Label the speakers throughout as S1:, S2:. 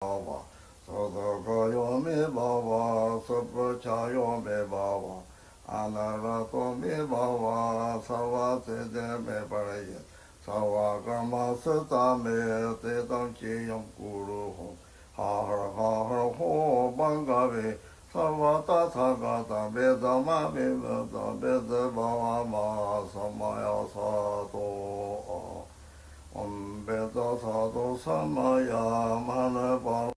S1: Baba, Sodaka me Baba, Suprachayo me Baba, Anarato me Baba, Savate me Paraya, Savagama Sata me Tetam Chiyam Guru Ho, Har Har Ho Bangavi, Savata Sagata Vedama Vivata Veda Baba Ma Samaya Sato. Om Veda Sato Samaya Manava.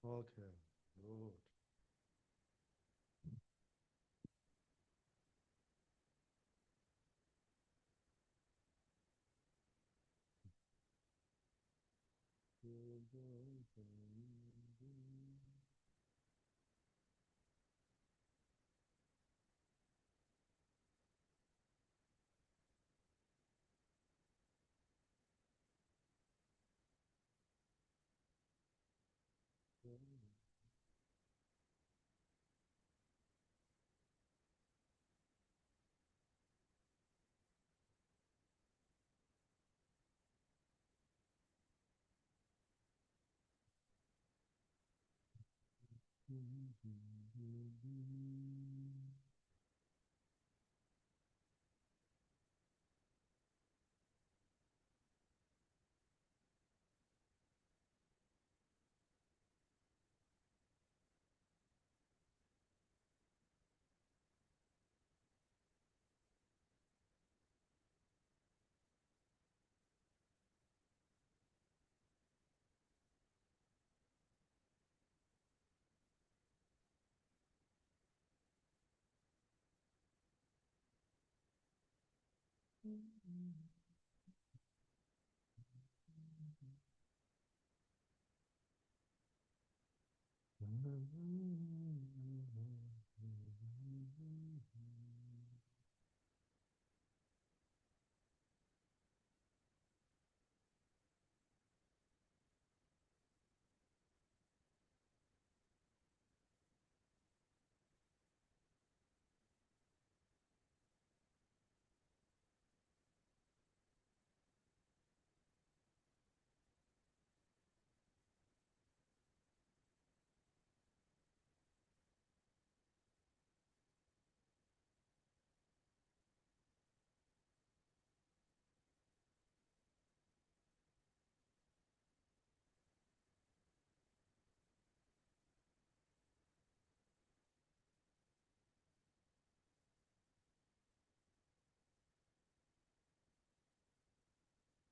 S1: Okay, good.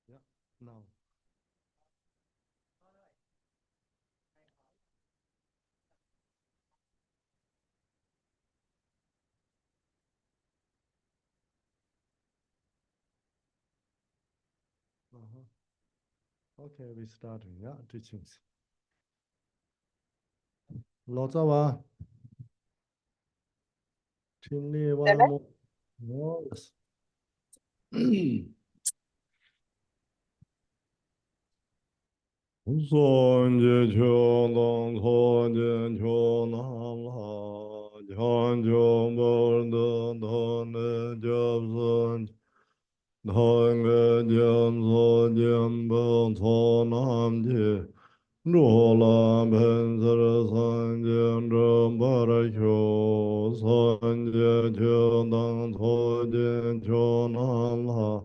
S1: Yeah, now. Uh-huh. Okay, we starting. Yeah, teachings. Lo tsa wa, tim ni wa mo. Yes. Son je cho dong ho je cho nam la, chan cho bor de don de jab son. Thanh Nghệ Diện Thọ Diện Bờ Thọ Nam Chi Đô La Bên Sơ San Diện Trâm Bá Ra Hiếu San Diện Chiều Đăng Thọ Diện Chiều Nam La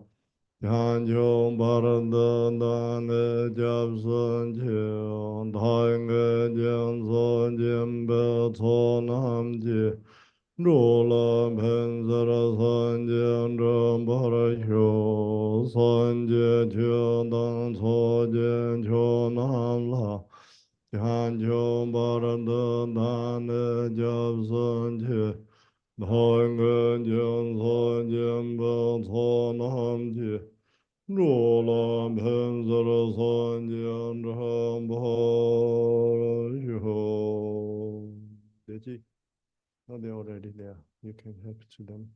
S1: Yan Chiều Bá Ra Đà Đà Nghệ Cháp San Chiều Thanh Nghệ Diện Thọ Diện Bờ Thọ Nam Chi Đô La Bên Sơ Ra San Diện Trâm Bá Ra Hiếu San Diện Chiều Đăng Thọ Diện Chiều Nam La Yan Chiều Bá Ra Đà Đà Nghệ Cháp San Chiều Thanh Nghệ Diện Thọ Diện Bờ Thọ Nam Chi Đô La Bên Sơ Ra San Diện Trâm Bá Ra Hiếu. Did you? No, they're already there. You can help to them.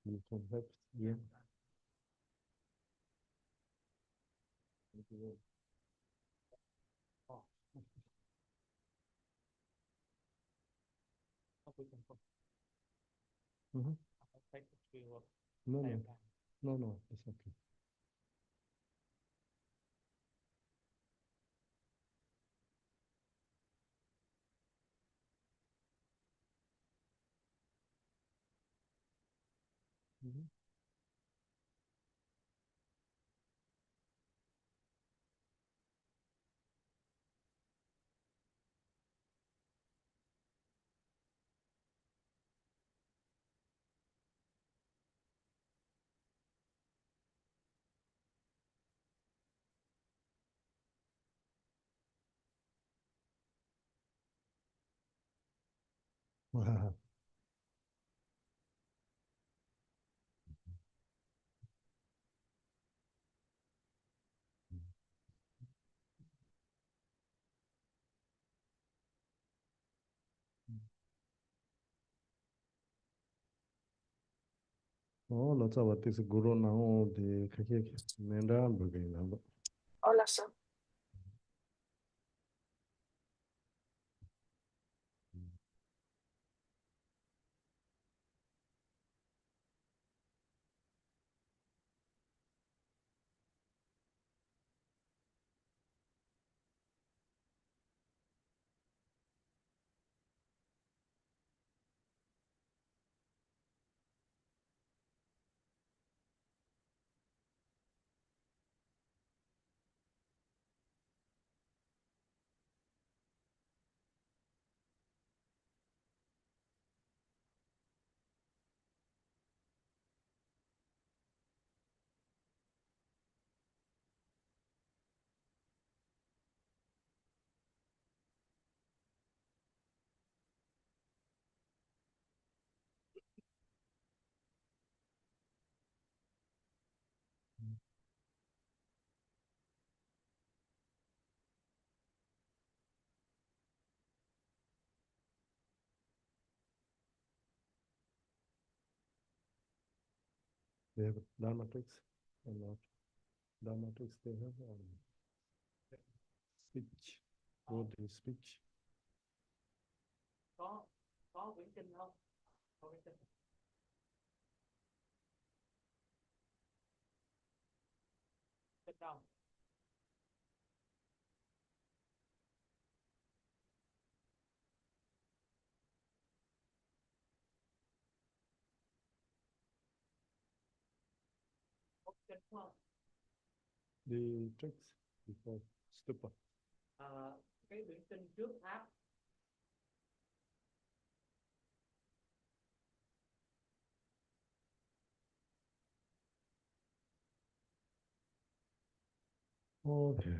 S1: You can help. Yeah. Oh, mm-hmm. No, no, no, no, it's okay. Mm-hmm. Oh, lots of what is guru now. The kake nenda bugay na.
S2: Hola, Sam.
S1: They have Dharma tricks or not? Dharma tricks they have speech. What is speech?
S2: Có quyển kinh không? Có quyển kinh. Kinh đâu? Có kinh không?
S1: The tricks before stupa.
S2: Cái quyển kinh trước tháp.
S1: Okay.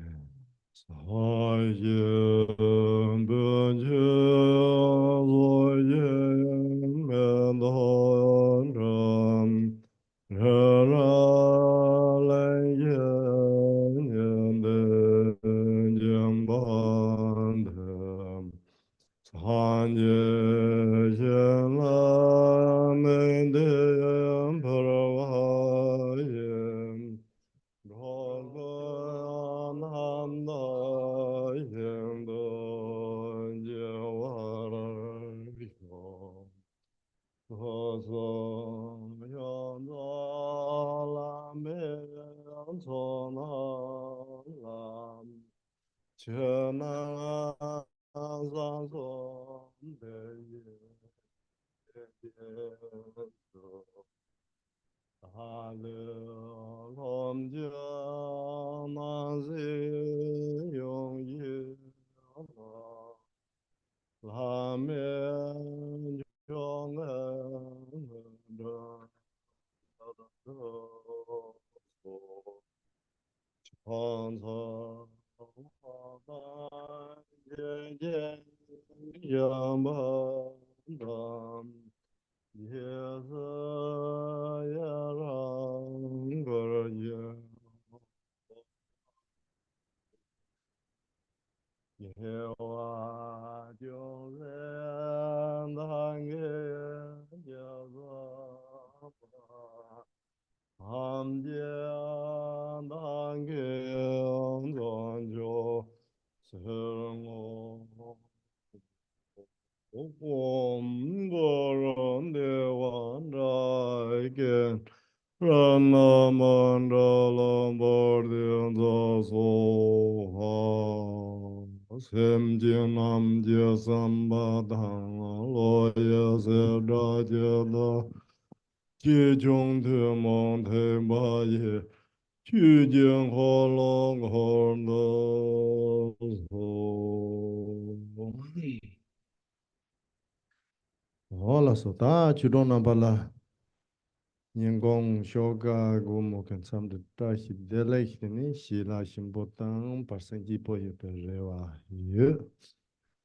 S1: Hola, sota, chudona bala. Nyengong shoga gumo kan samde ta hi dele hini shila shimbotang parsangi po ye perewa ye.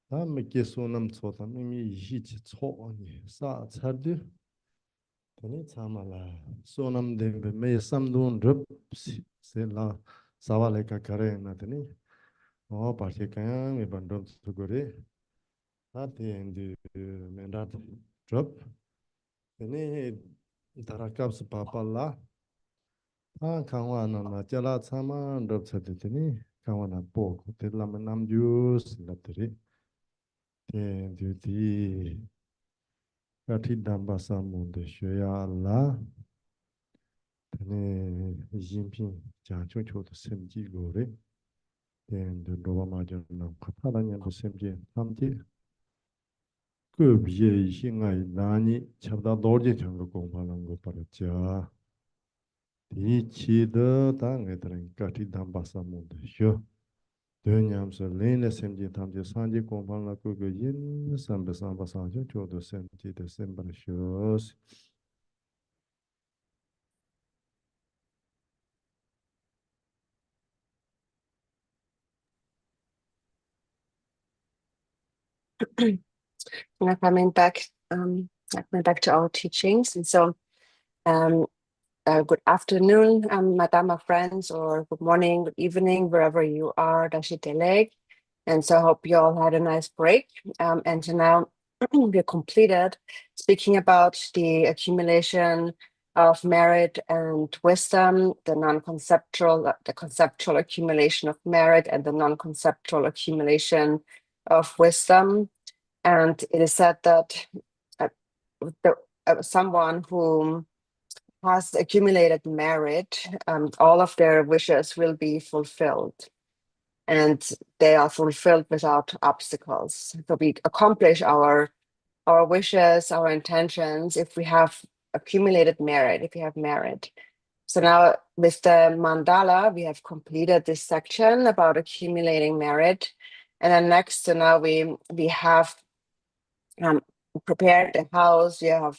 S1: Ta me ke sonam tsota me mi yi chi tso ni sa tsardi. Tani tsamala sonam dembe me samdun rup se la sawale ka kare na tani. O parche kaya me bandom tsugore. Ta te endi mendat rup. Tani tarakap se papa la. Kangwa na jala tsama ndop tsate tini kangwa na po te lama nam jus la tiri ten du di kati damba sa munde shoya la tani jinping jang chung cho to semji go re ten du roba ma jan nam kata la nyan to semji tamji ku biye ishi ngai nani chabda dorje chang go gongpa lang go para cha di chi de ta ngai tren kati damba sa munde shoya Dönyam se lene semji tamje sanje kompon la kugo yin sambe samba sanje chodo semji de sembar shos.
S3: Now coming back to our teachings, and so um, good afternoon, madama friends, or good morning, good evening, wherever you are, Dashiteleg. And so I hope you all had a nice break. And so now we're completed speaking about the accumulation of merit and wisdom, the conceptual accumulation of merit and the non-conceptual accumulation of wisdom. And it is said that someone who has accumulated merit, all of their wishes will be fulfilled. And they are fulfilled without obstacles. So we accomplish our wishes, our intentions, if we have accumulated merit, if we have merit. So now with the mandala, we have completed this section about accumulating merit. And then next, so now we have prepared the house, we have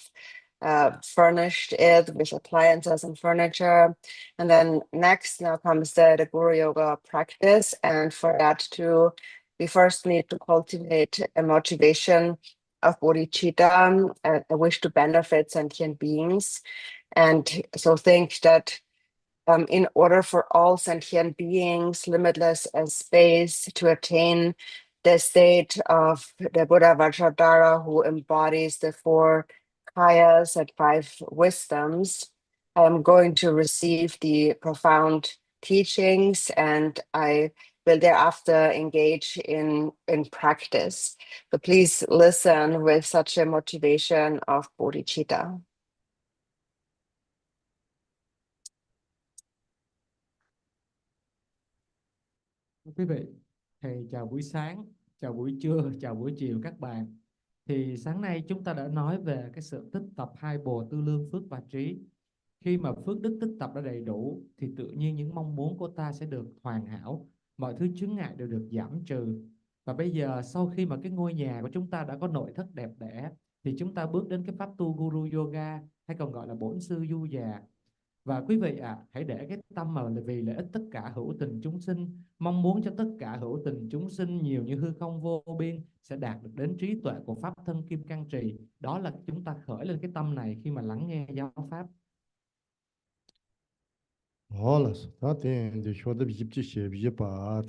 S3: furnished it with appliances and furniture. And then next now comes the Guru Yoga practice. And for that too, we first need to cultivate a motivation of bodhicitta, a wish to benefit sentient beings. And so think that in order for all sentient beings, limitless as space, to attain the state of the Buddha Vajradhara, who embodies the four kayas and five wisdoms, I am going to receive the profound teachings, and I will thereafter engage in practice. So please listen with such a motivation of bodhicitta.
S4: Quý vị, thầy chào buổi sáng, chào buổi trưa, chào buổi chiều các bạn. Thì sáng nay chúng ta đã nói về cái sự tích tập hai bồ tư lương phước và trí. Khi mà phước đức tích tập đã đầy đủ thì tự nhiên những mong muốn của ta sẽ được hoàn hảo, mọi thứ chướng ngại đều được giảm trừ. Và bây giờ sau khi mà cái ngôi nhà của chúng ta đã có nội thất đẹp đẽ thì chúng ta bước đến cái pháp tu Guru Yoga, hay còn gọi là bổn sư du già. Và quý vị hãy để cái tâm mà vì lợi ích tất cả hữu tình chúng sinh, mong muốn cho tất cả hữu tình chúng sinh nhiều như hư không vô biên sẽ đạt được đến trí tuệ của pháp thân kim cang trì. Đó là chúng ta khởi lên cái tâm này khi mà lắng nghe giáo pháp.
S1: Hola, ta tiền thì cho được giúp chỉ sẽ bị bắt.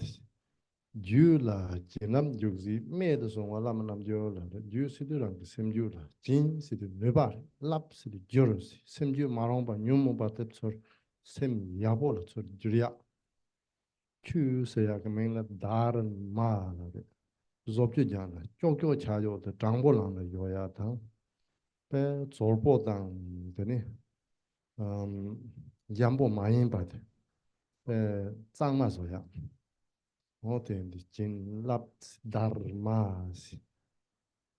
S1: Dư là chỉ nắm được gì, mẹ đó xong là mình nắm dư là, dư sẽ được làm xem dư là, chính sẽ được nửa bar, lắp sẽ được dư rồi, xem dư mà không bao nhiêu mà bắt được rồi, xem nhà bộ là rồi dư ya, chú sẽ cái mình là daran mà là đấy, giúp cho nhà là, cho cái cha cho được trang bộ làm là yo ya thằng, bé做bộ当的呢，养bộ mà yên bắt, bé张嘛说呀。Oten di chin lap darmas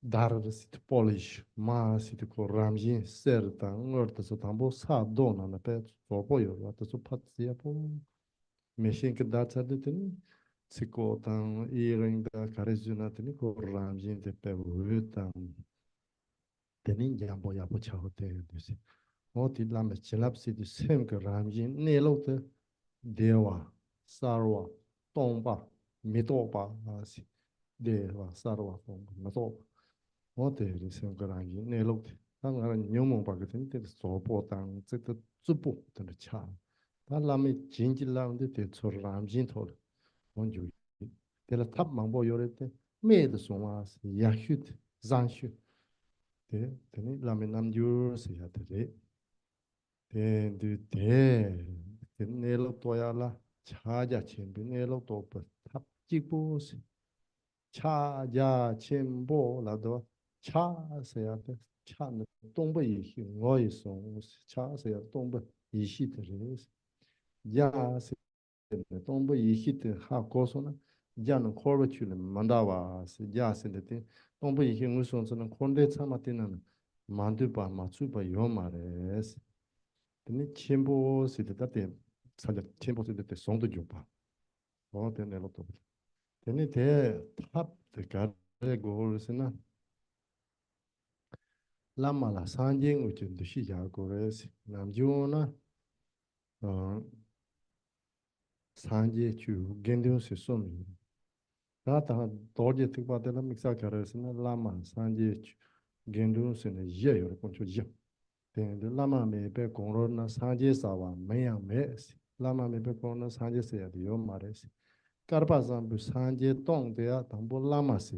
S1: dar sit polish ma sit ko ramji serta ngorta so tambo sa dona na pe so poyo ta so patsia po meshin ke da chade tin siko tan iring da karizuna tin ko ramji te pe vutan tenin jambo ya po chao te disi oti lam chelap sit sem ke ramji ne lo te dewa sarwa tongpa mitopa asi de wa sarwa tong mitopa ote ri sem karangi ne lokte tang ara nyomong pa ke te so po tang te zupu te cha ta lami jinji lam de te chor ram jin thol on ju de la tap mang bo yore te me de so ma ya hut zan shu te ni lami nam ju se ya te de ne lo to ya la cha ja chen bi ne lo to pa tap ji bu se cha ja chen bo la do cha se ya de cha ne dong bu yi xi ngo yi song cha se ya dong bu yi xi de re ya se ne dong bu yi xi de ha go so na ya ne ko ro chu le man da wa se ya se de dong bu yi xi ngo song so na kon de cha ma de na man de ba ma chu ba yo ma re 근데 첨보 시대다 때 사자 첨보 시대 때 송도 줘봐. 되네 로또. 되네 대탑 대가래 고르스나 라마라 산징 우준도 시작고레스 남주나 어 산지 주 겐데오스 소미. 다다 도제 특바데라 믹사 가르스나 라마 산지 겐데오스네 예요 본초 예. Lama me pe corona sanje sawa mayang me lama me pe corona sanje se ya dio mares karpa zambu sanje tong de ya tambo lama se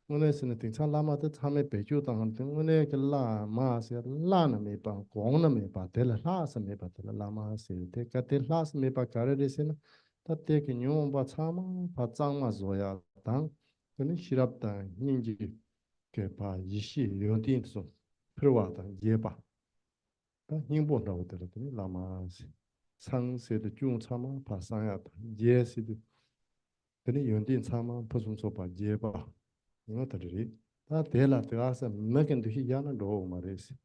S1: ngone se ne ting cha lama de chame pe ju tang de ngone ke la ma se la na me pa gong na me pa de la se me pa de lama se de ka de la se me pa kare de se na ta te ke nyon ba chama pa chang ma zo ya tang ne shirap ta ning ji ke pa yi shi yon tin so phwa ta ye pa 행보 나오더라더니 라마 상세의 중 참아 바상야 예시도 근데 연딘 참아 포송소 바 예바 이것들이 다 대라 들어가서 먹은도 희야는 로 말이지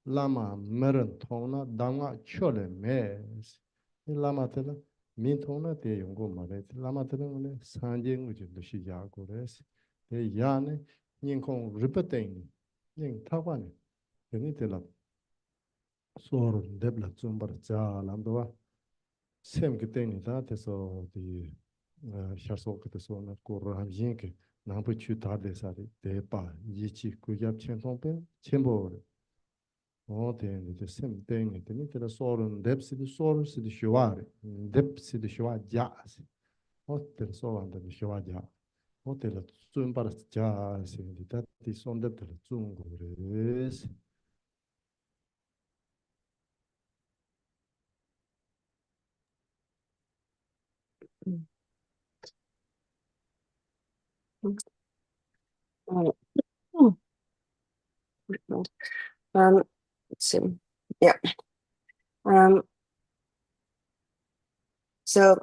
S1: 라마 머른 통나 당아 쳐래 매스 이 라마들 민통나 대 연구 말이지 라마들은 산쟁 우주도 시작하고 그래서 대 야네 인공 리퍼팅 인 타관이 되니 되라 소르 뎁라 좀버 자 람도와 셈 그때니 다 돼서 디 샤소 그때서 나 코르한진게 나부 추타데사리 대파 이치 구잡 첸통페 첸보 오데 셈 땡이 되니 테라 소르 뎁시디 소르시디 쇼와리 뎁시디 쇼와 자시 호텔 소완데 쇼와자 호텔 좀버 자시 디타티 손데텔 중고레스
S3: Um, hmm, let's see. Yeah. Um, so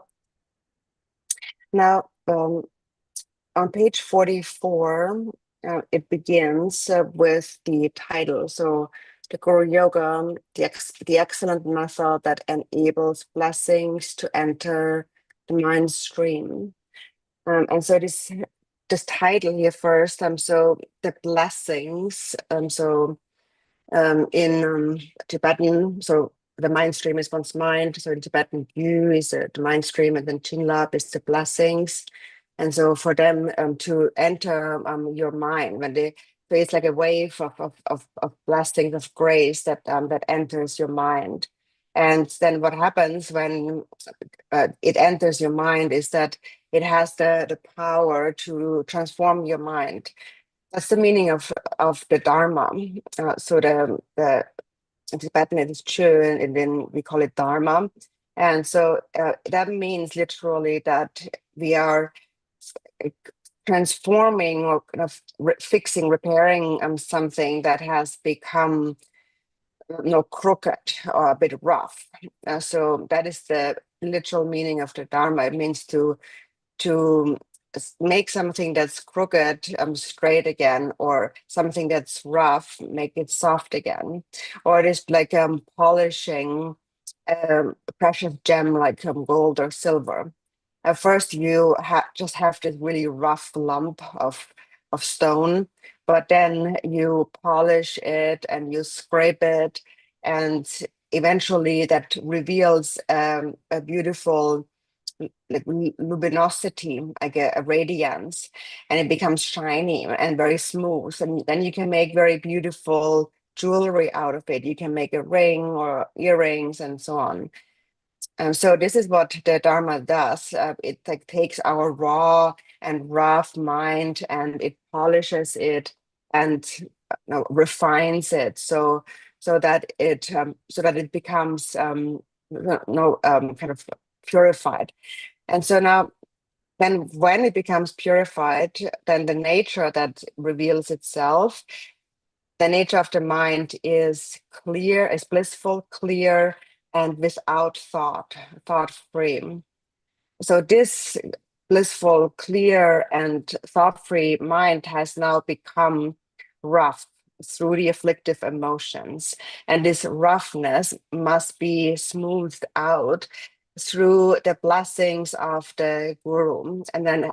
S3: now on page 44, it begins with the title. So the Guru Yoga, the excellent method that enables blessings to enter the mind stream. And so this title here first, so the blessings, in Tibetan, so the mind stream is one's mind. So in Tibetan, Yu is the mind stream, and then Chinlap is the blessings. And so for them to enter your mind, so it's like a wave of blessings of grace that that enters your mind. And then what happens when it enters your mind is that it has the power to transform your mind. That's the meaning of the Dharma. So the Tibetan it is Chö, and then we call it Dharma. And so that means literally that we are transforming or kind of fixing, repairing something that has become crooked or a bit rough. So that is the literal meaning of the Dharma. It means to make something that's crooked straight again, or something that's rough, make it soft again. Or it is like polishing a precious gem like gold or silver. At first, you just have this really rough lump of stone, but then you polish it and you scrape it, and eventually that reveals a beautiful like luminosity, like a radiance, and it becomes shiny and very smooth. And then you can make very beautiful jewelry out of it. You can make a ring or earrings and so on. So this is what the Dharma does. It like takes our raw and rough mind and it polishes it and refines it so that it becomes kind of purified. And so now, then when it becomes purified, then the nature that reveals itself, the nature of the mind is clear, is blissful, clear, and without thought free. So this blissful, clear, and thought-free mind has now become rough through the afflictive emotions. And this roughness must be smoothed out through the blessings of the Guru. And then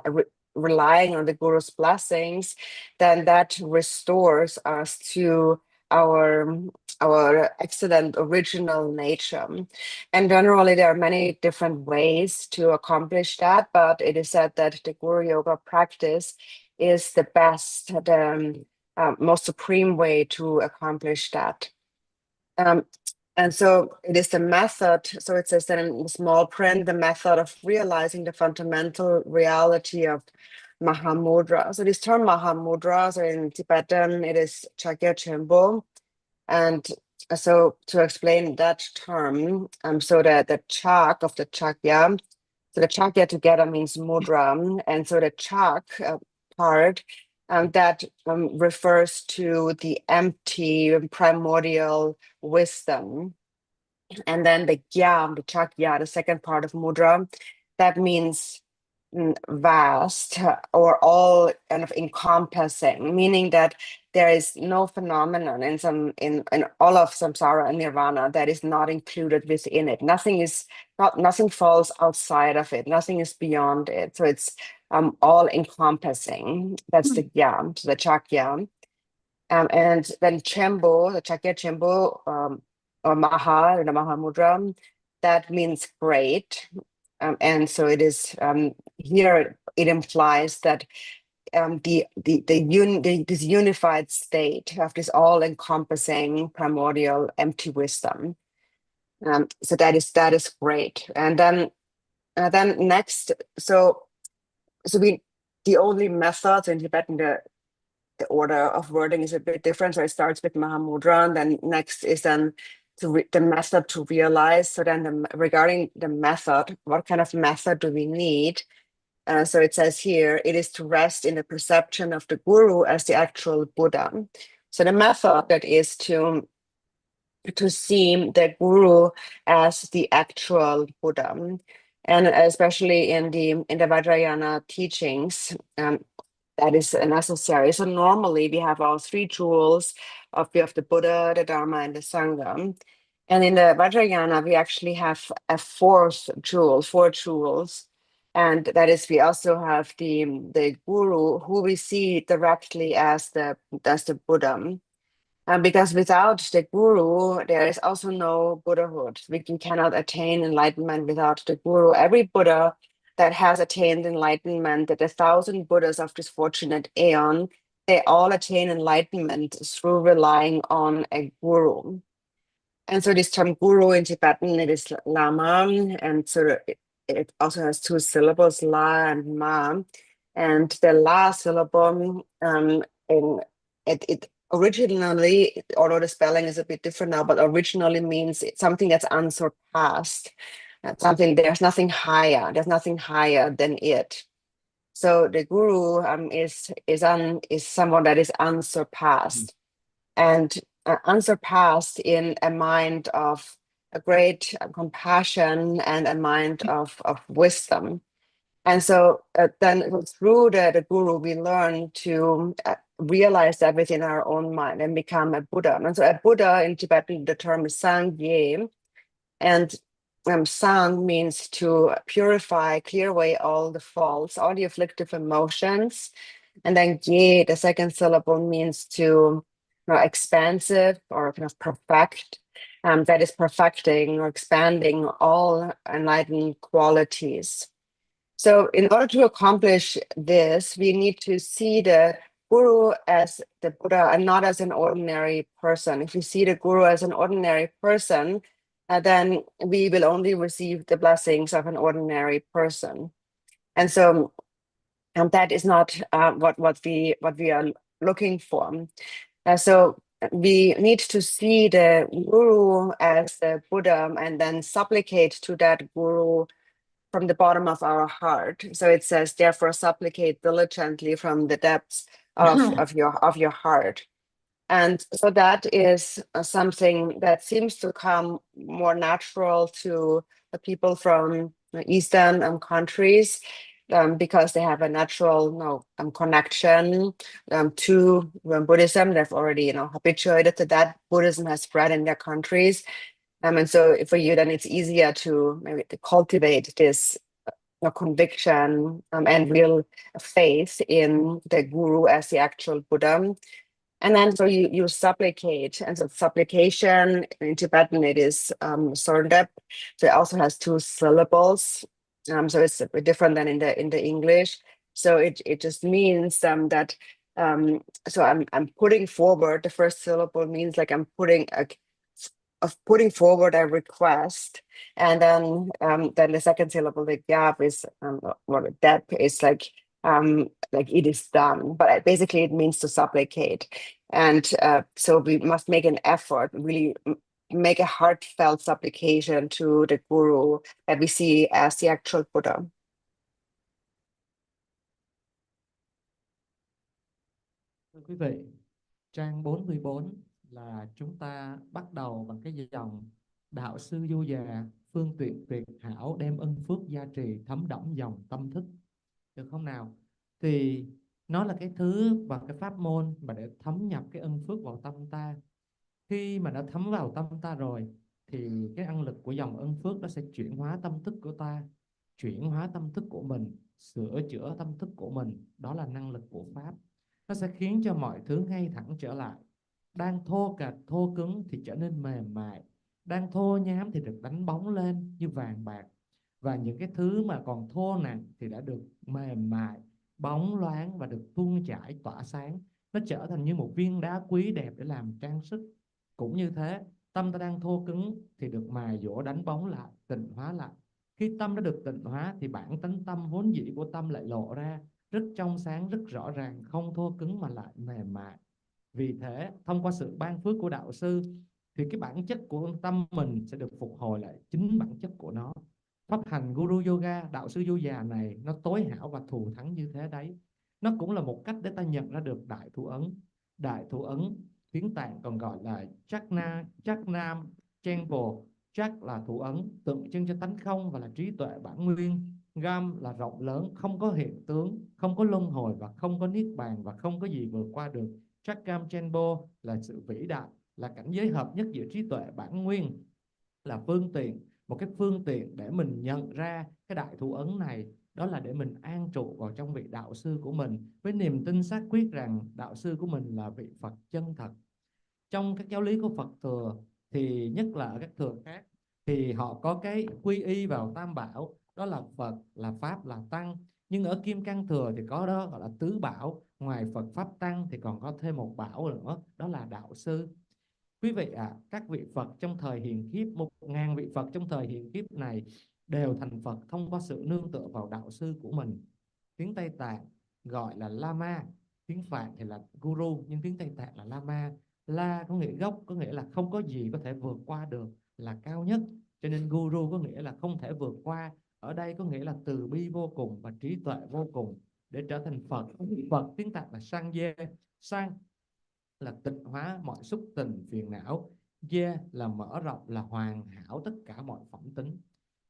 S3: relying on the Guru's blessings, then that restores us to our excellent original nature. And generally, there are many different ways to accomplish that, but it is said that the Guru Yoga practice is the best, the most supreme way to accomplish that. And so it is the method, so it says that in small print, the method of realizing the fundamental reality of Mahamudra. So this term Mahamudra, so in Tibetan, it is Chakya Chembo. And so to explain that term, so the chak of the Chakya, so the Chakya together means mudra, and so the chak part that refers to the empty primordial wisdom. And then the Gya, the Chakya, the second part of mudra, that means vast or all kind of encompassing, meaning that there is no phenomenon in all of samsara and nirvana that is not included within it. Nothing falls outside of it. Nothing is beyond it. So it's all encompassing. That's the Gya, the Chakya. And then Chembo, the Chakya Chembo, or Maha, the Maha Mudra, that means great. And so it is here it implies that this unified state of this all-encompassing primordial empty wisdom. So that is great. And then next, so we the only methods in Tibetan, the order of wording is a bit different. So it starts with Mahamudra, and then next is then the method to realize. So then regarding the method, what kind of method do we need? So it says here, it is to rest in the perception of the guru as the actual Buddha. So the method that is to see the guru as the actual Buddha. And especially in the Vajrayana teachings, that is necessary. So normally we have our three jewels of the Buddha, the Dharma, and the Sangha. And in the Vajrayana, we actually have a fourth jewel, four jewels. And that is, we also have the guru, who we see directly as the Buddha. Because without the guru, there is also no Buddhahood. We cannot attain enlightenment without the guru. Every Buddha that has attained enlightenment, that 1,000 Buddhas of this fortunate aeon, they all attain enlightenment through relying on a guru. And so this term guru in Tibetan, it is lama, and so it also has two syllables, la and ma. And the la syllable, it originally, although the spelling is a bit different now, but originally means something that's unsurpassed. Something, there's nothing higher. There's nothing higher than it. So the guru is someone that is unsurpassed, and unsurpassed in a mind of a great compassion and a mind of wisdom. And so then through the guru, we learn to realize that within our own mind and become a Buddha. And so a Buddha in Tibetan, the term is Sangye, and Sang means to purify, clear away all the faults, all the afflictive emotions. And then Ye, the second syllable, means to expansive or kind of perfect. That is perfecting or expanding all enlightened qualities. So in order to accomplish this, we need to see the guru as the Buddha and not as an ordinary person. If we see the guru as an ordinary person, then we will only receive the blessings of an ordinary person. And so that is not what we are looking for. So we need to see the guru as the Buddha and then supplicate to that guru from the bottom of our heart. So it says, therefore, supplicate diligently from the depths of your heart. And so that is something that seems to come more natural to the people from Eastern countries, because they have a natural connection to Buddhism. They've already habituated to that. Buddhism has spread in their countries. And so for you, then it's easier to maybe to cultivate this conviction and real faith in the guru as the actual Buddha. And then so you supplicate. And so supplication in Tibetan, it is sordep. So it also has two syllables. So it's a bit different than in the English. So it just means that so I'm putting forward. The first syllable means like I'm putting forward a request, and then the second syllable, the gap is or that is like it is done, but basically it means to supplicate. And so we must make an effort, really make a heartfelt supplication to the guru that we see as the actual Buddha.
S4: Thưa quý vị, trang 44 là chúng ta bắt đầu bằng cái dòng đạo sư vô già, phương tiện tuyệt hảo đem ân phước gia trì thấm đẫm dòng tâm thức. Được không nào? Thì nó là cái thứ và cái pháp môn mà để thấm nhập cái ân phước vào tâm ta. Khi mà đã thấm vào tâm ta rồi thì cái năng lực của dòng ân phước nó sẽ chuyển hóa tâm thức của ta, chuyển hóa tâm thức của mình, sửa chữa tâm thức của mình. Đó là năng lực của pháp. Nó sẽ khiến cho mọi thứ ngay thẳng trở lại. Đang thô kệch, thô cứng thì trở nên mềm mại. đang thô nhám thì được đánh bóng lên như vàng bạc, và những cái thứ mà còn thô nặng thì đã được mềm mại, bóng loáng và được tuôn chảy tỏa sáng. Nó trở thành như một viên đá quý đẹp để làm trang sức. Cũng như thế, tâm ta đang thô cứng thì được mài dũa, đánh bóng lại, tịnh hóa lại. Khi tâm đã được tịnh hóa thì bản tánh tâm vốn dĩ của tâm lại lộ ra, rất trong sáng, rất rõ ràng, không thô cứng mà lại mềm mại. Vì thế, thông qua sự ban phước của đạo sư thì cái bản chất của tâm mình sẽ được phục hồi lại chính bản chất của nó. Pháp hành Guru Yoga, đạo sư du già này, nó tối hảo và thù thắng như thế đấy. Nó cũng là một cách để ta nhận ra được đại thủ ấn. Đại thủ ấn tiếng Tạng còn gọi là Chaknam Chenpo. Chak là thủ ấn, tượng trưng cho tánh không và là trí tuệ bản nguyên. Gam là rộng lớn, không có hiện tướng, không có luân hồi và không có niết bàn và không có gì vượt qua được. Chakam Chenpo là sự vĩ đại, là cảnh giới hợp nhất giữa trí tuệ bản nguyên, là phương tiện, một cái phương tiện để mình nhận ra cái đại thủ ấn này. Đó là để mình an trụ vào trong vị đạo sư của mình với niềm tin xác quyết rằng đạo sư của mình là vị Phật chân thật. Trong các giáo lý của Phật thừa thì nhất là ở các thừa khác thì họ có cái quy y vào tam bảo, đó là Phật, là Pháp, là Tăng. Nhưng ở Kim Cang thừa thì có đó gọi là tứ bảo, ngoài Phật Pháp Tăng thì còn có thêm một bảo nữa, đó là đạo sư. Quý vị các vị Phật trong thời hiền kiếp, 1000 vị Phật trong thời hiền kiếp này đều thành Phật thông qua sự nương tựa vào đạo sư của mình. Tiếng Tây Tạng gọi là Lama, tiếng Phạn thì là Guru, nhưng tiếng Tây Tạng là Lama. La có nghĩa gốc, có nghĩa là không có gì có thể vượt qua được, là cao nhất. Cho nên Guru có nghĩa là không thể vượt qua. Ở đây có nghĩa là từ bi vô cùng và trí tuệ vô cùng để trở thành Phật. Phật tiếng Tạng là Sangye. Sang là tịnh hóa mọi xúc tình phiền não. Dê là mở rộng, là hoàn hảo tất cả mọi phẩm tính.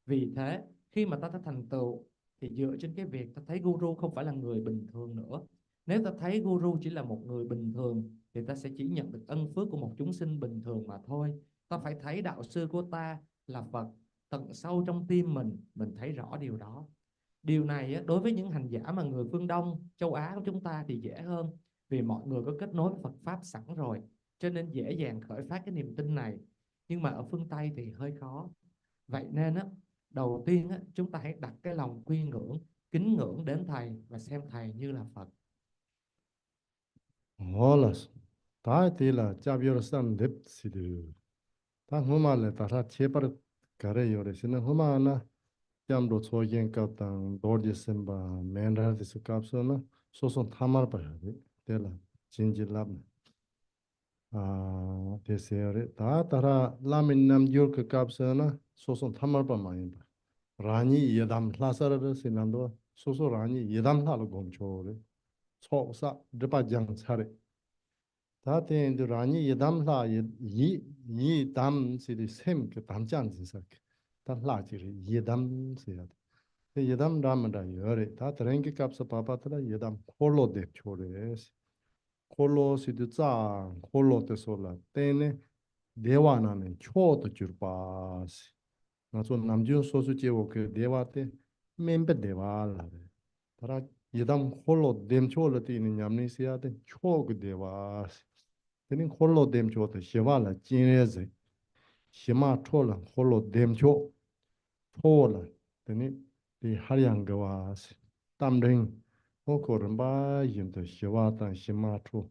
S4: Vì thế khi mà ta đã thành tựu thì dựa trên cái việc ta thấy guru không phải là người bình thường nữa. Nếu ta thấy guru chỉ là một người bình thường thì ta sẽ chỉ nhận được ân phước của một chúng sinh bình thường mà thôi. Ta phải thấy đạo sư của ta là Phật tận sâu trong tim mình thấy rõ điều đó. Điều này đối với những hành giả mà người phương Đông, châu Á của chúng ta thì dễ hơn, vì mọi người có kết nối với Phật Pháp sẵn rồi, cho nên dễ dàng khởi phát cái niềm tin này. Nhưng mà ở phương Tây thì hơi khó. Vậy nên đầu tiên chúng ta hãy đặt cái lòng quy ngưỡng, kính ngưỡng đến Thầy và xem Thầy như là Phật.
S1: Hola, ta ti là cha bior san dep si du. Ta homa le ta ra che par kare yore sin homa na jam ro so yen ka tang dor je sem ba men ra de su kap so na so son thamar pa de te la jin ji lab te se yore ta ta ra la min nam yor ka kap so na so son thamar pa ma yin ba rani yedam la sa ra sin nam do so so rani yedam la lo gom cho re so sa de pa jang sa re. 다 때인도 라니 예담라 이 담시리 샘그 담장 진사 달라지리 예담세야 예담 라면다 여래 다 드랭기 값서 바바트라 예담 콜로 데 초레스 콜로 시드 자 콜로 데 솔라 때네 대화나는 초도 줄바스 나서 남준 소수 제고 그 대화 때 멤버 대화라 다라 예담 콜로 뎀 초를 뛰는 냠니시야 데 초그 대화스 Teni kholo dem cho te shiva la jinre zi, shima cho la kholo dem cho, cho la teni di haryang gawa si, tam ring, o korimba yin te shiva tan shima cho,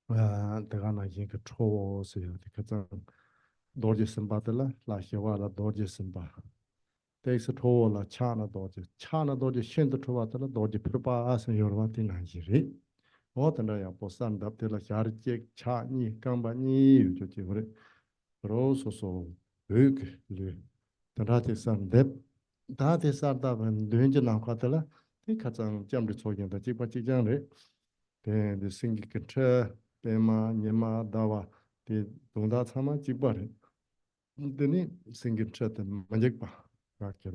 S1: daga na yin ka cho si ya, di ka zang dorji simba de la shiva la dorji simba. Teksa cho la cha na dorji shin te cho wa de la dorji pirpa asan yorwa di na yiri. 어떤다 야 보산 답들라 샤르체 차니 깜바니 유조치 그래 로소소 그 다라테산 뎁 다테산다는 뇌인지 나카들라 이 가장 점리 소견다 지바지장래 데 생기 그처 베마 니마 다와 데 동다 참아 지바래 근데니 생기 처다 만적바 가케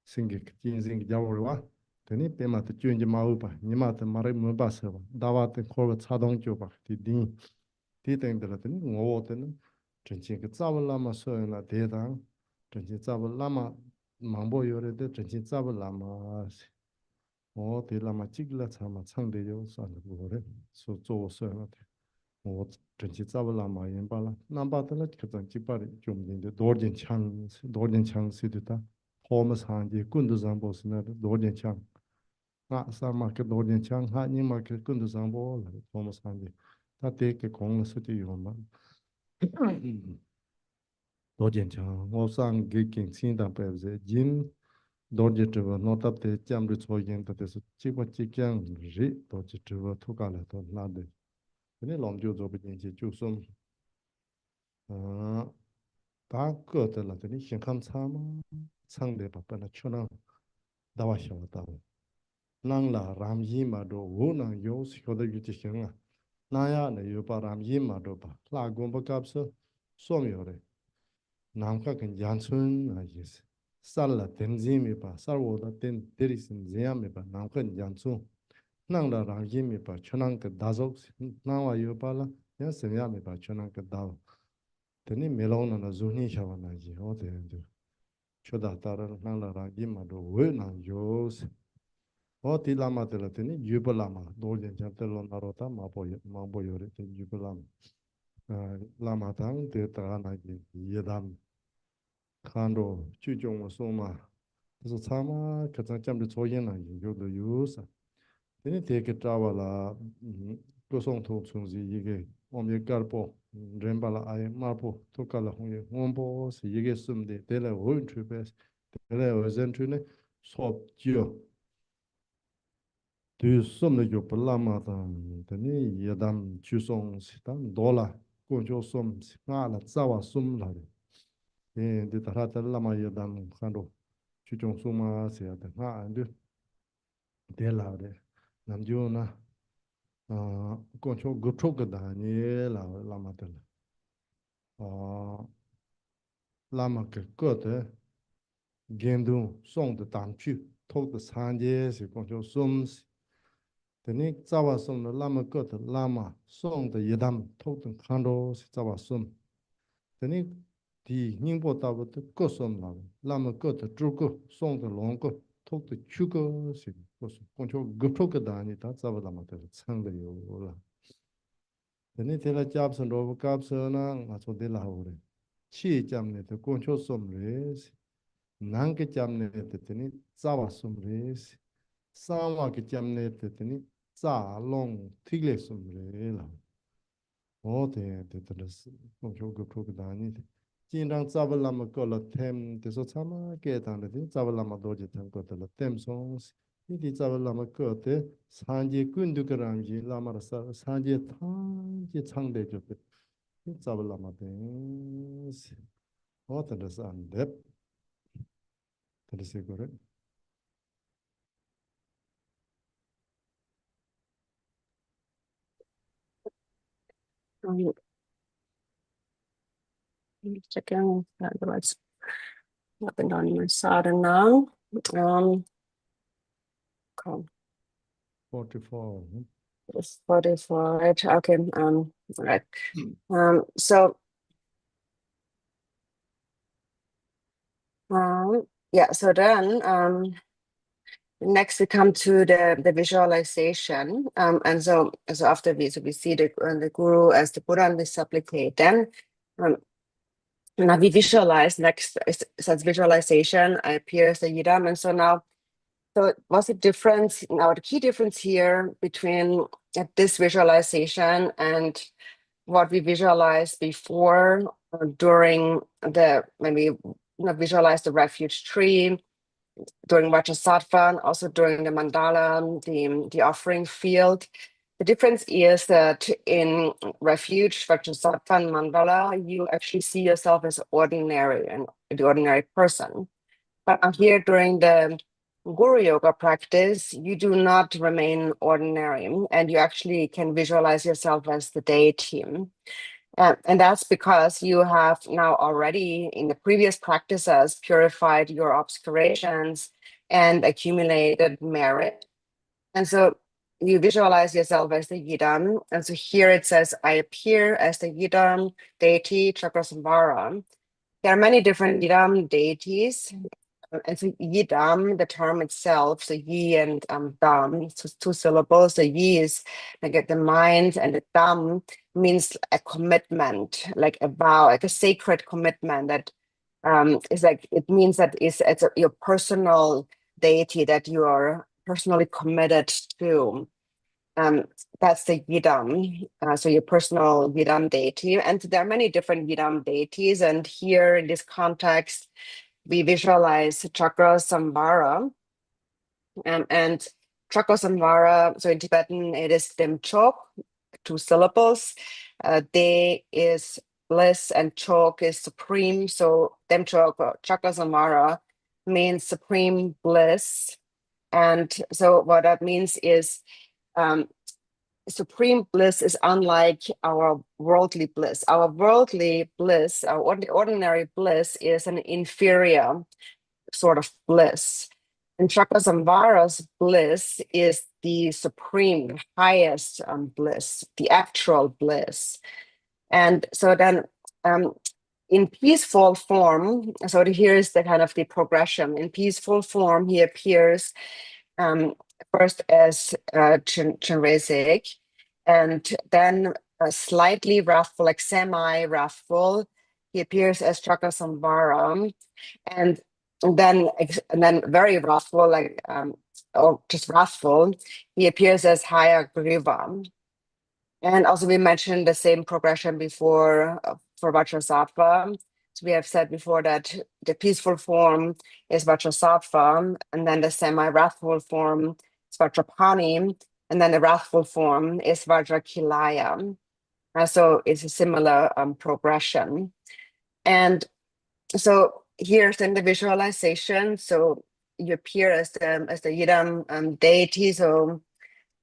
S1: 생기 진생 자월와 되니 때마다 주인지 마우바 니마다 말을 못 봤어 다와테 콜 차동 줘봐 디디 디땡들한테 오오테는 전체 그 잡을라마 소연아 대당 전체 잡을라마 망보요레데 전체 잡을라마 오 대라마 찍라 참아 상대요 산도 그래 소조 소연한테 我真是找不拉嘛人罢了，那把的了，可能几把的中间的多点枪是的他，后面上的棍子上不是那的多点枪，啊，上嘛个多点枪，哈，你嘛个棍子上不了，后面上的，他得个空了是的用嘛，多点枪，我上给警察当白子，因多点这个，我到底讲的错言，到底是几把几讲日，多点这个土干了都拿的。你老就做不进去，就说，大个的了，这里先看差嘛，唱的吧，本来就能大话小道，能啦，ram yi嘛都，我能有小的有就行啊，那样呢有把 ram yi嘛都吧，拉弓不搞是，说没有的，南个跟阳春啊也是，山了天气没吧，山我的天地里是这样没吧，南个阳春。nang la rang yi mi pa chunang ke dazok nang wa yu pa la ya sem ya mi pa chunang ke daw teni melong na na zuni sha wa na ji o de de choda ta ra nang la rang yi ma do we nang yo se o ti la ma de la teni yu pa la ma do jen cha te lo na ro ta ma bo yo re te yu pa la ma la ma tang de ta na ji ye dam khan ro chu jong wa so ma so cha ma ka cha cham de cho yin na yin yo de yu sa teni te ke tra wa la ko song thong chung ji yi ge om ye kar po ren ba la ai ma po to ka la hong ye ngom po si yi ge sum de la wo tru pe de la wo zen tru ne so jio tu sum le yo pa la ma ta teni ye dam chu song si ta do la ko jo sum si nga la za wa sum la de ta ra ta la ma ye dam khan do chu chong sum ma se ya de nga de la de nam jo na con cho gấp trúc cái đàn như là làm mà tên làm mà cái cơ thể game du song de dan chu thâu de san je是con cho sum thế này za wa sum de làm mà cơ thể làm mà song de yedam thâu de khan do是za wa sum thế này thì những bộ tàu de cơ sum làm mà cơ thể tru cơ song de long cơ thâu de chu cơ是con cho gấp trúc cái đàn như ta za wa làm mà tên sang de yo là thế này thế là chấp sinh rồi cấp sinh na ngã xuống thế là hậu đấy chi chăm này thì con cho sum rồi nang cái chăm này thì thế này zawa sum rồi sama cái chăm này thì thế này za long thích lệ sum rồi là ô thế là con cho group cái đó như thế chỉ rằng zawa làm cái là thêm thì số chăm cái thằng này thì zawa làm đồ gì thằng cái là thêm xong thì zawa làm cái thì 산지 군두 그람지 라마라사 산지 탄지 창대 줬대 잡을라마데 어떤데서 안돼 그래서 그래
S3: Checking what's happened on my side now. Okay.
S1: 44
S3: It's 44, right? Okay. Right. So yeah, so then next we come to the visualization. And so after we see the guru as the Buddha and the supplicate, then now we visualize next says visualization appears the yidam. And so now, so what's the difference now? The key difference here between this visualization and what we visualized before during the when we visualize the refuge tree, during Vajrasattva, and also during the mandala, the offering field. The difference is that in refuge, Vajrasattva, and mandala, you actually see yourself as ordinary and the ordinary person. But here during the Guru Yoga practice, you do not remain ordinary, and you actually can visualize yourself as the deity. And that's because you have now already in the previous practices purified your obscurations and accumulated merit. And so you visualize yourself as the Yidam. And so here it says, I appear as the Yidam deity Chakrasambhara. There are many different Yidam deities. And so yidam, the term itself, so yi and dam, so two syllables. The yi is like the mind, and the dam means a commitment, like a vow, like a sacred commitment that is like, it means that it's your personal deity that you are personally committed to. That's the Yidam, so your personal Yidam deity. And there are many different Yidam deities. And here in this context, we visualize Chakra Samvara. And Chakra Samvara, so in Tibetan, it is Demchok, two syllables. De is bliss and Chok is supreme. So Demchok, Chakra Samvara means supreme bliss. And so what that means is supreme bliss is unlike our worldly bliss. Our worldly bliss, our ordinary bliss, is an inferior sort of bliss. And Chakasamvara's bliss is the supreme, highest bliss, the actual bliss. And so then in peaceful form, so here is the kind of the progression. In peaceful form, he appears first as Chenrezig, and then slightly wrathful, like semi-wrathful. He appears as Chakasamvara, and then very wrathful, like or just wrathful. He appears as Hayagriva. And also we mentioned the same progression before for Vajrasattva. So we have said before that the peaceful form is Vajrasattva, and then the semi-wrathful form is Vajrapani, and then the wrathful form is Vajrakilaya. So it's a similar progression. And so here's in the visualization. So you appear as the Yidam deity. So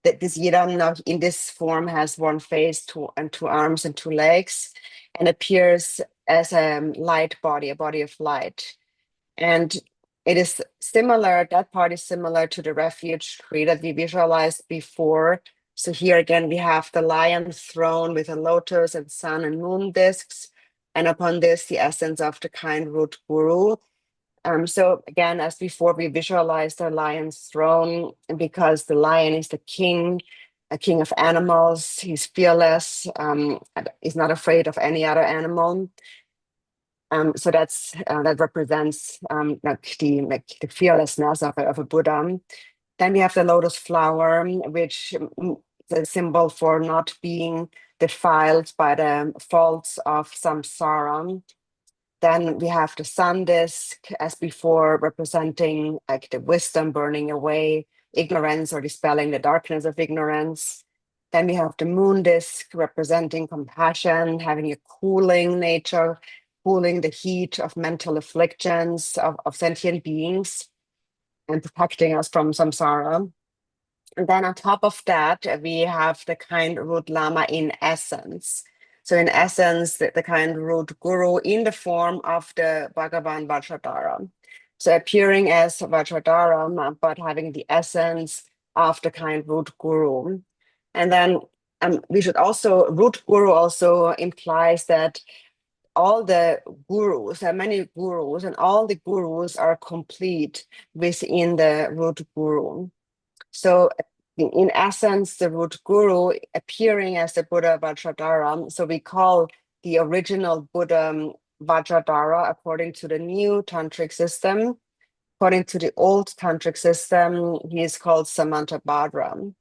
S3: that this Yidam now in this form has one face, two arms and two legs, and appears as a light body, a body of light. And it is similar, that part is similar to the refuge tree that we visualized before. So here again, we have the lion throne with a lotus and sun and moon discs. And upon this, the essence of the kind root guru. So again, as before, we visualize the lion's throne because the lion is the king, a king of animals. He's fearless. He's not afraid of any other animal. So that represents like the fearlessness of a Buddha. Then we have the lotus flower, which is a symbol for not being defiled by the faults of samsara. Then we have the sun disk, as before, representing like the wisdom burning away ignorance or dispelling the darkness of ignorance. Then we have the moon disk, representing compassion, having a cooling nature, cooling the heat of mental afflictions of sentient beings and protecting us from samsara. And then on top of that, we have the kind root lama in essence. So in essence, the kind root guru in the form of the Bhagavan Vajradhara. So appearing as Vajradhara, but having the essence of the kind root guru. And then we should also, root guru also implies that all the gurus, there are many gurus, and all the gurus are complete within the root guru. So in essence, the root guru appearing as the Buddha Vajradhara. So we call the original Buddha Vajradhara according to the new tantric system. According to the old tantric system, he is called Samantabhadra.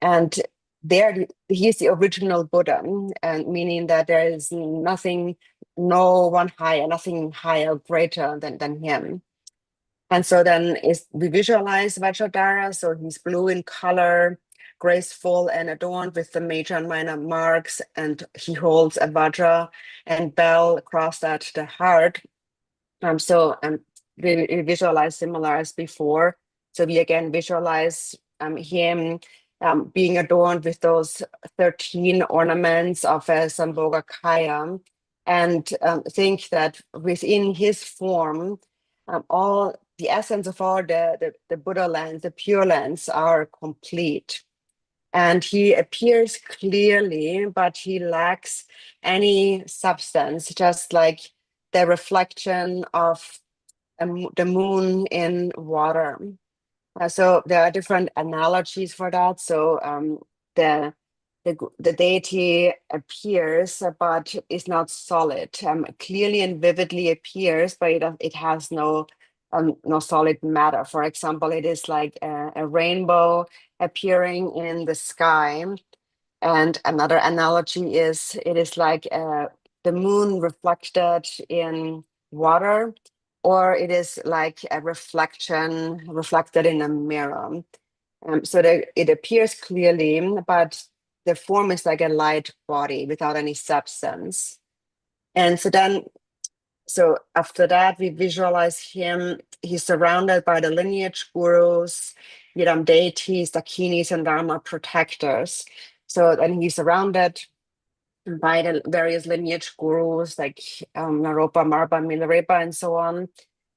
S3: And there he is the original Buddha, and meaning that there is nothing, no one higher, nothing higher, greater than him. And so then we visualize Vajradhara. So he's blue in color, graceful and adorned with the major and minor marks. And he holds a Vajra and bell across at the heart. We visualize similar as before. So we again visualize him being adorned with those 13 ornaments of a Sambhogakaya, and think that within his form, all the essence of all the Buddha lands, the pure lands, are complete. And he appears clearly, but he lacks any substance, just like the reflection of the moon in water. So there are different analogies for that. So the the deity appears, but is not solid. Clearly and vividly appears, but it has no solid matter. For example, it is like a rainbow appearing in the sky. And another analogy is it is like the moon reflected in water, or it is like a reflection reflected in a mirror. So that it appears clearly, but the form is like a light body without any substance. And so after that, we visualize him. He's surrounded by the lineage gurus, Yidam deities, Dakinis, and Dharma protectors. So then he's surrounded by the various lineage gurus like Naropa, Marpa, Milarepa, and so on,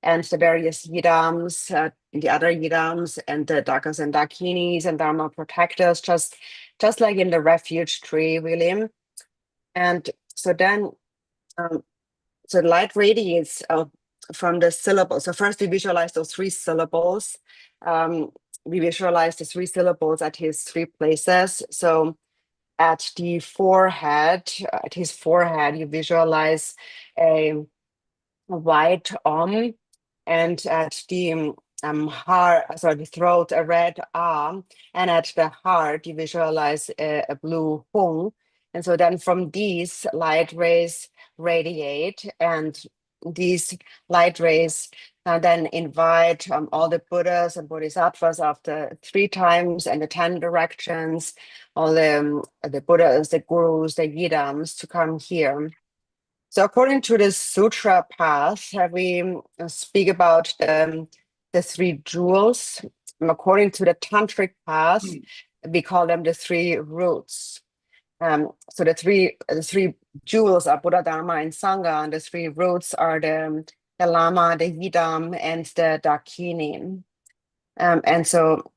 S3: and the various Yidams, the other Yidams, and the Dakas and Dakinis and Dharma protectors, just like in the refuge tree, really. And so then, so light radiates from the syllables. So first we visualize those three syllables. We visualize the three syllables at his three places. So at the forehead, at his forehead, you visualize a white and at the heart, sorry, the throat, a red and at the heart, you visualize a blue hung. And so then from these light rays radiate, and these light rays then invite all the Buddhas and Bodhisattvas of the 3 times and the 10 directions, all the Buddhas, the Gurus, the Yidams to come here. So according to the Sutra path, we speak about the 3 jewels. According to the Tantric path, we call them the 3 roots. So the three jewels are Buddha, Dharma, and Sangha, and the 3 roots are the Lama, the Yidam, and the Dakini. And so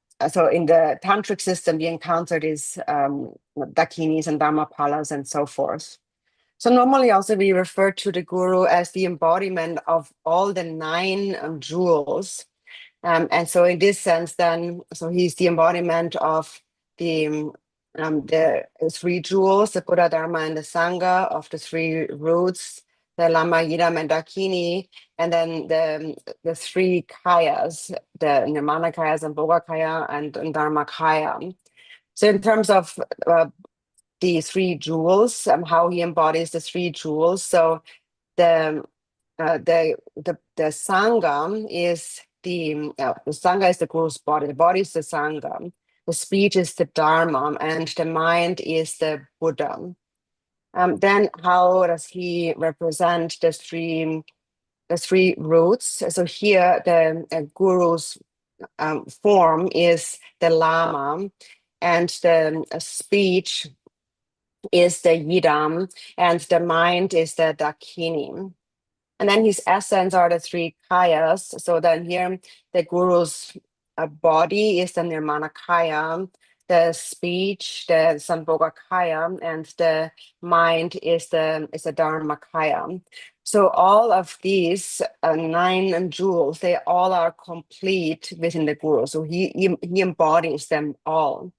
S3: in the Tantric system, we encounter these Dakinis and Dharmapalas and so forth. So normally also we refer to the guru as the embodiment of all the 9 jewels. And so in this sense, then, so he's the embodiment of the 3 jewels, the Buddha, Dharma, and the Sangha, of the 3 roots, the Lama, Yidam, and Dakini, and then the 3 kayas, the Nirmana kayas and Boga kaya and Dharma kaya. So in terms of the 3 jewels, how he embodies the 3 jewels. So the sangha is the sangha is the guru's body. The body is the sangha. The speech is the dharma, and the mind is the Buddha. Then how does he represent the 3 roots? So here the guru's form is the lama, and the speech is the Yidam, and the mind is the Dakini. And then his essence are the 3 kayas. So then here the guru's body is the Nirmana kaya, the speech, the Sambhoga kaya, and the mind is the Dharma kaya. So all of these 9 jewels, they all are complete within the guru. So he embodies them all.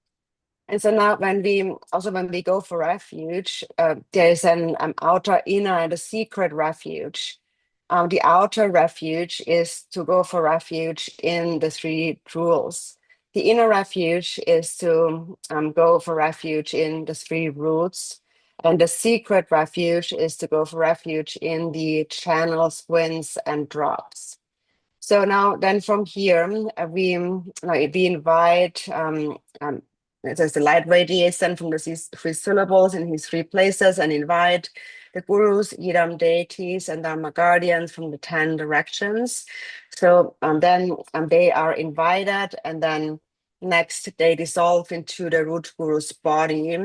S3: And so now when we go for refuge, there is an outer, inner, and a secret refuge. The outer refuge is to go for refuge in the 3 jewels. The inner refuge is to go for refuge in the 3 roots. And the secret refuge is to go for refuge in the channels, winds, and drops. So now then from here, we invite there's the light radiation from the 3 syllables in his 3 places, and invite the gurus, Yidam deities, and Dharma guardians from the 10 directions. So then they are invited, and then next they dissolve into the root guru's body,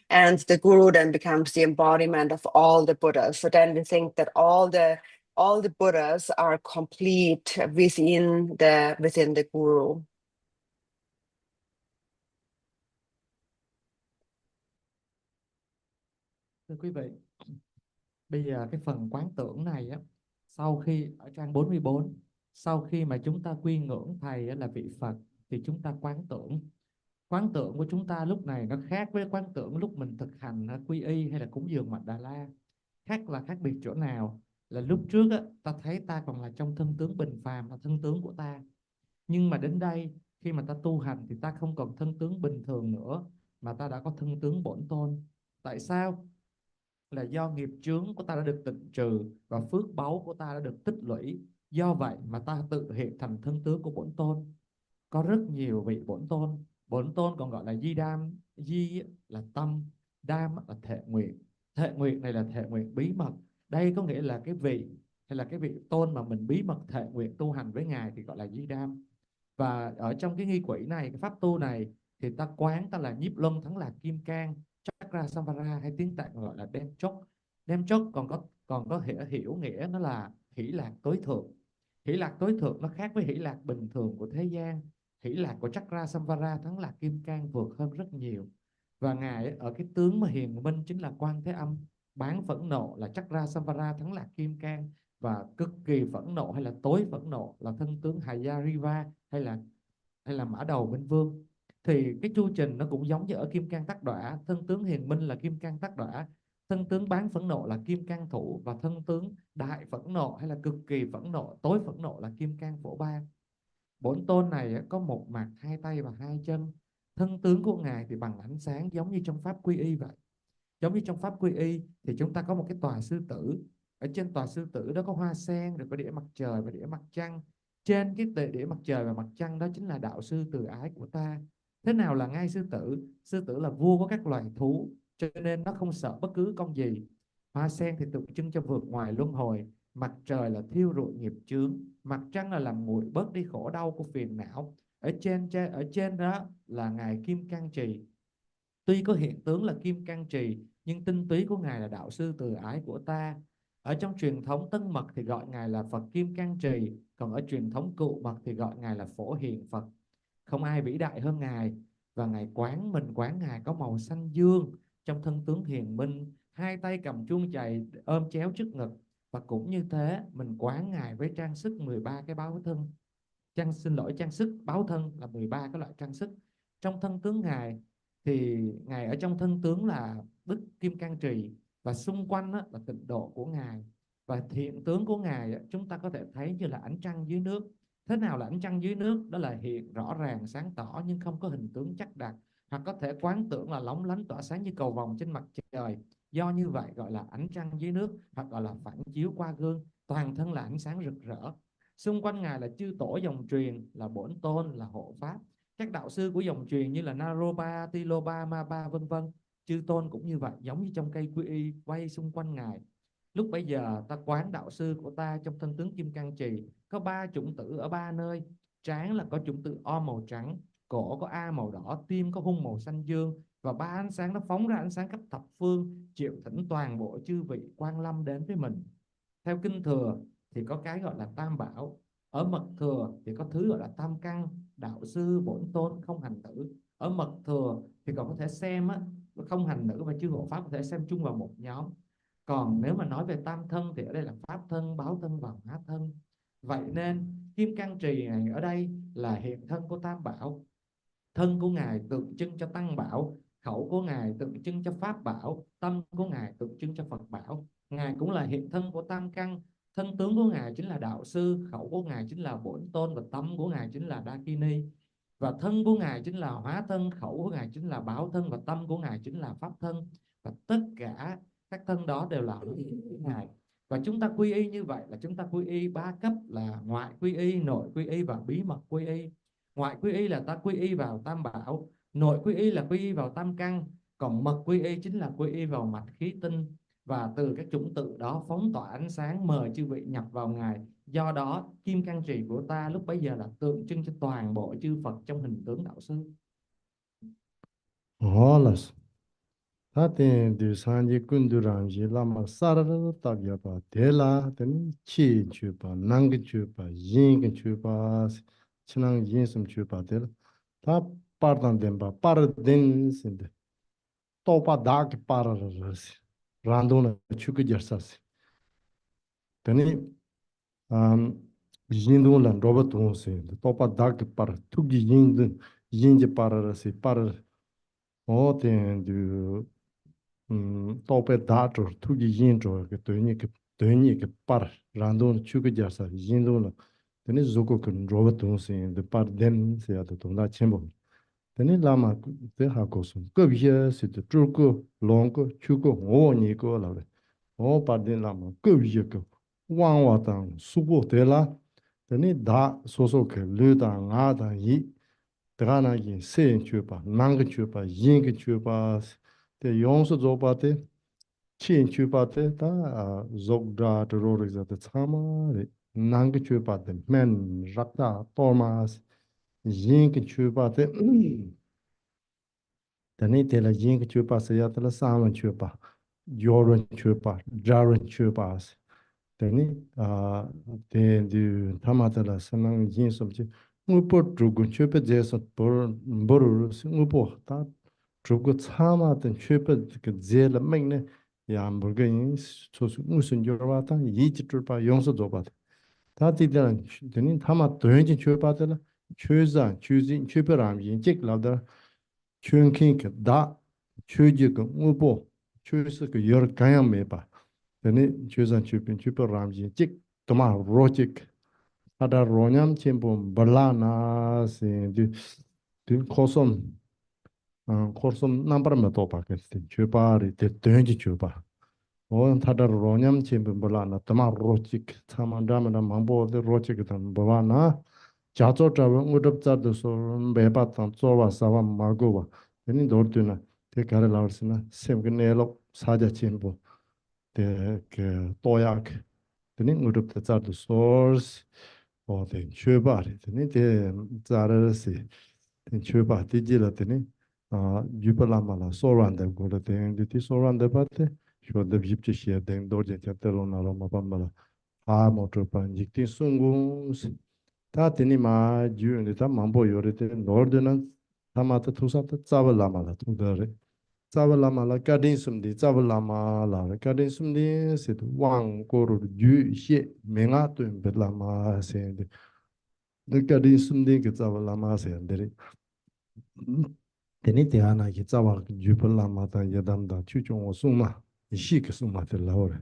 S3: and the guru then becomes the embodiment of all the Buddhas. So then we think that all the Buddhas are complete within the guru.
S4: Thưa quý vị, bây giờ cái phần quán tưởng này á, sau khi ở trang 44 sau khi mà chúng ta quy ngưỡng thầy là vị Phật thì chúng ta quán tưởng. Quán tưởng của chúng ta lúc này nó khác với quán tưởng lúc mình thực hành quy y hay là cúng dường Mật Đà La. Khác biệt chỗ nào? Là lúc trước á, ta thấy ta còn là trong thân tướng bình phàm, là thân tướng của ta. Nhưng mà đến đây, khi mà ta tu hành thì ta không còn thân tướng bình thường nữa, mà ta đã có thân tướng bổn tôn. Tại sao? Là do nghiệp chướng của ta đã được tịnh trừ và phước báu của ta đã được tích lũy. Do vậy mà ta tự hiện thành thân tướng của bổn tôn. Có rất nhiều vị bổn tôn. Bổn tôn còn gọi là di đam. Di là tâm, đam là thệ nguyện. Thệ nguyện này là thệ nguyện bí mật. Đây có nghĩa là cái vị hay là cái vị tôn mà mình bí mật thệ nguyện tu hành với Ngài thì gọi là di đam. Và ở trong cái nghi quỹ này, cái pháp tu này, thì ta quán ta là nhiếp luân thắng lạc kim cang, chakra samvara, hay tiếng Tạng gọi là đem chốc. Đem chốc còn có thể hiểu nghĩa nó là hỷ lạc tối thượng. Hỷ lạc tối thượng nó khác với hỷ lạc bình thường của thế gian. Hỷ lạc của chakra samvara thắng lạc kim cang vượt hơn rất nhiều. Và Ngài ở cái tướng mà hiền minh chính là Quan Thế Âm. Bán phẫn nộ là chakra samvara thắng lạc kim cang, và cực kỳ phẫn nộ hay là tối phẫn nộ là thân tướng Hayariva hay là mã đầu Minh Vương. Thì cái chu trình nó cũng giống như ở Kim Cang Tắc Đọa. Thân tướng hiền minh là Kim Cang Tắc Đọa, thân tướng bán phẫn nộ là Kim Cang Thủ, và thân tướng đại phẫn nộ hay là cực kỳ phẫn nộ, tối phẫn nộ là Kim Cang Phổ Ban. Bổn tôn này có một mặt, hai tay và hai chân. Thân tướng của Ngài thì bằng ánh sáng, giống như trong pháp quy y vậy. Giống như trong pháp quy y thì chúng ta có một cái tòa sư tử. Ở trên tòa sư tử đó có hoa sen, rồi có đĩa mặt trời và đĩa mặt trăng. Trên cái đĩa mặt trời và mặt trăng đó chính là đạo sư từ ái của ta. Thế nào là ngai sư tử? Sư tử là vua của các loài thú, cho nên nó không sợ bất cứ con gì. Hoa sen thì tượng trưng cho vượt ngoài luân hồi. Mặt trời là thiêu rụi nghiệp chướng. Mặt trăng là làm nguội bớt đi khổ đau của phiền não. Ở trên đó là ngài Kim Cang Trì. Tuy có hiện tướng là Kim Cang Trì, nhưng tinh túy của Ngài là đạo sư từ ái của ta. Ở trong truyền thống Tân Mật thì gọi Ngài là Phật Kim Cang Trì, còn ở truyền thống Cựu Mật thì gọi Ngài là Phổ Hiền Phật. Không ai vĩ đại hơn Ngài. Và Ngài quán Ngài có màu xanh dương trong thân tướng hiền minh, hai tay cầm chuông chày ôm chéo trước ngực. Và cũng như thế, mình quán Ngài với trang sức 13 cái báo thân. Trang sức báo thân là 13 cái loại trang sức. Trong thân tướng Ngài thì Ngài ở trong thân tướng là Đức Kim Cang Trì, và xung quanh là tịnh độ của Ngài. Và hiện tướng của Ngài chúng ta có thể thấy như là ánh trăng dưới nước. Thế nào là ánh trăng dưới nước? Đó là hiện rõ ràng sáng tỏ nhưng không có hình tướng chắc đặc, hoặc có thể quán tưởng là lóng lánh tỏa sáng như cầu vồng trên mặt trời. Do như vậy gọi là ánh trăng dưới nước, hoặc gọi là phản chiếu qua gương. Toàn thân là ánh sáng rực rỡ. Xung quanh Ngài là chư tổ dòng truyền, là bổn tôn, là hộ pháp. Các đạo sư của dòng truyền như là Naropa, Tilopa, Mapa vân vân, chư tôn cũng như vậy, giống như trong cây quy y quay xung quanh Ngài. Lúc bấy giờ ta quán đạo sư của ta trong thân tướng Kim Cang Trì có 3 chủng tử ở 3 nơi. Trán là có chủng tử O màu trắng, cổ có A màu đỏ, tim có hung màu xanh dương, và 3 ánh sáng nó phóng ra ánh sáng khắp thập phương, triệu thỉnh toàn bộ chư vị quan lâm đến với mình. Theo kinh thừa thì có cái gọi là tam bảo. Ở mật thừa thì có thứ gọi là tam căn, đạo sư, bổn tôn, không hành tử. Ở mật thừa thì còn có thể xem không hành nữ và chư hộ pháp có thể xem chung vào một nhóm. Còn nếu mà nói về tam thân thì ở đây là pháp thân, báo thân và hóa thân. Vậy nên Kim Cang Trì này ở đây là hiện thân của tam bảo. Thân của Ngài tượng trưng cho tăng bảo, khẩu của Ngài tượng trưng cho pháp bảo, tâm của Ngài tượng trưng cho Phật bảo. Ngài cũng là hiện thân của tam căn. Thân tướng của Ngài chính là đạo sư, khẩu của Ngài chính là bổn tôn, và tâm của Ngài chính là Dakini. Và thân của Ngài chính là hóa thân, khẩu của Ngài chính là báo thân, và tâm của Ngài chính là pháp thân. Và tất cả các thân đó đều là của Ngài. Và chúng ta quy y như vậy là chúng ta quy y 3 cấp, là ngoại quy y, nội quy y và bí mật quy y. Ngoại quy y là ta quy y vào tam bảo, nội quy y là quy y vào tam căn, còn mật quy y chính là quy y vào mạch khí tinh. Và từ các chủng tự đó phóng tỏa ánh sáng mời chư vị nhập vào Ngài. Do đó Kim Cang Trì của ta lúc bấy giờ là tượng trưng cho toàn bộ chư Phật trong hình tướng đạo sư.
S1: Holas. Taten du sanji kunduranji lama sarara tagyapa tela teni chi chupa, nang chupa, yin chupa, chinang yin sum chupa tela. Ta pardan denpa, parden sinde. Topa dak pararasi. Randona chuku jarsasi. Teni Yindung lan roba tung se, topa dak par, tuki yindung, yinji par se, par, o ten du, tope dator, tuki yinjo, ke dönyi ke par, randung chuka jasa, yindung lan, teni zoko ke roba tung se, de par den se ya de tongda chenpo. Teni lama, te ha kosum, kub ye se de zhuko, longko, chuko, o niko la we. O par den lama, kub ye ke, wang wa tang, supo te la, teni da soso ke lu da nga da yi daga na yin sen chue pa nang chue pa yin chue pa te yong su zo pa te chen chue pa te ta zog da de ro re za te chama re nang chue pa te men rak da to ma yin chue pa te teni te la yin chue pa se ya te la sa wan chue pa yo ren chue pa ja ren chue pa teni ten du tamatala sanang yin somchi ngupo drugu chepe jesa boru ngupo ta drugu tsama ten chepe ke zela mengne ya mburga yin sosu ngusun jorwa ta yi chiturpa yongsa zoba ta tidela teni tama doyenji chepa tela cheza chuzi chepe ram yin jik labda chunkin ke da chuji ke ngupo chuzi ke yor kanyang meba teni chuzan chupin chupa ramji chik toma rochik ada ronyam chimpo barla na se du kosom nambar me topa ke chupa ri te tenji chupa o tada ronyam chimpo barla na toma rochik tama dama da mambo de rochik tan barla na chacho chawa ngudab tsar de so beba tan zowa sawa magowa teni dortu na te kare lawarsina semke nelo saja chimpo te ke toyak teni ngurup te tsar tu source o ten chöpa re teni te tsar si ten chöpa ti jila teni yupa lama la sorwan de gora ten di ti sorwan de pa te shwa de yipchi xie ten dorje tia telo na lo ma pamba la a mo chöpa jik ti sungu si ta teni ma ju ni ta mambo yore te norde na ta ma ta tusa ta tsaba lama la tu re tsaba lama la kadin sumdi tsaba lama la kadin sumdi se tu wang koro ju xie menga tuen bet lama se de kadin sumdi ke tsaba lama se de teni te ana ki tsaba ju pel lama ta yadam da chu chong o suma xi ke suma te la ore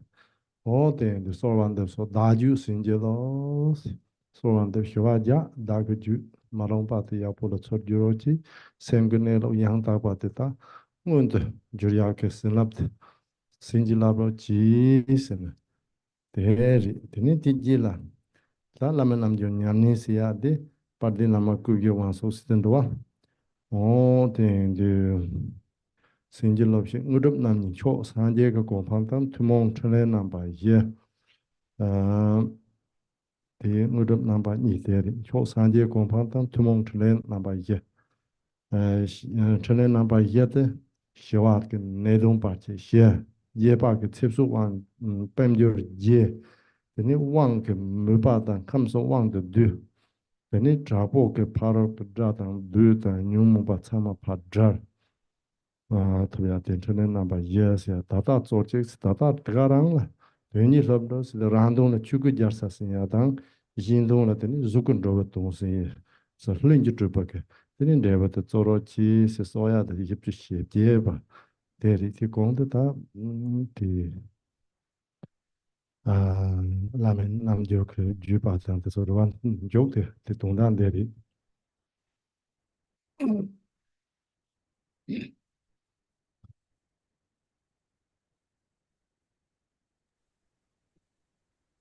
S1: o te de so wan de so da ju sin je lo so wan de shwa ja da ge ju marong pa te ya po lo chot ju ro chi sem ge ne lo yang ta pa te ta ngun de ju ya ke sin lap te sin ji la bro chi sin de ri teni ti ji la ta la me nam ju nyam ni si ya de pa de na ma ku ge wan so sin do wa o te de sin ji lo shi ngu dup nam ni cho san je ge ko pang tam tu mong chen le nam ba ye thì người đọc năm bài nhị thế thì chỗ sáng chế công phán tăng thu mong trở lên năm bài ye trở lên năm bài ye thế xíu à cái nội dung bài chế xía ye ba cái tiếp xúc hoàn bém giờ ye thì nếu忘cái mới ba tăng khăm số 忘 được đưa thì nếu trả bộ cái para cái ra tăng đưa tăng nhung một bát tham phá ra特别点出来那把也是大大做这是大大这个人了，对你说不是让动了去个家啥事呀？当行动了，等你如果这个东西是另一种不个，等你这个的做了起是所有的一些协调吧，对的，提供的他的那么就去举办这样的说的话，有的东南的的。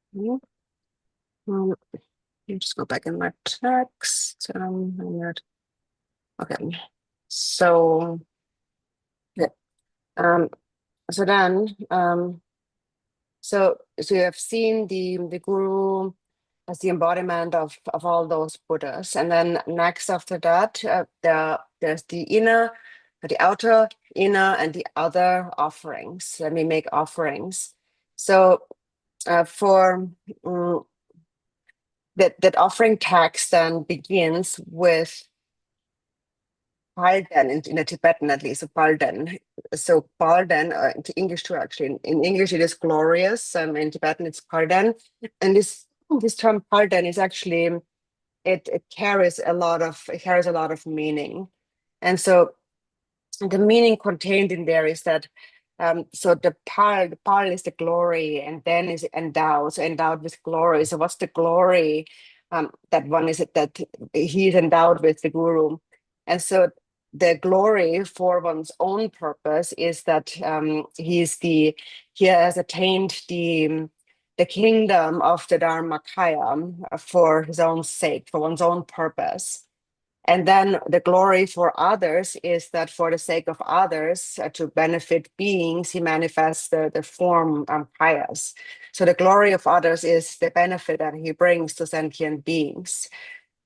S3: Let just go back in my text. Okay, so yeah. So then, so you have seen the guru as the embodiment of all those Buddhas, and then next after that, there's the inner, the outer, inner, and the other offerings. Let me make offerings. So for that offering text then begins with Palden in the Tibetan, at least, Palden. So Palden, in English too, actually. In English, it is glorious. In Tibetan, it's Palden. And this this term pardon is actually, it carries a lot of meaning. And so the meaning contained in there is that so the par is the glory, and then is endowed, so endowed with glory. So what's the glory that one is, it that he is endowed with, the guru? And so the glory for one's own purpose is that he has attained the kingdom of the Dharmakaya for his own sake, for one's own purpose. And then the glory for others is that for the sake of others, to benefit beings, he manifests the form kayas. So the glory of others is the benefit that he brings to sentient beings.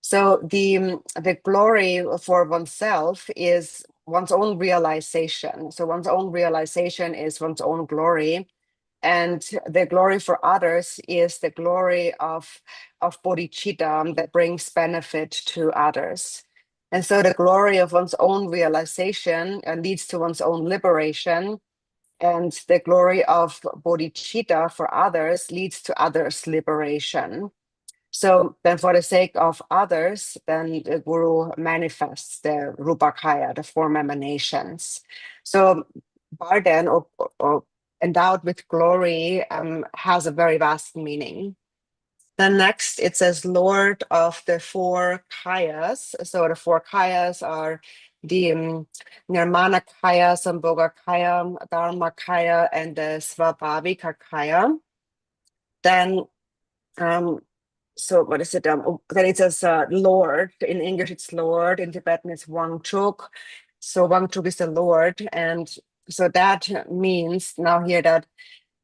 S3: So the glory for oneself is one's own realization. So one's own realization is one's own glory. And the glory for others is the glory of bodhicitta that brings benefit to others. And so the glory of one's own realization leads to one's own liberation. And the glory of bodhicitta for others leads to others' liberation. So then for the sake of others, then the guru manifests the rupakaya, the form emanations. So Bardhan, or endowed with glory, has a very vast meaning. Then next it says Lord of the four kayas. So the four kayas are the Nirmana kaya, Sambhoga kaya, Dharma kaya, and the Svabhavika kaya. Then so what is it? Then it says Lord. In English, it's Lord. In Tibetan, it's Wangchuk. So Wangchuk is the Lord. And so that means now here that,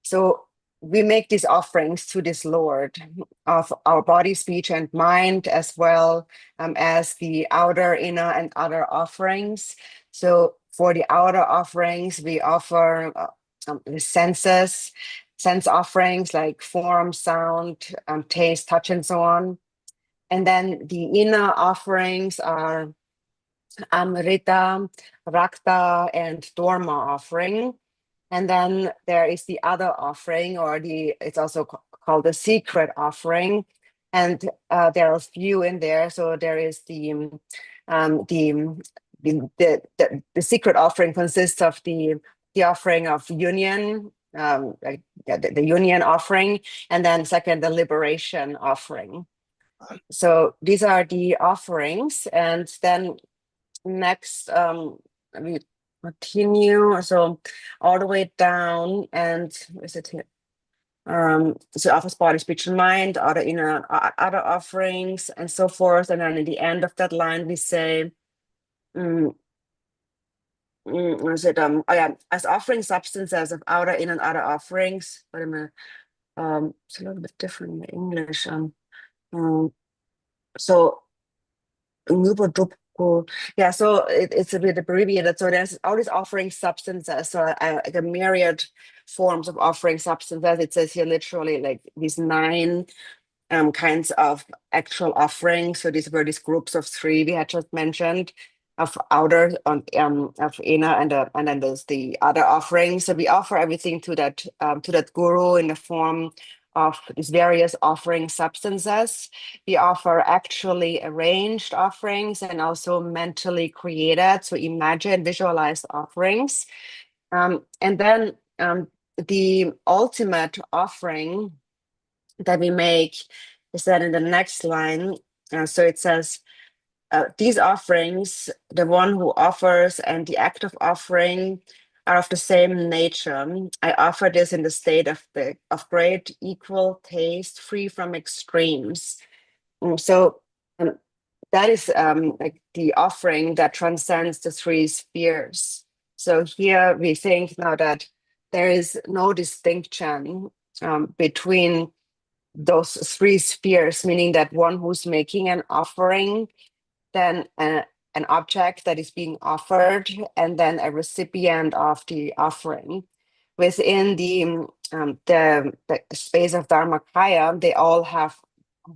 S3: so we make these offerings to this Lord of our body, speech, and mind, as well as the outer, inner, and other offerings. So for the outer offerings, we offer the sense offerings like form, sound, taste, touch, and so on. And then the inner offerings are Amrita, Rakta, and Dharma offering. And then there is the other offering, or it's also called the secret offering. And there are a few in there. So there is the secret offering consists of the offering of union, like the union offering, and then second, the liberation offering. So these are the offerings. And then next, we continue, so all the way down, and is it here? So offers body, speech, and mind, other inner, other offerings, and so forth. And then in the end of that line, we say, is it oh yeah, as offering substances of outer, inner, and other offerings. Wait a minute, it's a little bit different in English. So yeah, so it's a bit abbreviated. So there's all these offering substances, so like a myriad forms of offering substances. It says here literally like these 9 kinds of actual offerings. So these were these groups of 3 we had just mentioned, of outer, of inner, and then there's the other offerings. So we offer everything to that guru in the form of these various offering substances. We offer actually arranged offerings and also mentally created, so imagine, visualized offerings. And then the ultimate offering that we make is that in the next line. So it says, these offerings, the one who offers and the act of offering are of the same nature. I offer this in the state of great equal taste, free from extremes. So that is like the offering that transcends the 3 spheres. So here we think now that there is no distinction between those 3 spheres, meaning that one who's making an offering, then an object that is being offered, and then a recipient of the offering. Within the space of Dharmakaya, they all have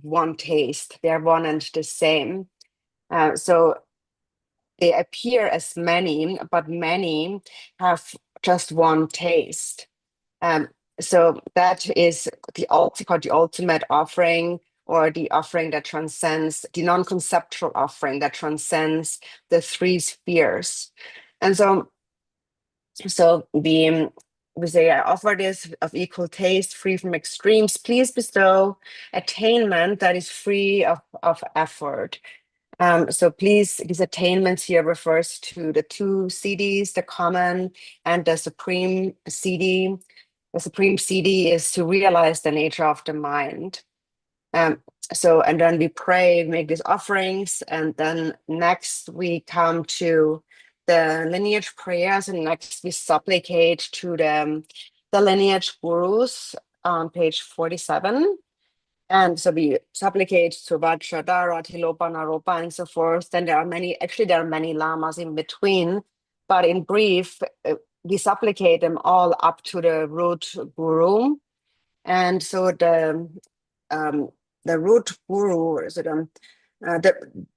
S3: one taste. They're one and the same. So they appear as many, but many have just one taste. So that is called the ultimate offering, or the offering that transcends, the non-conceptual offering that transcends the three spheres. And so we say, I offer this of equal taste, free from extremes. Please bestow attainment that is free of effort. So please, these attainments here refers to the two CDs, the common and the supreme CD. The supreme CD is to realize the nature of the mind. And then we pray, make these offerings, and then next we come to the lineage prayers, and next we supplicate to the lineage gurus on page 47. And so we supplicate to Vajradhara, Tilopa, Naropa, and so forth. Then there are many lamas in between, but in brief, we supplicate them all up to the root guru. And so the root guru, the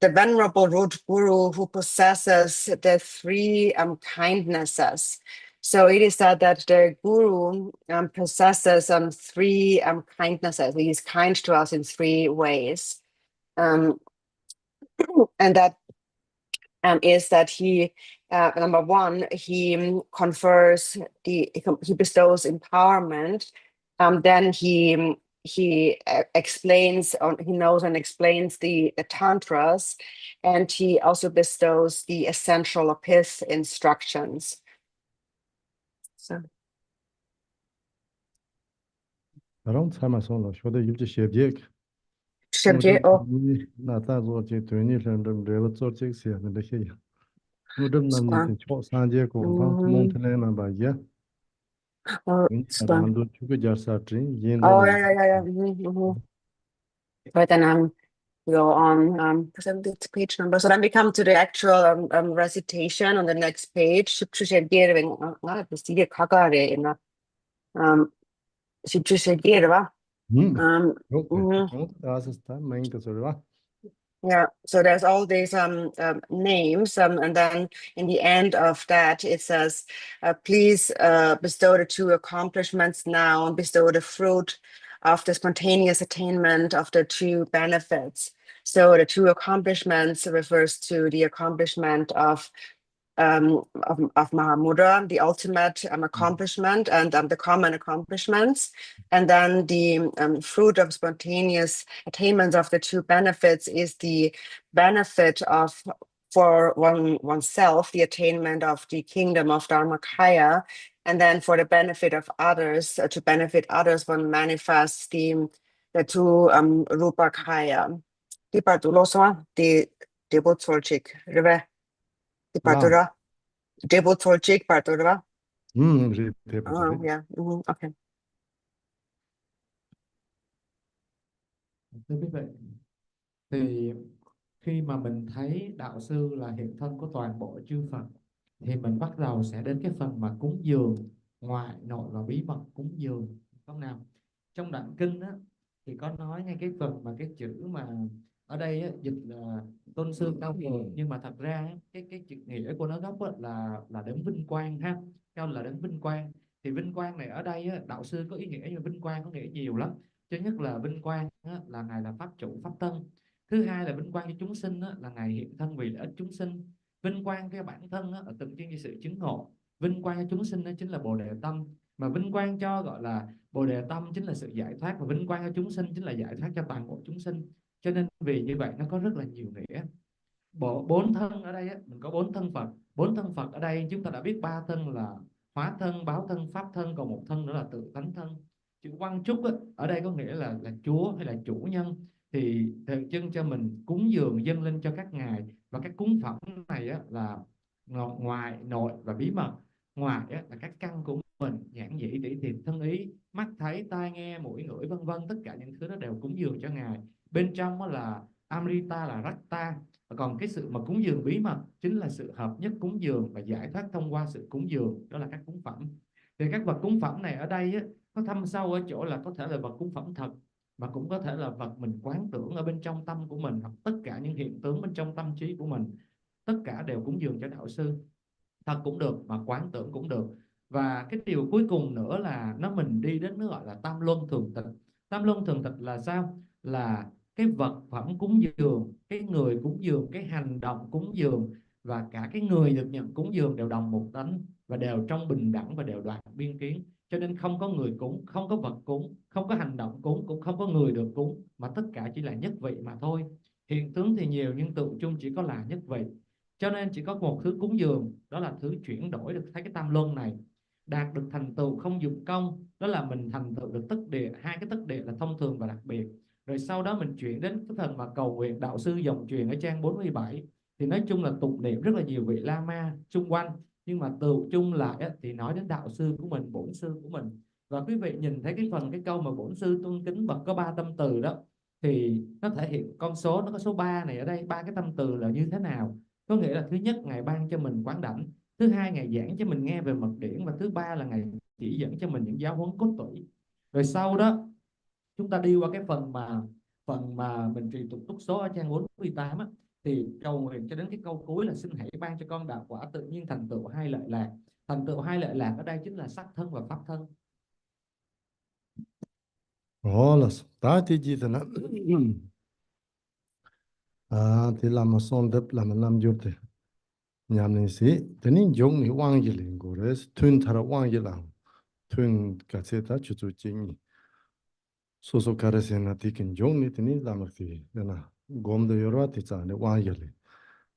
S3: venerable root guru who possesses the three kindnesses. So it is said that the guru possesses three kindnesses. He is kind to us in three ways. And that is that he, number one, he confers, he bestows empowerment. Then he explains, he knows and explains the tantras, and he also bestows the essential of his instructions. So
S1: Rong tsai ma song la, shuo de yu zhi xie bie ke.
S3: Shabje, oh,
S1: Na zai zuo jie dui ni shen zhen zhe le zuo jie xie ne de xie ya. Mu zhen nam ni tin chuo san jie gu tang mong ten le na ba ye.
S3: oh,
S1: Yin
S3: oh,
S1: ran du chu ge jia sa zhin yin de
S3: oh,
S1: le.
S3: yeah. But then go on present the page number. So then we come to the actual recitation on the next page. 17개를 아, 이게 가가래 있나? 17개를 봐.
S1: Okay. Das ist dann mein Gesorge.
S3: Yeah, so there's all these names, and then in the end of that it says, please bestow the two accomplishments now, and bestow the fruit of the spontaneous attainment of the two benefits. So the two accomplishments refers to the accomplishment of Mahamudra, the ultimate accomplishment, and the common accomplishments. And then the fruit of spontaneous attainment of the two benefits is the benefit of, for oneself, the attainment of the kingdom of Dharmakaya. And then for the benefit of others, to benefit others, one manifests the two Rupakaya. Di partulosa, di debutsorchik, rive. Di partura. Debutsorchik partura. Yeah. Okay.
S4: Thưa quý vị, thì khi mà mình thấy đạo sư là hiện thân của toàn bộ chư Phật, thì mình bắt đầu sẽ đến cái phần mà cúng dường ngoại nội và bí mật cúng dường, không nào? Trong đoạn kinh á, thì có nói ngay cái phần mà cái chữ mà ở đây á, dịch là tôn sư cao cường, nhưng mà thật ra á, cái chữ nghĩa của nó gốc á, là đấng vinh quang ha, cao là đấng vinh quang. Thì vinh quang này ở đây á, đạo sư có ý nghĩa, nhưng mà vinh quang có nghĩa nhiều lắm. Thứ nhất là vinh quang á, là ngài là pháp chủ pháp tân. Thứ hai là vinh quang cho chúng sinh á, là ngài hiện thân vì lợi ích chúng sinh. Vinh quang cho bản thân á, ở tượng trưng cho sự chứng ngộ. Vinh quang cho chúng sinh đó chính là bồ đề tâm, mà vinh quang cho gọi là bồ đề tâm chính là sự giải thoát, và vinh quang cho chúng sinh chính là giải thoát cho toàn bộ chúng sinh. Cho nên vì như vậy nó có rất là nhiều nghĩa. Bốn thân ở đây á, mình có bốn thân Phật. Bốn thân Phật ở đây chúng ta đã biết ba thân là hóa thân, báo thân, pháp thân, còn một thân nữa là tự tánh thân. Chữ Quang Trúc á, ở đây có nghĩa là Chúa hay là chủ nhân. Thì tượng trưng cho mình cúng dường dâng lên cho các ngài, và các cúng phẩm này á, là ngoại, nội và bí mật. Ngoại á, là các căn của mình, nhãn nhĩ, tỷ thiệt, thân ý, mắt thấy, tai nghe, mũi ngửi, vân vân, tất cả những thứ đó đều cúng dường cho ngài. Bên trong á, là Amrita, là Rakta. Còn cái sự mà cúng dường bí mật chính là sự hợp nhất cúng dường và giải thoát thông qua sự cúng dường, đó là các cúng phẩm. Thì các vật cúng phẩm này ở đây á, có thâm sâu ở chỗ là có thể là vật cúng phẩm thật, mà cũng có thể là vật mình quán tưởng ở bên trong tâm của mình, hoặc tất cả những hiện tướng bên trong tâm trí của mình, tất cả đều cúng dường cho đạo sư. Thật cũng được mà quán tưởng cũng được. Và cái điều cuối cùng nữa là mình đi đến nó gọi là tam luân thường tịch. Tam luân thường tịch là sao? Là cái vật phẩm cúng dường, cái người cúng dường, cái hành động cúng dường và cả cái người được nhận cúng dường đều đồng một tánh và đều trong bình đẳng và đều đoạt biên kiến. Cho nên không có người cúng, không có vật cúng, không có hành động cúng, cũng không có người được cúng, mà tất cả chỉ là nhất vị mà thôi. Hiện tướng thì nhiều nhưng tự chung chỉ có là nhất vị. Cho nên chỉ có một thứ cúng dường, đó là thứ chuyển đổi được cái tam luân này, đạt được thành tựu không dụng công, đó là mình thành tựu được tức địa. Hai cái tức địa là thông thường và đặc biệt. Rồi sau đó mình chuyển đến cái phần mà cầu nguyện. Đạo sư dòng truyền ở trang 47 thì nói chung là tụng niệm rất là nhiều vị Lama xung quanh, nhưng mà tự chung lại thì nói đến đạo sư của mình, bổn sư của mình. Và quý vị nhìn thấy cái câu mà bổn sư tôn kính bậc có 3 tâm từ đó, thì nó thể hiện con số, nó có số 3 này ở đây. 3 cái tâm từ là như thế nào? Có nghĩa là thứ nhất, Ngài ban cho mình quán đảnh; thứ hai, Ngài giảng cho mình nghe về mật điển; và thứ ba là Ngài chỉ dẫn cho mình những giáo huấn cốt tủy. Rồi sau đó chúng ta đi qua cái phần mà mình trì tụng túc số ở trang 48 á, thì cầu nguyện cho đến cái câu cuối là: xin hãy ban cho con đạo quả tự nhiên thành tựu hai lợi lạc. Thành tựu hai lợi lạc ở đây chính là sắc thân và pháp thân.
S1: Là ta thì chỉ thế nào thì làm xong đẹp làm giúp thế nhằm nên sĩ thế nên dùng ni quang gì liền của đấy thun thara quang gì làm thun cả sẽ ta chú chú chính số số cả sẽ là thì kinh dùng ni thế nên làm gì thế nào gom được rồi thì sao này quang gì liền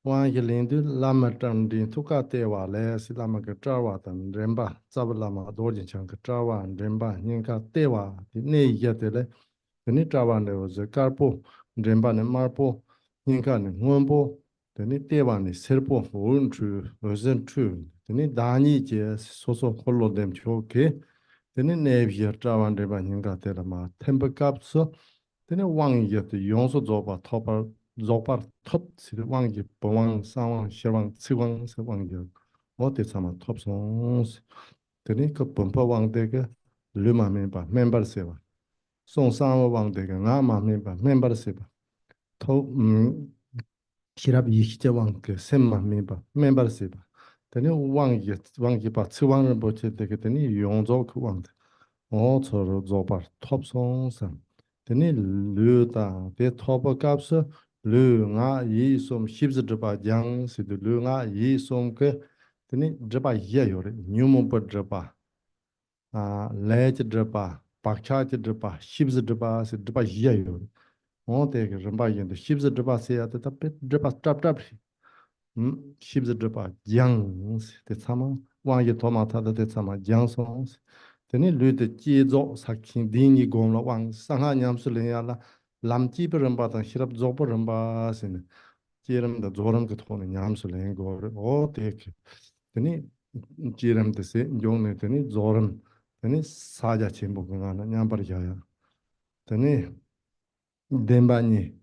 S1: quang gì liền thì làm mà trăng đi thu cả tế hòa lẽ sẽ làm cái trao hòa tận remba sao làm mà đôi chân chẳng cái trao hòa remba nhưng cái tế hòa thì này giờ thế đấy thế nên trao hòa này là cái po remba này mar po nhưng cái này ngon po teni teban serpo un tru ozen tru teni dani je soso hollo dem choke teni nebje trawan de ba hinga te la ma temper capso teni wang ye de yongso zoba topa zopa top si wang ye bowang sawang shewang siwang sewang ye mo te sama top song teni ko pompa wang de ge le ma me ba member se ba song sama wang de ge nga ma me ba member se ba to kirab yichja wang ke semma meba member seba teni wang yi ba tsiwang ren boche deke teni yongzo ku wang de o tsoro zobar top song san teni lu da de top kapsa lu nga yi som shibzi driba jang si de lu nga yi som ke teni driba ye yore nyumo pa driba lech driba bakcha driba shibzi driba si driba ye yore o de ke rinba yin de shibzi driba se ya de ta pe driba trap trap shibzi driba jiang de tsama wang yi toma ta de tsama jiang song teni lu de ji zo sakin dini gom la wang sangha nyam su le ya la lam ji bi rinba ta shirab zo bi rinba se ne ji rim de zo rim ge to ne nyam su le go re o de ke teni ji rim de se yong ne teni zo rim teni sa ja chen bo ga na nyam par ya ya teni denpa ni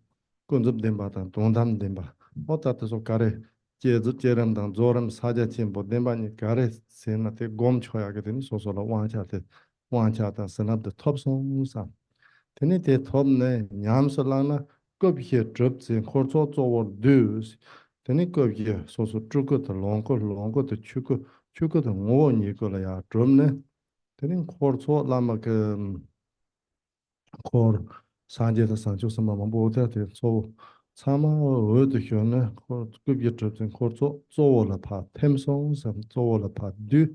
S1: kunzup denpa tang dongdam denpa o tata so kare jezu jeram tang zoram saja chenpo denpa ni kare sena te gom choya ke teni so so la wangcha tang sanab de top song sam teni te top ne nyam so lang na gup ye drup zin khor so zo war du teni gup ye so so zhugu de longgo de chugu de ngo ni go la ya drup ne teni khor so lama ke 콜 산제다 산초스마 뭐부터 소 사마 어디 현에 급여 접진 콜조 조월라 파 템송 섬 조월라 파뒤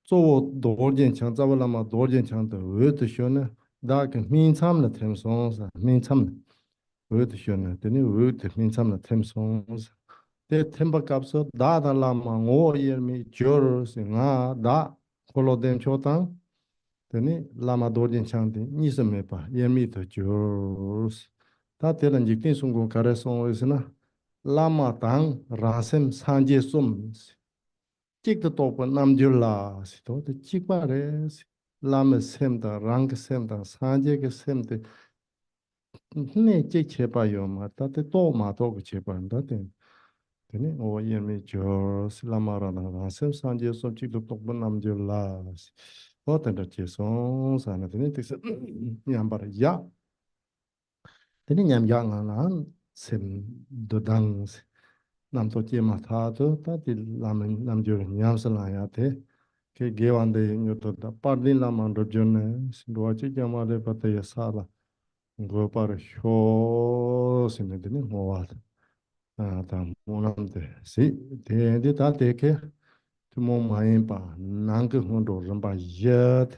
S1: 조 도르젠 창자발라마 도르젠 창的어디 현에 다그 민참나 템송 민참 어디 현에 되니 어디 민참나 템송 데 템바캅서 다달라마 오예미 조르스가 다 콜로덴 초당 teni lama dorjen changde nisa mepa yemi to jors ta telan jikten sungun kare song isna lama tang rasem sanje sum chik to topa namjul la si to te chikpa re lama sem da rang sem da sanje ke sem te ne chik chepa yo ma ta te to ma to ke chepa da teni o yemi jors lama rana rasem sanje sum chik to topa namjul la o tenda che song sana teni tikse nyam bar ya teni nyam ya nga na sem do dang nam to che ma tha to ta ti lam nam ju nyam sa la ya te cái gewan de nyo to da parlin la man do jone do chi jama de pate sala go par sho sin de ni mo wa ta mo nam de si de ta de ke tu mo mai pa nang ke hon do ram ba yet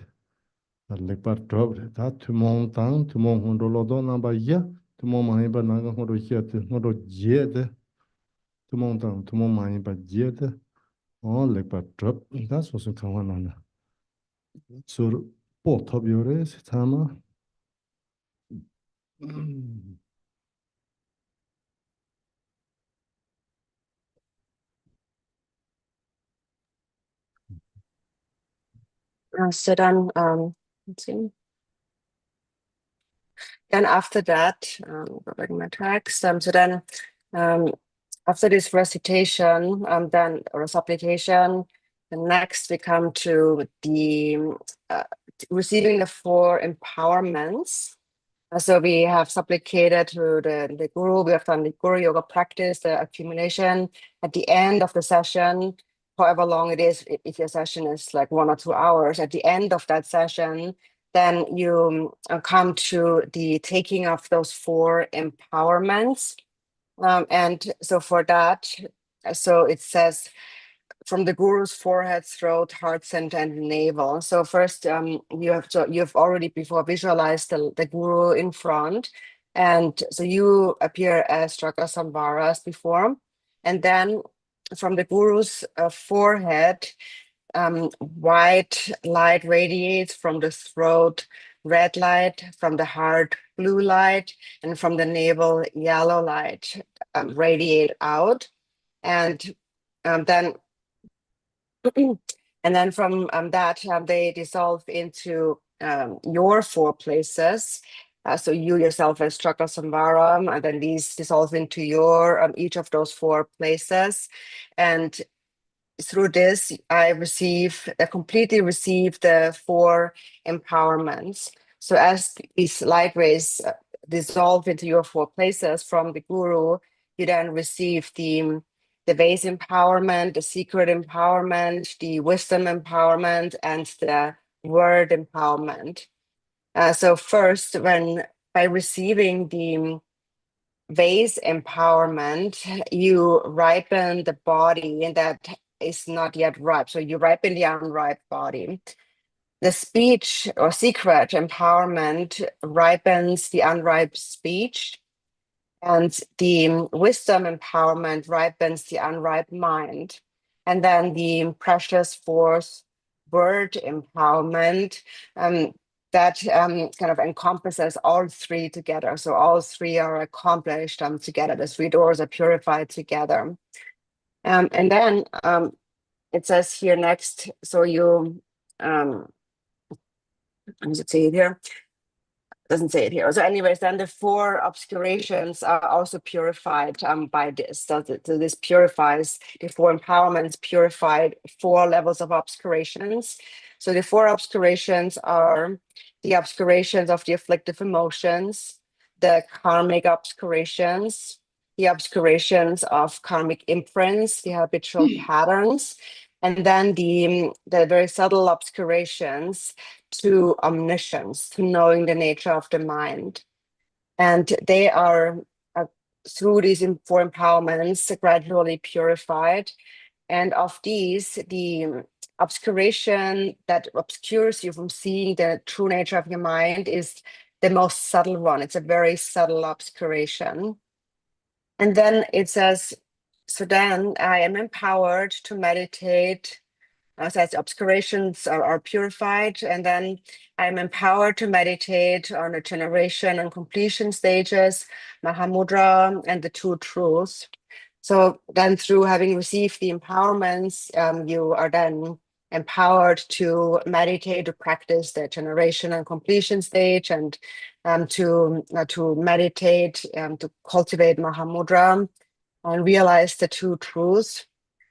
S1: le par drop ta tu mo tang tu mo hon do lo do na ba ya tu mo mai ba nang hon do yet hon do je de tu mo tang tu mo mai ba je de on le par drop ta so so ka wa na sur po top yore se tama
S3: So then, let's see. Then after that, go back to my text. So then, after this recitation, then or supplication, the next we come to the receiving the 4 empowerments. So we have supplicated to the guru, we have done the guru yoga practice, the accumulation. At the end of the session, however long it is, if your session is like 1 or 2 hours, at the end of that session, then you come to the taking of those 4 empowerments. And so for that, so it says, from the guru's forehead, throat, heart center, and navel. So first, you've already before visualized the guru in front, and so you appear as Chakra as before, and then from the guru's forehead, white light radiates from the throat, red light from the heart, blue light, and from the navel, yellow light radiate out, and then. And then from that, they dissolve into your 4 places. So you yourself as Chakra Samvara, and then these dissolve into your each of those 4 places. And through this, I completely receive the 4 empowerments. So as these light rays dissolve into your 4 places from the guru, you then receive the base empowerment, the secret empowerment, the wisdom empowerment, and the word empowerment. So first, by receiving the base empowerment, you ripen the body that is not yet ripe. So you ripen the unripe body. The speech or secret empowerment ripens the unripe speech. And the wisdom empowerment ripens the unripe mind. And then the precious 4th word empowerment that kind of encompasses all 3 together. So all 3 are accomplished together. The 3 doors are purified together. And then it says here next, so you, does it say it here? Doesn't say it here. So anyways, then the 4 obscurations are also purified by this. So this purifies, the 4 empowerments purified 4 levels of obscurations. So the 4 obscurations are the obscurations of the afflictive emotions, the karmic obscurations, the obscurations of karmic imprints, the habitual patterns, and then the very subtle obscurations to omniscience, to knowing the nature of the mind. And they are, through these 4 empowerments, gradually purified. And of these, the obscuration that obscures you from seeing the true nature of your mind is the most subtle one. It's a very subtle obscuration. And then it says, so then I am empowered to meditate. So as obscurations are purified, and then I'm empowered to meditate on the generation and completion stages, Mahamudra, and the 2 truths. So then through having received the empowerments, you are then empowered to meditate, to practice the generation and completion stage, and to meditate, to cultivate Mahamudra and realize the 2 truths.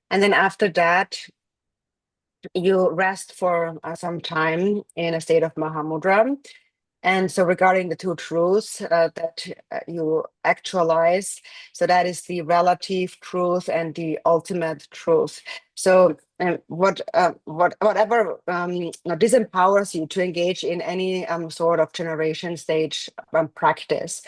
S3: And then after that, you rest for some time in a state of Mahamudra. And so regarding the 2 truths that you actualize, so that is the relative truth and the ultimate truth. So whatever disempowers you to engage in any sort of generation stage practice.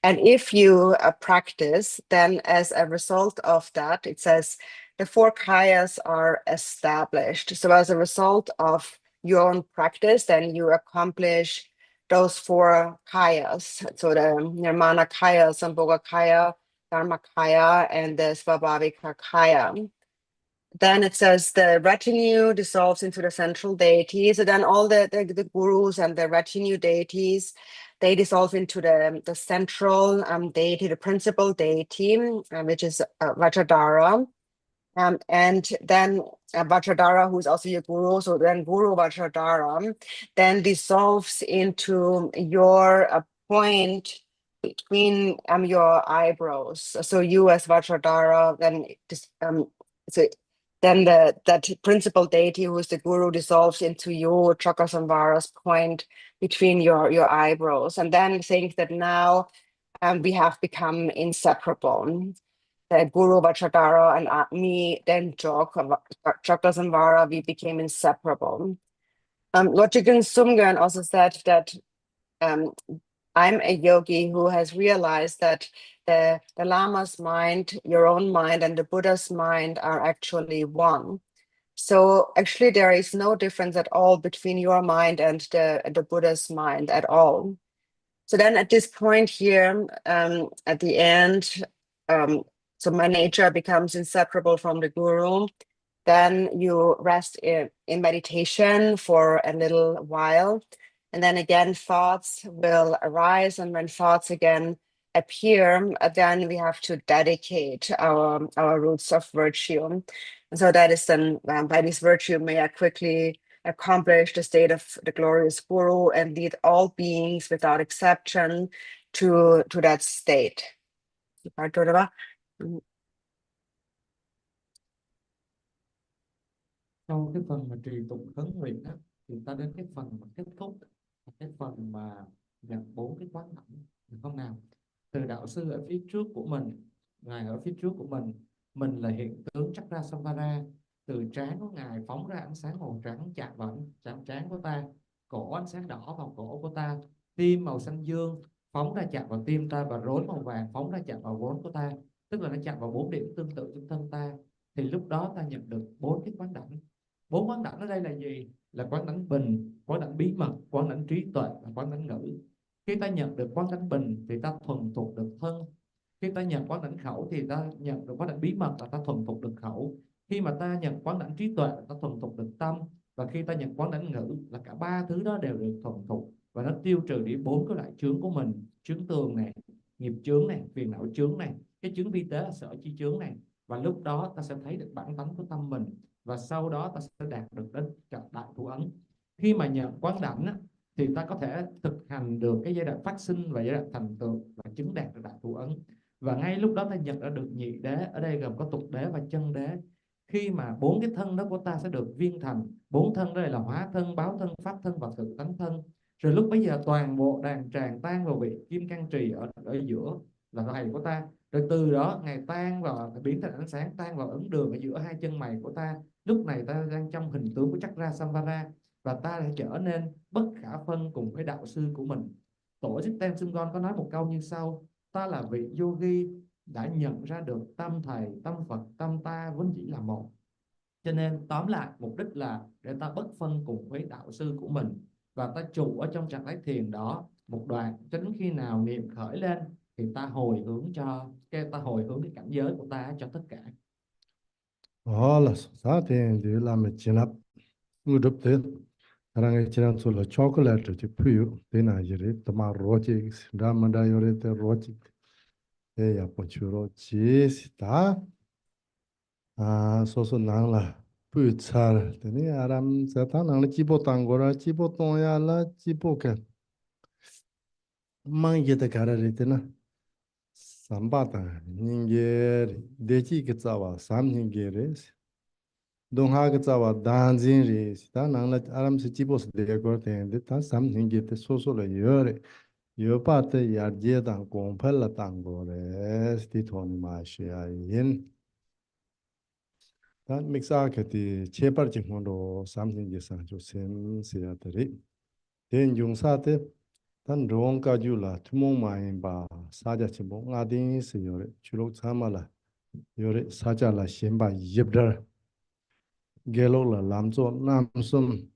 S3: And if you practice, then as a result of that, it says the four kayas are established. So as a result of your own practice, then you accomplish those four kayas. So the Nirmana kaya, Sambhoga kaya, Dharma kaya, and the Svabhavika kaya. Then it says the retinue dissolves into the central deity. So then all the gurus and the retinue deities, they dissolve into the central deity, the principal deity, which is Vajradhara. And then Vajradhara, who is also your guru, so then Guru Vajradhara, then dissolves into your point between your eyebrows. So you as Vajradhara, then so then that principal deity who is the guru dissolves into you, Chakrasamvara's point between your eyebrows, and then think that now we have become inseparable. The Guru Vajradhara and me, then Chakrasamvara, we became inseparable. Logican Sumgan also said that I'm a yogi who has realized that the Lama's mind, your own mind, and the Buddha's mind are actually one. So actually, there is no difference at all between your mind and the Buddha's mind at all. So then at this point here, at the end, so my nature becomes inseparable from the guru. Then you rest in meditation for a little while. And then again, thoughts will arise. And when thoughts again appear, then we have to dedicate our roots of virtue. And so that is then, by this virtue, may I quickly accomplish the state of the glorious guru and lead all beings without exception to that state.
S4: Sau cái phần mà trì tụng khấn nguyện á, thì ta đến cái phần mà kết thúc, cái phần mà nhận bốn cái quán đảnh, được không nào? Từ đạo sư ở phía trước của mình, ngài ở phía trước của mình là hiện tướng Chakrasamvara. Từ trán của ngài phóng ra ánh sáng màu trắng chạm vào trán của ta, cổ ánh sáng đỏ vào cổ của ta, tim màu xanh dương phóng ra chạm vào tim ta, và rốn màu vàng phóng ra chạm vào rốn của ta, tức là nó chạm vào bốn điểm tương tự trong thân ta. Thì lúc đó ta nhận được bốn cái quán đảnh. Bốn quán đảnh ở đây là gì? Là quán đảnh bình, quán đảnh bí mật, quán đảnh trí tuệ và quán đảnh ngữ. Khi ta nhận được quán đảnh bình thì ta thuần thục được thân. Khi ta nhận quán đảnh khẩu thì ta nhận được quán đảnh bí mật là ta thuần thục được khẩu. Khi mà ta nhận quán đảnh trí tuệ là ta thuần thục được tâm. Và khi ta nhận quán đảnh ngữ là cả ba thứ đó đều được thuần thục, và nó tiêu trừ đi bốn cái loại chướng của mình: chướng tường này, nghiệp chướng này, phiền não chướng này, cái chướng vi tế là sở chi chướng này. Và lúc đó ta sẽ thấy được bản tánh của tâm mình, và sau đó ta sẽ đạt được đến đại thủ ấn. Khi mà nhận quán đảnh á, thì ta có thể thực hành được cái giai đoạn phát sinh và giai đoạn thành tựu và chứng đạt được đại thủ ấn. Và ngay lúc đó ta nhận ra được nhị đế, ở đây gồm có tục đế và chân đế. Khi mà bốn cái thân đó của ta sẽ được viên thành, bốn thân đây là hóa thân, báo thân, pháp thân và tự tánh thân. Rồi lúc bây giờ toàn bộ đàn tràng tan vào vị kim cang trì ở giữa là thầy của ta. Rồi từ đó ngài tan vào, biến thành ánh sáng, tan vào ấn đường ở giữa hai chân mày của ta. Lúc này ta đang trong hình tướng của Chakrasamvara, và ta đã trở nên bất khả phân cùng với đạo sư của mình. Tổ Drupon Tsering có nói một câu như sau: ta là vị yogi đã nhận ra được tâm thầy, tâm Phật, tâm ta vốn dĩ là một. Cho nên tóm lại, mục đích là để ta bất phân cùng với đạo sư của mình, và ta trụ ở trong trạng thái thiền đó một đoạn, cho đến khi nào niệm khởi lên thì ta hồi hướng cái cảnh giới của ta cho tất cả.
S1: là sao thế thì làm chuyện nào người đọc thế rằng cái chuyện số là chocolate thì phiêu thế này vậy tao mà rochi đã mà đã rồi thế rochi thế ya po churo chi ta số số năng là phiêu char thế này aram sẽ ta năng là chỉ bộ tăng gọi chỉ bộ tông ya là chỉ bộ cái mang gì đó cả rồi thế na Zambala ninge dechi ke tsawa sam ninge res dongha ke tsawa danjin res ta nangla aram se chipos de ko te de ta sam ninge te so so le yore yo pa te yar je dang kong phal la tang go res ti thon ma shi a yin 다 믹사 그때 제발 정도로 삼신제상 조심 세야들이 된 용사들 단 롱가줄라 투몽마인바 사자치모 나딘스 요레 주로 참말라 요레 사자라 심바 옙더 게로라 람조 남숨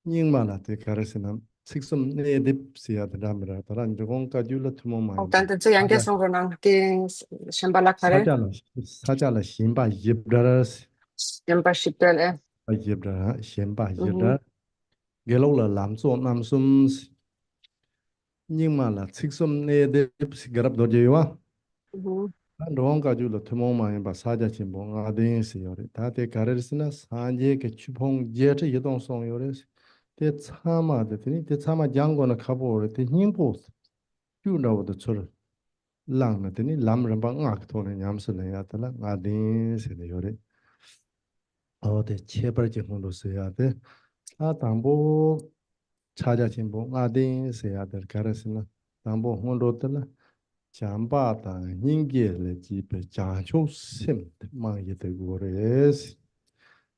S1: 닝말라 테 가르스남 식숨 네딥 세야드라미라 다란 롱가줄라
S3: Und
S1: 투몽마인바
S3: dann dazu yang
S1: 사자
S3: gesung renang di Shambhala kare
S1: 사자라 심바 옙더
S3: yang pasipel
S1: 옙더 심바 옙더 게로라 람조 남숨 nhưng mà là thích xâm nê đếp sĩ gặp đồ gì quá anh đồ cả chú là thơm mà bà sa cha chim bông à đến sĩ rồi ta thế cả rồi xin là sáng chế cái chụp hông dễ cho yếu động xong rồi thế chăm mà giang còn là khắp rồi thế hiếm bố chú đâu được cho lăng là thế này làm ra bằng ngạc thôi này nhắm sự này ta là à đến sĩ rồi thế chế bờ chim hông đồ sĩ thế à tạm bộ 찾아 진보 아딘 세야들 가르스나 담보 혼로들 잠바다 닝게레 집에 자초 셈 망이들 고레스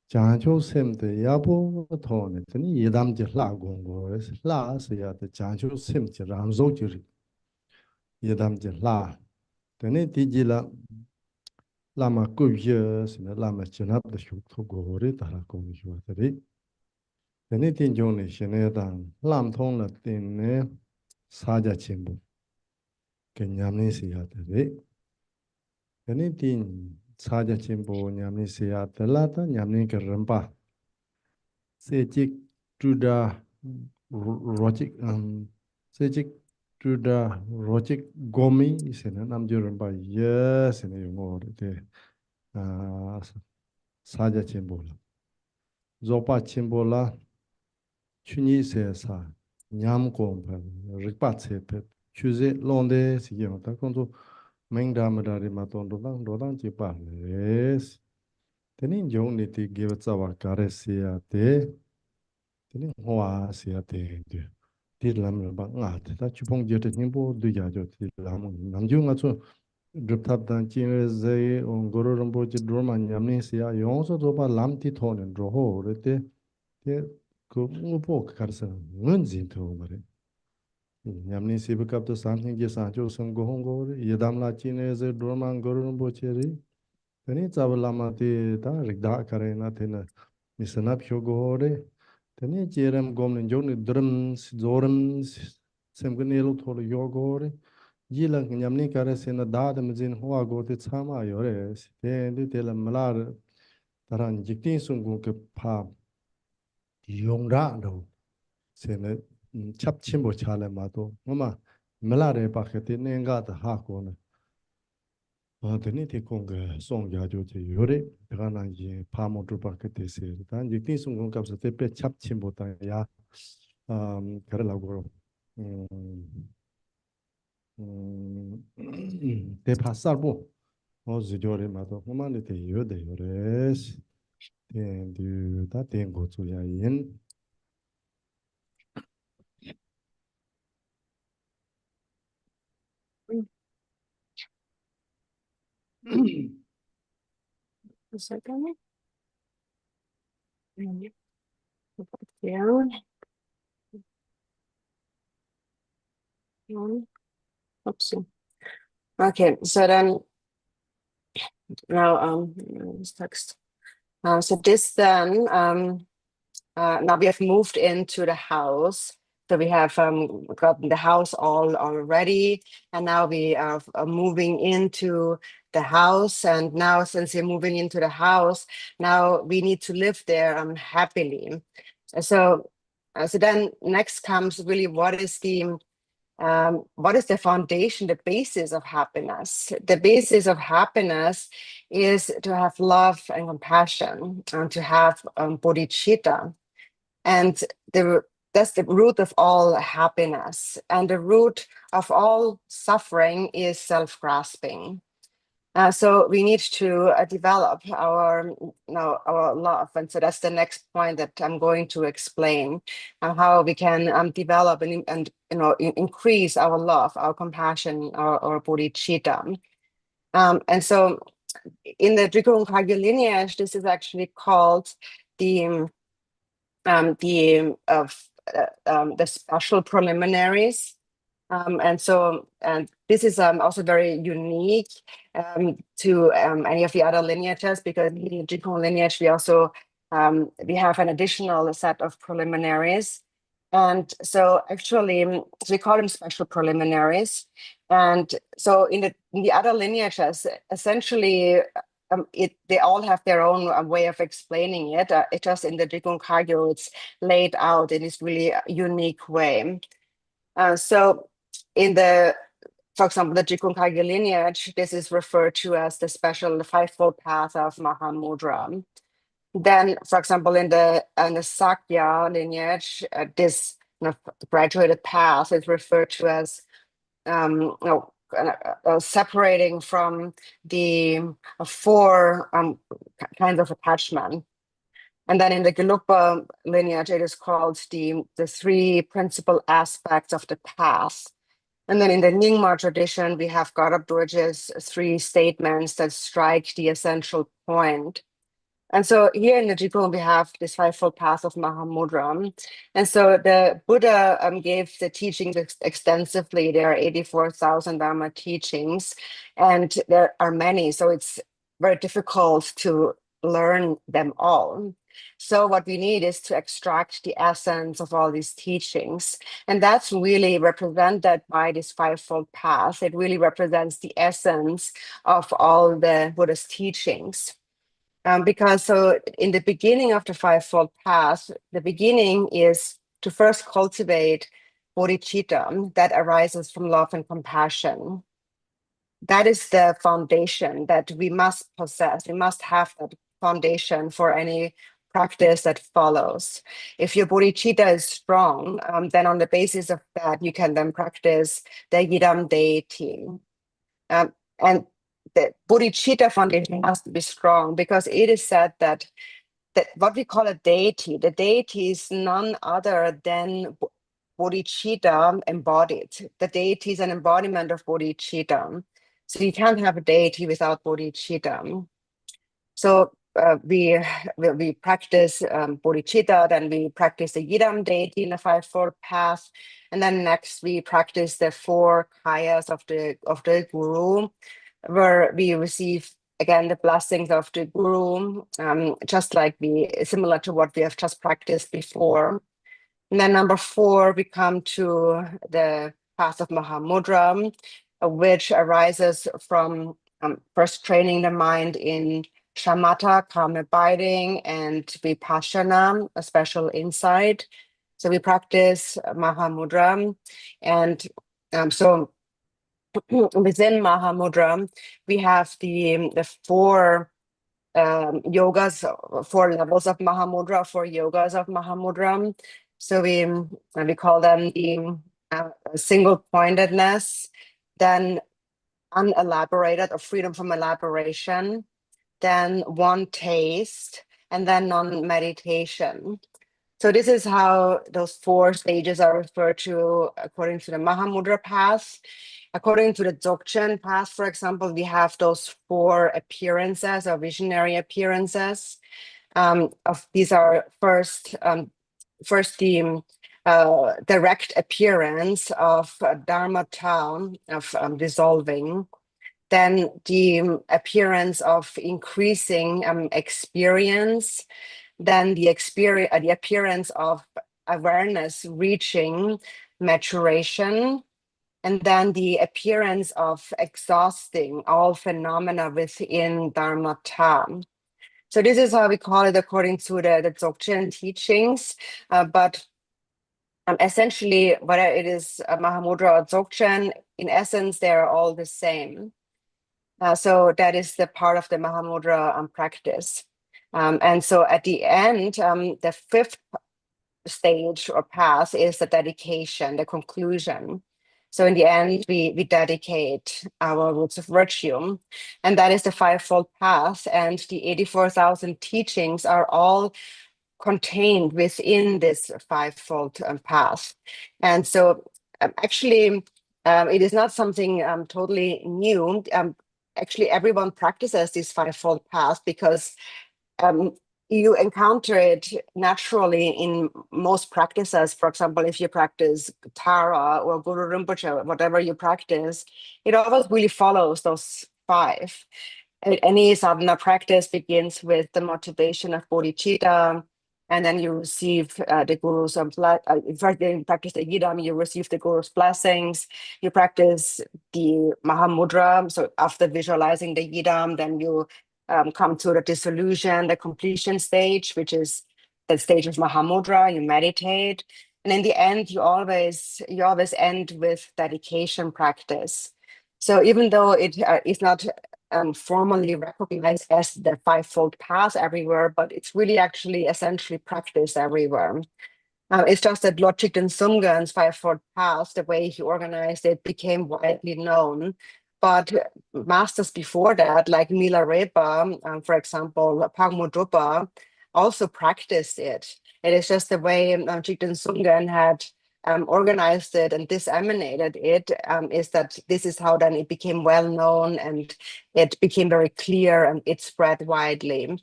S1: 자초 셈데 야보 토네 드니 예담제 라고 고레스 라스야데 자초 셈제 람조지리 예담제 라 드니 디지라 라마 꾸비스나 라마 전압도 슈토 고레 다라고 미와들이 Thế tin chung này xin này đang làm thông là tin này xa gia chim bù cái nhắm này xì hạt đấy. Thế nên tin xa gia chim bù nhắm này xì hạt là ta nhắm này cái râm ba sẽ chích truda rochik truda rochik gomi xin này nằm dưới râm ba yes xin này dùng ở đây xa gia chim bù là zopa chim bù là 추니 세사 냠고 리파체페 추제 론데 시게마타 콘도 맹다마다리 마톤도당 도당 지파레스 테닌 종니티 게바차와 가레시아테 테닌 호아시아테 딜람을 방아테 다 주봉제테 님보 두야죠 딜람 남중아초 드탑단 치네제 온고로롬보지 드로마 냠네시아 용서 도바 람티 토는 로호 레테 그 무보 가르서 은진도 말해 냠니 시브캅도 산행게 산조 성고 홍고 예담라 치네제 드로만 거르는 보체리 테니 자발라마티 다 릭다 카레나 테나 미스납 쇼고레 테니 제람 곰는 조니 드럼 조름 셈그네로 토로 요고레 지랑 냠니 카레세나 다드므진 호아고테 차마 요레 테니 텔라 말라 다란 직tin 순고 그파 용라 đâu sẽ chấp chim bộ cha lại mà thôi mà là để bác cái tên nên gạt hạ con này thế này thì con cái song gia cho chị rồi đấy cái này gì pha một chút bác cái thế sẽ ta những tin sung con gặp sẽ bị chấp chim bộ tay ya cái là gọi để phát sát bộ gì cho đấy mà thôi mà này thì rồi đấy rồi tiền thì ta tiền của chú ya yên
S3: a second. Down. Oopsie. Okay, so then now this text. So this then now we have moved into the house. So we have gotten the house all ready, and now we are moving into the house. And now, since we're moving into the house, now we need to live there happily. So then next comes really what is the foundation, the basis of happiness? The basis of happiness is to have love and compassion, and to have bodhicitta. And that's the root of all happiness. And the root of all suffering is self-grasping. So we need to develop our love. And so that's the next point that I'm going to explain, how we can develop and increase our love, our compassion, our bodhicitta. And so in the Drupon Kagyu lineage, this is actually called the special preliminaries. And this is also very unique to any of the other lineages, because in the Drupon lineage we also we have an additional set of preliminaries. And so actually we call them special preliminaries. And so in the other lineages, essentially they all have their own way of explaining it. It just in the Drupon Kagyu, it's laid out in this really unique way. So in for example, the Drupon Kagyu lineage, this is referred to as the special fivefold path of Mahamudra. Then, for example, in the Sakya lineage, this graduated path is referred to as separating from the four kinds of attachment. And then in the Gelugpa lineage, it is called the three principal aspects of the path. And then in the Nyingma tradition, we have Garab Dorje's three statements that strike the essential point. And so here in the Drupon, we have this fivefold path of Mahamudra. And so the Buddha gave the teachings extensively. There are 84,000 Dharma teachings, and there are many. So it's very difficult to learn them all. So what we need is to extract the essence of all these teachings. And that's really represented by this fivefold path. It really represents the essence of all the Buddha's teachings. Because so in the beginning of the fivefold path, the beginning is to first cultivate bodhicitta that arises from love and compassion. That is the foundation that we must possess. We must have that foundation for any practice that follows. If your bodhicitta is strong, then on the basis of that, you can then practice the yidam deity. And the bodhicitta foundation has to be strong, because it is said that what we call a deity, the deity is none other than bodhicitta embodied. The deity is an embodiment of bodhicitta. So you can't have a deity without bodhicitta. So we practice bodhicitta, then we practice the yidam deity in the fivefold path, and then next we practice the four kayas of the guru, where we receive again the blessings of the guru, just like similar to what we have just practiced before. And then number 4, we come to the path of Mahamudra, which arises from first training the mind in shamatha, calm abiding, and vipassana, a special insight. So we practice Mahamudra, and so within Mahamudra, we have the 4 yogas, 4 levels of Mahamudra, 4 yogas of Mahamudra. So we call them the single pointedness, then unelaborated or freedom from elaboration, then one taste, and then non-meditation. So this is how those 4 stages are referred to according to the Mahamudra path. According to the Dzogchen path, for example, we have those 4 appearances or visionary appearances. These are first the direct appearance of dharmata, of dissolving, then the appearance of increasing experience, then the appearance of awareness reaching maturation, and then the appearance of exhausting all phenomena within dharmata. So this is how we call it according to the Dzogchen teachings, but essentially, whether it is Mahamudra or Dzogchen, in essence, they are all the same. So that is the part of the Mahamudra practice. And so at the end, the 5th stage or path is the dedication, the conclusion. So in the end, we dedicate our roots of virtue, and that is the fivefold path. And the 84,000 teachings are all contained within this fivefold path. And so actually, it is not something totally new. actually everyone practices this fivefold path because um, you encounter it naturally in most practices. For example, if you practice Tara or Guru Rinpoche, whatever you practice, it always really follows those five. Any sadhana practice begins with the motivation of bodhicitta, and then you receive the guru's first you practice the yidam, you receive the guru's blessings. You practice the mahamudra, so after visualizing the yidam, then you come to the dissolution, the completion stage, which is the stage of mahamudra. You meditate, and in the end, you always end with dedication practice. So even though it is not formally recognized as the fivefold path everywhere, but it's really actually essentially practiced everywhere. It's just that Lord Chikden Sumgön's fivefold path, the way he organized it, became widely known. But masters before that, like Milarepa, for example, Pagmo Drupa, also practiced it. It is just the way Chikden Sumgön had organized it and disseminated it, is that this is how then it became well known and it became very clear and it spread widely.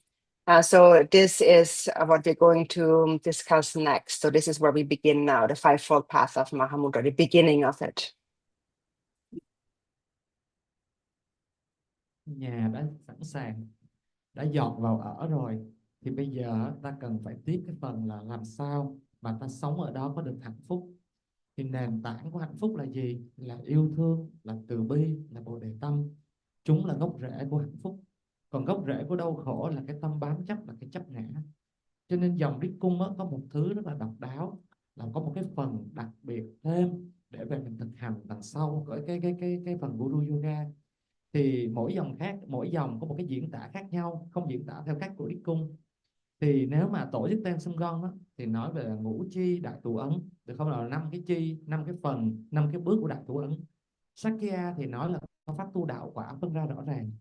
S3: So this is what we're going to discuss next. So this is where we begin now, the fivefold path of Mahamudra, the beginning of it.
S4: Nhà đã sẵn sàng, đã dọn vào ở rồi, thì bây giờ ta cần phải tiếp cái phần là làm sao mà ta sống ở đó có được hạnh phúc. Thì nền tảng của hạnh phúc là gì? Là yêu thương, là từ bi, là bồ đề tâm. Chúng là gốc rễ của hạnh phúc. Còn gốc rễ của đau khổ là cái tâm bám chấp, là cái chấp ngã. Cho nên dòng Đức Cung có một thứ rất là độc đáo, là có một cái phần đặc biệt thêm để về mình thực hành đằng sau của cái phần Guru Yoga. Thì mỗi dòng khác, mỗi dòng có một cái diễn tả khác nhau, không diễn tả theo cách của Đức Cung. Thì nếu mà tổ chức tên Sumgon thì nói về ngũ chi đại tụ ấn, được không, là 5 cái chi, 5 cái phần, 5 cái bước của đại tụ ấn. Sakya thì nói là pháp tu đạo quả phân ra rõ ràng.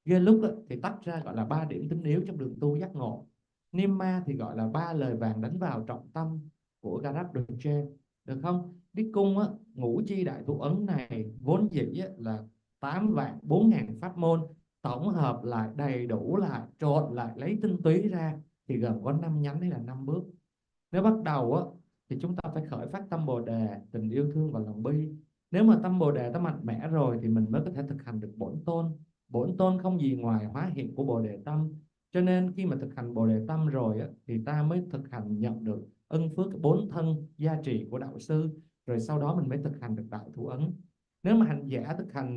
S4: Geluk thì tách ra gọi là 3 điểm tính yếu trong đường tu giác ngộ. Nimma thì gọi là 3 lời vàng đánh vào trọng tâm của Garab Dorje, được không? Đức Cung ngũ chi đại tụ ấn này vốn dĩ là 8 vạn 4 ngàn pháp môn, tổng hợp lại đầy đủ lại, trộn lại, lấy tinh túy ra thì gồm có 5 nhánh hay là 5 bước. Nếu bắt đầu thì chúng ta phải khởi phát tâm Bồ đề, tình yêu thương và lòng bi. Nếu mà tâm Bồ đề ta mạnh mẽ rồi thì mình mới có thể thực hành được bổn tôn. Bổn tôn không gì ngoài hóa hiện của Bồ đề tâm. Cho nên khi mà thực hành Bồ đề tâm rồi thì ta mới thực hành nhận được ân phước 4 thân gia trì của đạo sư. Rồi sau đó mình mới thực hành được đại thủ ấn. Nếu mà hành giả thực hành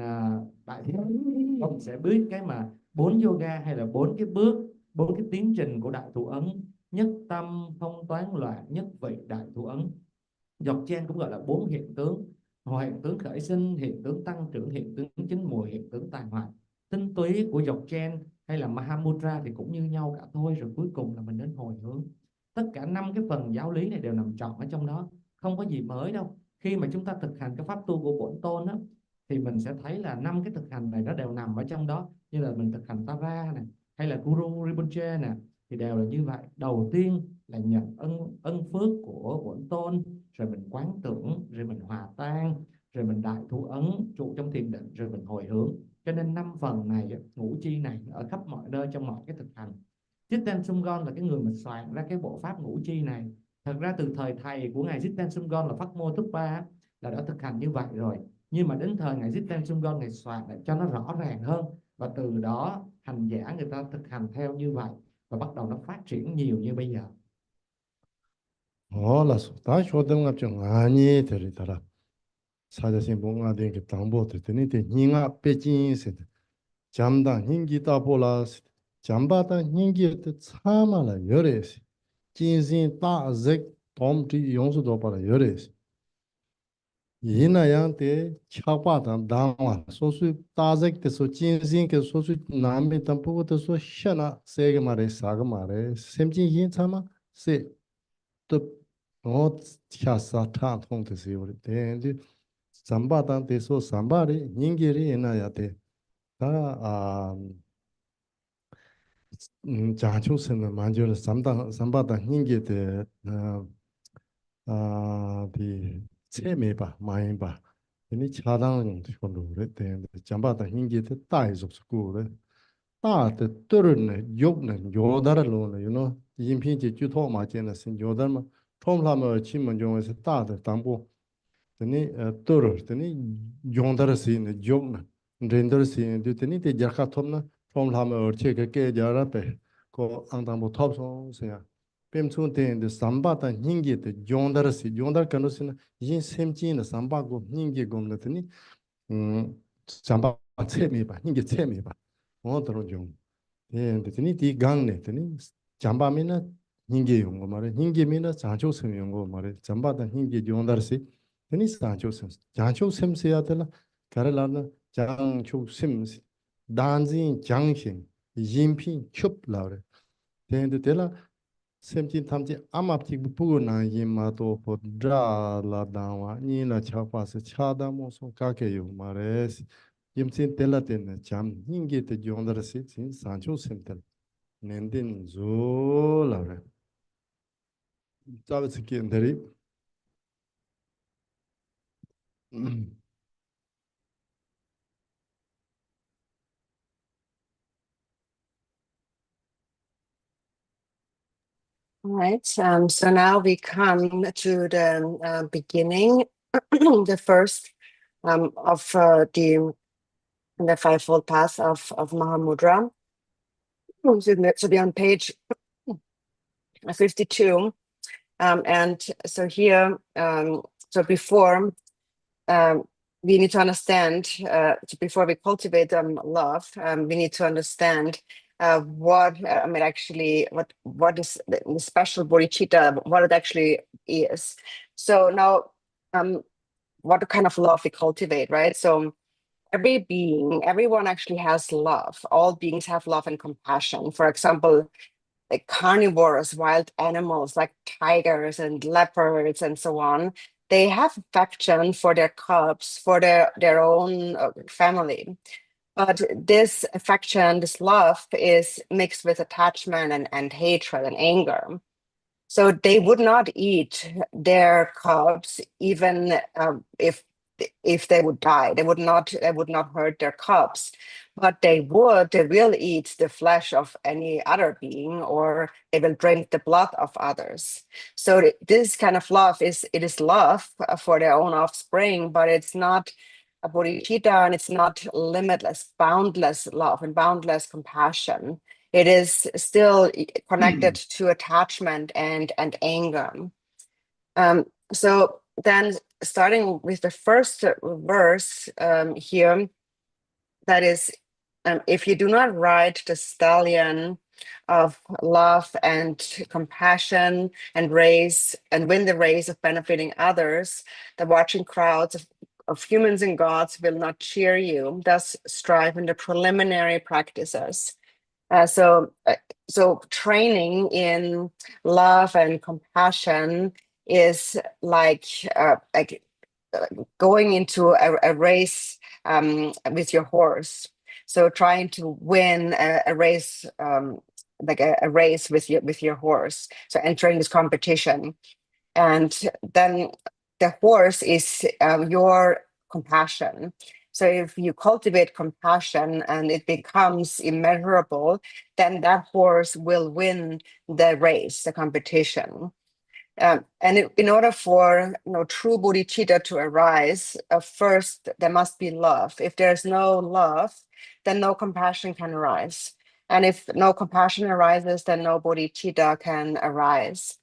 S4: đại thủ ấn, ông sẽ biết cái mà 4 yoga hay là 4 cái bước, 4 cái tiến trình của đại thủ ấn. Nhất tâm, không toán loạn, nhất vị, đại thủ ấn. Dọc trên cũng gọi là 4 hiện tướng: hiện tướng khởi sinh, hiện tướng tăng trưởng, hiện tướng chín mùi, hiện tướng tàn hoại. Tinh túy của dọc trên hay là Mahamudra thì cũng như nhau cả thôi. Rồi cuối cùng là mình đến hồi hướng. Tất cả 5 cái phần giáo lý này đều nằm trọn ở trong đó, không có gì mới đâu. Khi mà chúng ta thực hành cái pháp tu của bổn tôn thì mình sẽ thấy là 5 cái thực hành này nó đều nằm ở trong đó. Như là mình thực hành Tara này, hay là Guru Rinpoche nè, thì đều là như vậy. Đầu tiên là nhận ân phước của bổn tôn, rồi mình quán tưởng, rồi mình hòa tan, rồi mình đại thủ ấn trụ trong thiền định, rồi mình hồi hướng. Cho nên 5 phần này, ngũ chi này ở khắp mọi nơi trong mọi cái thực hành. Jiten Sumgon là cái người mà soạn ra cái bộ pháp ngũ chi này. Thật ra từ thời thầy của ngài Jiten Sumgon là Phác Mô Thuppa là đã thực hành như vậy rồi. Nhưng mà đến thời ngài Jiten Sumgon này soạn lại cho nó rõ ràng hơn, và từ đó hành giả người ta thực hành theo như vậy, và bắt đầu nó phát triển nhiều như bây giờ.
S1: là số ta số dem ngập trong ani thế đó là sao để xem bông anh cái tăng bộ thế này thì những ngã Beijing sẽ chăm đăng những cái ta bộ là chăm bắt những cái thì chăm là nhiều đấy, chính sinh ta dễ tom chỉ dùng số đó là nhiều đấy. Yina yang te chakpa tang dangwa sosu tazek te so jinsin ke sosu nami tampu te so shana sege mare saga mare semjin yin chama se to no chasa ta thong te se ore te di samba tang te so samba re ningiri ena ya te ta janchu sen manjo le samba tang ningi te di che me ba ma yin ba Teni chadang yung te kondo re, ten jamba ta hingi te tai zog su gu re. Ta te turu ne, yog ne, yodar lo ne, yin ping ji ju to ma jen na sin yodar ma, chom la ma chi ma jong se ta te tangpo. Teni turu, teni yodar si ne, yog ne, render si ne, teni te jarka top na, chom la ma che ke ke jara pe, ko ang tangpo top song se ya. Pem chung ten de samba ta hingi te yodar si, yodar kano si na, yin sem chi na samba go hingi gom na teni, 잠바 채미바 hingi 채미바 어떤 좀 예, 근데 이 강네 되니 잠바미나 hingi 용거 말에 hingi미나 자초섬 용거 말에 잠바다 hingi 용다르시 되니 자초섬 자초섬 세야 되나 가르라나 장초섬 단진 장신 인피 첩라래 되는데 되라 샘진 탐지 아마티 부고나 임마도 보드라라다와 니나 차파스 차다모소 가게요 말레스 임신 텔라테나 잠 힝게테 존다르시 진 산초 셈텔 넨딘 조라레 자베스키 엔데리
S3: All right, so now we come to the beginning, the first of the fivefold path of Mahamudra. So be on page 52, and so here, so before we need to understand, so before we cultivate love, we need to understand what is the special bodhicitta, what it actually is. So now, what kind of love we cultivate, right? So every being, everyone actually has love. All beings have love and compassion. For example, like carnivores, wild animals like tigers and leopards and so on, they have affection for their cubs, for their own family. But this affection, this love is mixed with attachment and hatred and anger. So they would not eat their cubs even if they would die. They would not hurt their cubs, but they will eat the flesh of any other being, or they will drink the blood of others. So this kind of love is love for their own offspring, but it's not a bodhicitta, and it's not limitless, boundless love and boundless compassion. It is still connected to attachment and anger. So then, starting with the first verse here, that is, if you do not ride the stallion of love and compassion and win the race of benefiting others, the watching crowds of humans and gods will not cheer you. Thus strive in the preliminary practices. So training in love and compassion is like going into a race with your horse. So trying to win a race, like a race with your horse. So entering this competition, and then the horse is your compassion. So if you cultivate compassion and it becomes immeasurable, then that horse will win the race, the competition. And in order for true bodhicitta to arise, first there must be love. If there's no love, then no compassion can arise. And if no compassion arises, then no bodhicitta can arise.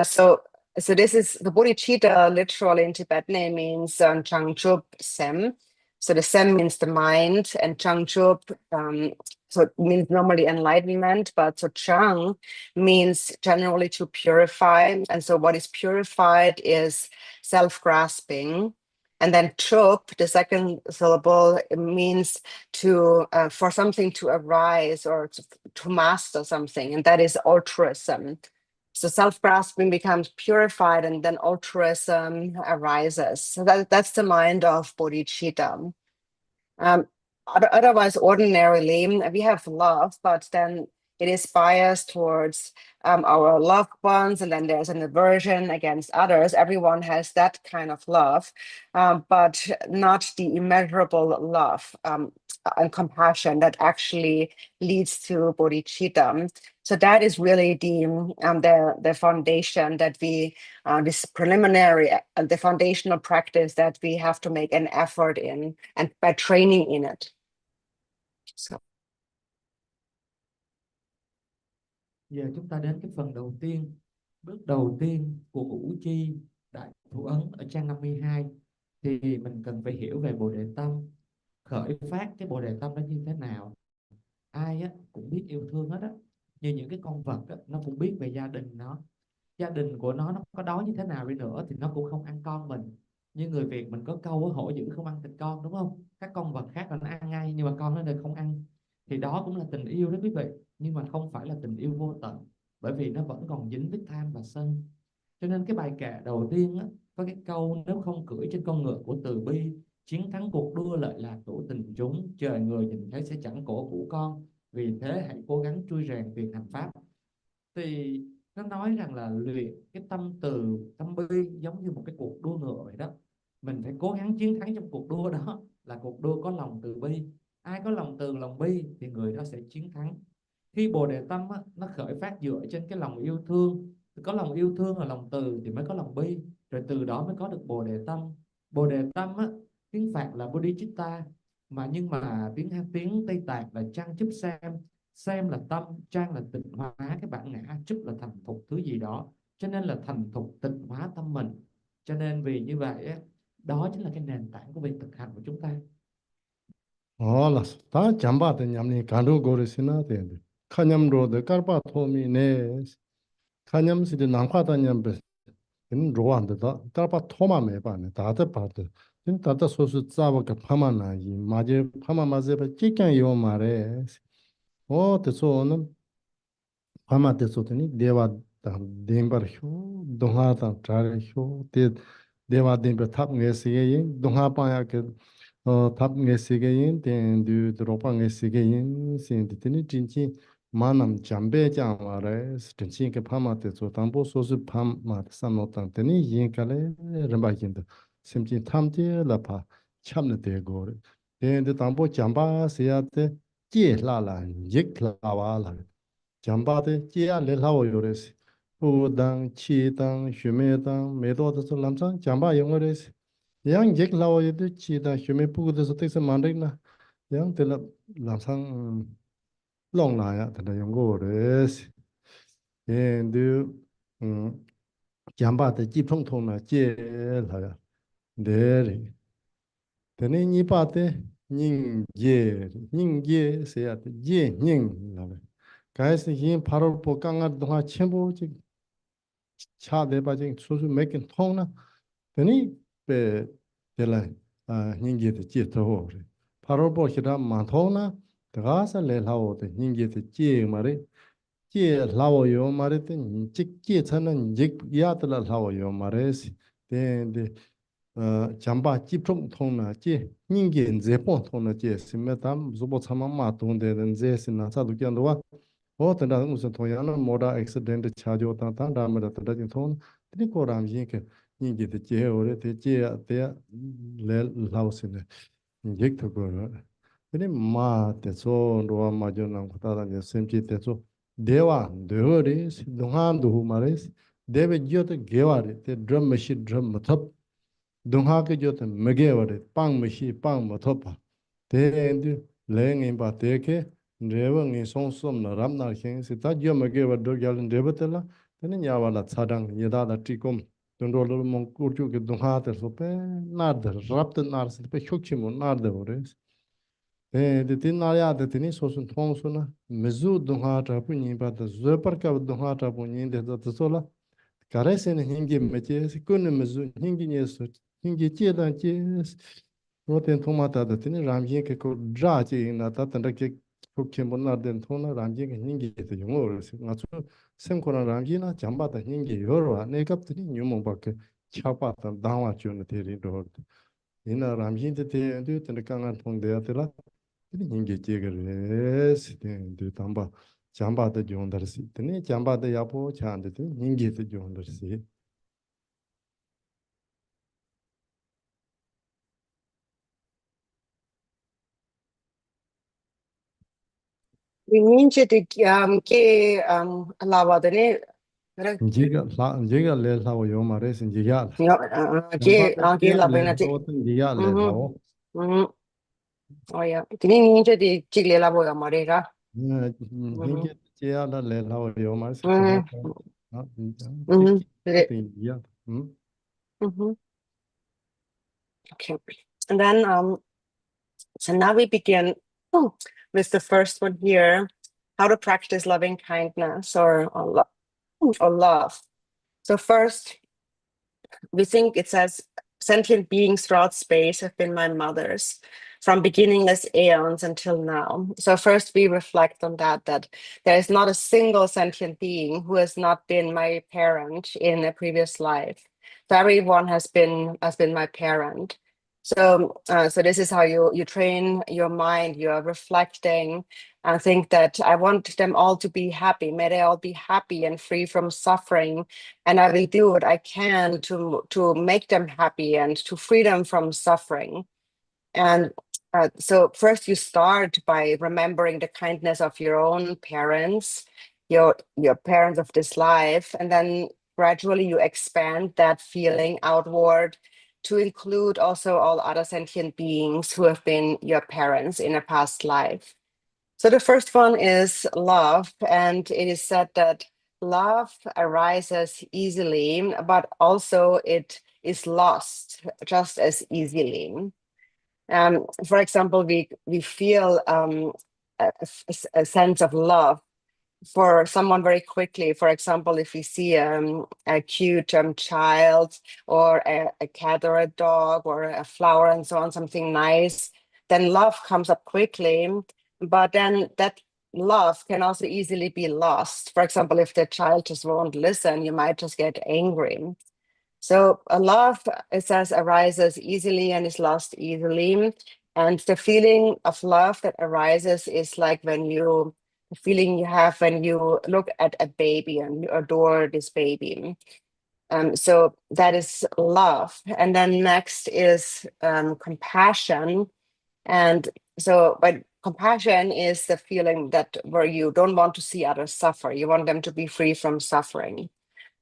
S3: So this is the bodhicitta. Literally in Tibetan means Changchup Sem. So the Sem means the mind, and Changchup, so it means normally enlightenment, but so Chang means generally to purify. And so what is purified is self-grasping. And then Chup, the second syllable, it means to for something to arise or to master something, and that is altruism. So self-grasping becomes purified, and then altruism arises. So that's the mind of bodhicitta. Otherwise, ordinarily, we have love, but then it is biased towards our loved ones, and then there's an aversion against others. Everyone has that kind of love, but not the immeasurable love and compassion that actually leads to bodhicitta. So that is really the foundation that we this preliminary the foundational practice that we have to make an effort in, and by training in it. So.
S4: Giờ chúng ta đến cái phần đầu tiên, bước đầu tiên của Ngũ Chi Đại Thủ Ấn ở trang 52, thì mình cần phải hiểu về Bồ Đề Tâm, khởi phát cái Bồ Đề Tâm đó như thế nào. Ai á, cũng biết yêu thương hết á, như những cái con vật á, nó cũng biết về gia đình nó. Gia đình của nó có đói như thế nào đi nữa thì nó cũng không ăn con mình. Như người Việt mình có câu hổ dữ không ăn thịt con, đúng không? Các con vật khác là nó ăn ngay, nhưng mà con nó đều không ăn. Thì đó cũng là tình yêu đó quý vị, nhưng mà không phải là tình yêu vô tận, bởi vì nó vẫn còn dính với tham và sân. Cho nên cái bài kệ đầu tiên á, có cái câu: nếu không cưỡi trên con ngựa của từ bi, chiến thắng cuộc đua lợi lạc của tình chúng, trời người nhìn thấy sẽ chẳng cổ vũ con, vì thế hãy cố gắng trui rèn việc hành pháp. Thì nó nói rằng là luyện cái tâm từ tâm bi giống như một cái cuộc đua ngựa vậy đó. Mình phải cố gắng chiến thắng trong cuộc đua đó, là cuộc đua có lòng từ bi. Ai có lòng từ lòng bi thì người đó sẽ chiến thắng. Khi Bồ Đề Tâm á, nó khởi phát dựa trên cái lòng yêu thương, có lòng yêu thương và lòng từ thì mới có lòng bi, rồi từ đó mới có được Bồ Đề Tâm. Bồ Đề Tâm á, tiếng Phạn là Bodhicitta, nhưng mà tiếng Tây Tạng là Trang Chấp Xem là tâm, Trang là tịnh hóa cái bản ngã, Chấp là thành thục thứ gì đó, cho nên là thành thục tịnh hóa tâm mình. Cho nên vì như vậy á, đó chính là cái nền tảng của việc thực hành của chúng ta.
S1: là ta chamba te nyamni kandu gore sina te khanyam ro de karpa thomi ne khanyam si de nangkha ta nyam be in ro an de da karpa thoma me ba ne da de pa de in ta da so su za ba ka phama na yi ma je phama ma je ba chi kyan yo ma re o te so no phama te so te ni deva ta dembar hyo doha ta tra hyo te deva dembar thap nge si ye doha pa ya ke tháp nghe sĩ cái yên tiền du Drupon nghe sĩ cái yên xin thì tin chính chỉ mà nằm chăm bé chẳng vào đấy chính chỉ cái phàm mà tự cho tăng bộ số sự phàm mà sản nội tăng tin yên cái này rất bài kiến được xem chỉ tham thì là phà chăm được thế gọi tiền thì tăng bộ chăm ba sĩ thì chỉ là giết là vào là chăm ba thì chỉ là lao rồi đấy u đăng chi đăng xuân mê đăng mấy đồ đó làm sao chăm ba dùng rồi yang giết lao vậy thì chỉ là khi mình phụ được sự tích mà đấy na yang thì là làm sang long lại á thì là dùng cái đấy thế thì giảm ba thì chỉ thông thông là chỉ là để thế nên như ba thì nhưng dễ sẽ là dễ nhưng là cái sự hiện 바로 보 강한 동안 첨부 차 대바진 소수 몇개 통나 되니 배 될라 닝게도 지토 바로 보시다 많토나 들어가서 레라오데 닝게도 지 말이 지 라오요 말이 찍지 저는 직 야들라 라오요 말이지 근데 잠바 집중 통나 지 닝게 제본 통나 지 심메담 주보 참마 동데는 제스나 사도 견도와 tanda musa thoyana moda accident chajo ta ta da mera tanda jin thon tini ko ram yin ke yin gi de che ore te che te le laos ne yek to go tini ma te so ro ma jo nang ta da ne sem chi te so dewa de re donghan du ma re deve jo te gewa re te drum machine drum ma thap dongha ke jo te mege wa re pang machine pang ma thap te ndu le ngin ba te ke Reva ngi song som na ram na khen si ta jo ma ge wa do gyal reva te la tene nya wa la chadang ye da la ti kom don ro lo mong kur chu ke do ha te so pe nar de rap te nar si pe chok chi mo nar de ore de tin na ya de tini so sun thong so na mezu do ha ta pu ni ba de zo par ka do ha ta pu ni de da so la kare se ne hingi me che si kun mezu hingi ne so hingi che da che ro ten thong ma ta de tini ram yin ke ko dra che na ta tan da ke 그렇게 못나된 돈을 람지가 hingi 또 영어로 가서 생코나 람지나 잠바다 hingi 여러 내갑들이 뉴mon밖에 차바다 당와 주는 데리도 이나 람지한테 대도 되는 강한 통대야들라 hingi 제거를 시대도 담바 Jamba the Jondersi. The name Jamba the Yapo Chan the Ningi the Jondersi.
S3: We need you to ke alawa the ne
S1: Jiga Le Lao Yomares and Jigal.
S3: ke
S1: Jamba the
S3: la
S1: Le
S3: bena ti.
S1: Lao and Jigal Lao.
S3: Oh yeah, tini need you to chigle la boya marega.
S1: Ningi Jala Le Lao Yomas.
S3: Okay, and then so now we begin with the first one here, how to practice loving kindness or love. So first, we think it says sentient beings throughout space have been my mothers from beginningless aeons until now. So first we reflect on that there is not a single sentient being who has not been my parent in a previous life. So everyone has been my parent. So this is how you train your mind. You are reflecting and think that I want them all to be happy. May they all be happy and free from suffering, and I will do what I can to make them happy and to free them from suffering. And so first you start by remembering the kindness of your own parents, your parents of this life, and then gradually you expand that feeling outward to include also all other sentient beings who have been your parents in a past life. So the first one is love, and it is said that love arises easily, but also it is lost just as easily. For example, we feel a sense of love for someone very quickly. For example, if we see a cute child or a cat or a dog or a flower and so on, something nice, then love comes up quickly. But then that love can also easily be lost. For example, if the child just won't listen, you might just get angry. So a love, it says, arises easily and is lost easily. And the feeling of love that arises is like the feeling you have when you look at a baby and you adore this baby. So that is love. And then next is compassion. And so, but compassion is the feeling that where you don't want to see others suffer. You want them to be free from suffering.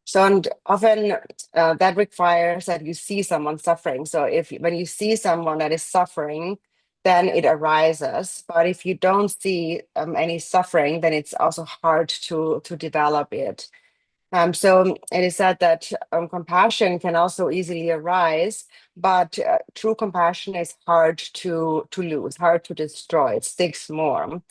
S3: So, and often that requires that you see someone suffering. So when you see someone that is suffering, then it arises. But if you don't see any suffering, then it's also hard to develop it. So it is said that compassion can also easily arise, but true compassion is hard to lose, hard to destroy. It sticks more.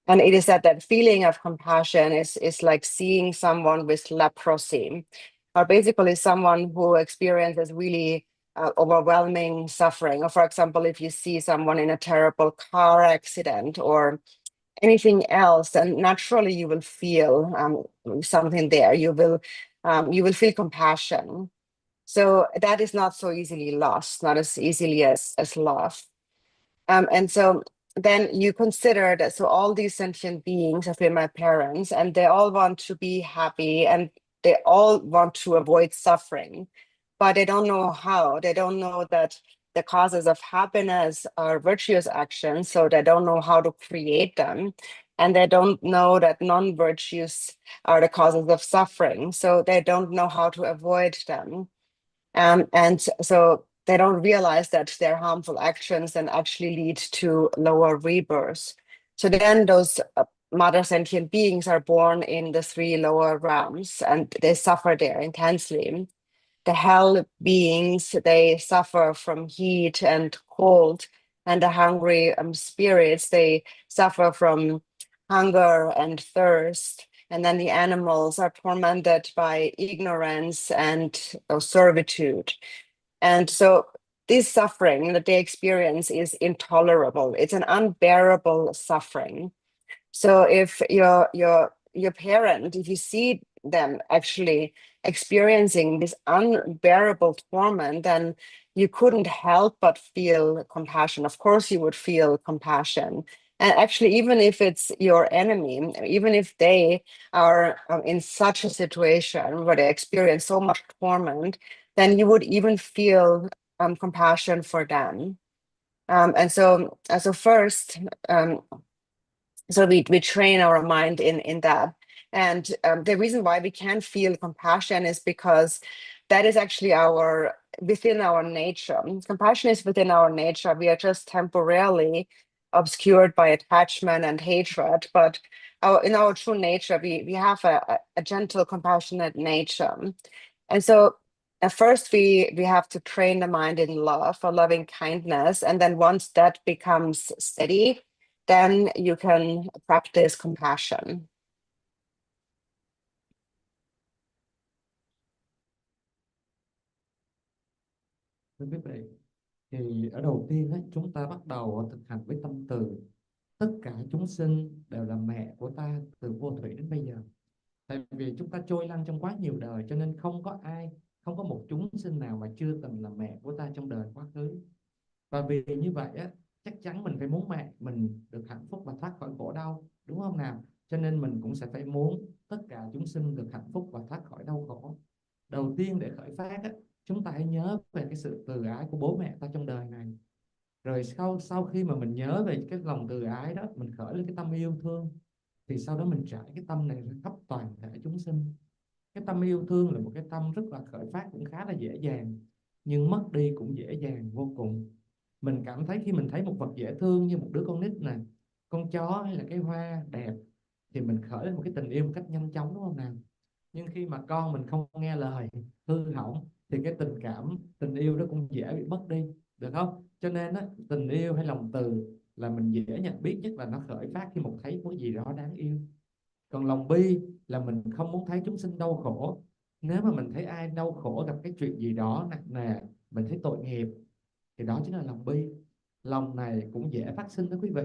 S3: And it is that feeling of compassion is like seeing someone with leprosy, or basically someone who experiences really overwhelming suffering. Or for example, if you see someone in a terrible car accident or anything else, then naturally you will feel something there. You will feel compassion. So that is not so easily lost, not as easily as love. And so then you consider that, so all these sentient beings have been my parents, and they all want to be happy, and they all want to avoid suffering, but they don't know how. They don't know that the causes of happiness are virtuous actions, so they don't know how to create them. And they don't know that non-virtues are the causes of suffering, so they don't know how to avoid them. And so they don't realize that their harmful actions then actually lead to lower rebirths. So then those mother sentient beings are born in the three lower realms, and they suffer there intensely. The hell beings, they suffer from heat and cold, and the hungry spirits, they suffer from hunger and thirst. And then the animals are tormented by ignorance and servitude. And so this suffering that they experience is intolerable. It's an unbearable suffering. So if your parent, if you see them actually experiencing this unbearable torment, then you couldn't help but feel compassion. Of course, you would feel compassion. And actually, even if it's your enemy, even if they are in such a situation where they experience so much torment, then you would even feel compassion for them. And so first, so we train our mind in that. And the reason why we can feel compassion is because that is actually within our nature. Compassion is within our nature. We are just temporarily obscured by attachment and hatred, but in our true nature, we have a gentle, compassionate nature. And so at first we have to train the mind in love or loving kindness. And then once that becomes steady, then you can practice compassion.
S4: Thưa quý vị, thì ở đầu tiên ấy, chúng ta bắt đầu thực hành với tâm từ. Tất cả chúng sinh đều là mẹ của ta từ vô thủy đến bây giờ. Tại vì chúng ta trôi lăn trong quá nhiều đời, cho nên không có một chúng sinh nào mà chưa từng là mẹ của ta trong đời quá khứ. Và vì như vậy á, chắc chắn mình phải muốn mẹ mình được hạnh phúc và thoát khỏi khổ đau, đúng không nào? Cho nên mình cũng sẽ phải muốn tất cả chúng sinh được hạnh phúc và thoát khỏi đau khổ. Đầu tiên để khởi phát á, chúng ta hãy nhớ về cái sự từ ái của bố mẹ ta trong đời này. Rồi sau khi mà mình nhớ về cái lòng từ ái đó, mình khởi lên cái tâm yêu thương, thì sau đó mình trải cái tâm này ra khắp toàn thể chúng sinh. Cái tâm yêu thương là một cái tâm rất là khởi phát cũng khá là dễ dàng, nhưng mất đi cũng dễ dàng vô cùng. Mình cảm thấy khi mình thấy một vật dễ thương như một đứa con nít nè, con chó hay là cái hoa đẹp, thì mình khởi lên một cái tình yêu một cách nhanh chóng, đúng không nào? Nhưng khi mà con mình không nghe lời, hư hỏng, thì cái tình yêu đó cũng dễ bị mất đi, được không? Cho nên á, tình yêu hay lòng từ là mình dễ nhận biết nhất là nó khởi phát khi một thấy có gì đó đáng yêu. Còn lòng bi là mình không muốn thấy chúng sinh đau khổ. Nếu mà mình thấy ai đau khổ, gặp cái chuyện gì đó nặng nề, mình thấy tội nghiệp, thì đó chính là lòng bi. Lòng này cũng dễ phát sinh đó quý vị,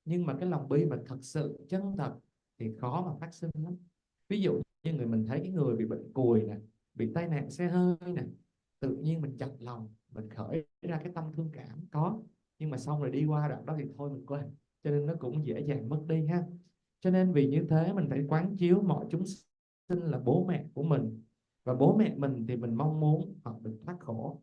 S4: nhưng mà cái lòng bi mà thật sự chân thật thì khó mà phát sinh lắm. Ví dụ như mình thấy cái người bị bệnh cùi nè, bị tai nạn xe hơi nè, tự nhiên mình chặt lòng, mình khởi ra cái tâm thương cảm có, nhưng mà xong rồi đi qua đoạn đó thì thôi mình quên, cho nên nó cũng dễ dàng mất đi ha. Cho nên vì như thế mình phải quán chiếu mọi chúng sinh là bố mẹ của mình, và bố mẹ mình thì mình mong muốn họ được thoát khổ.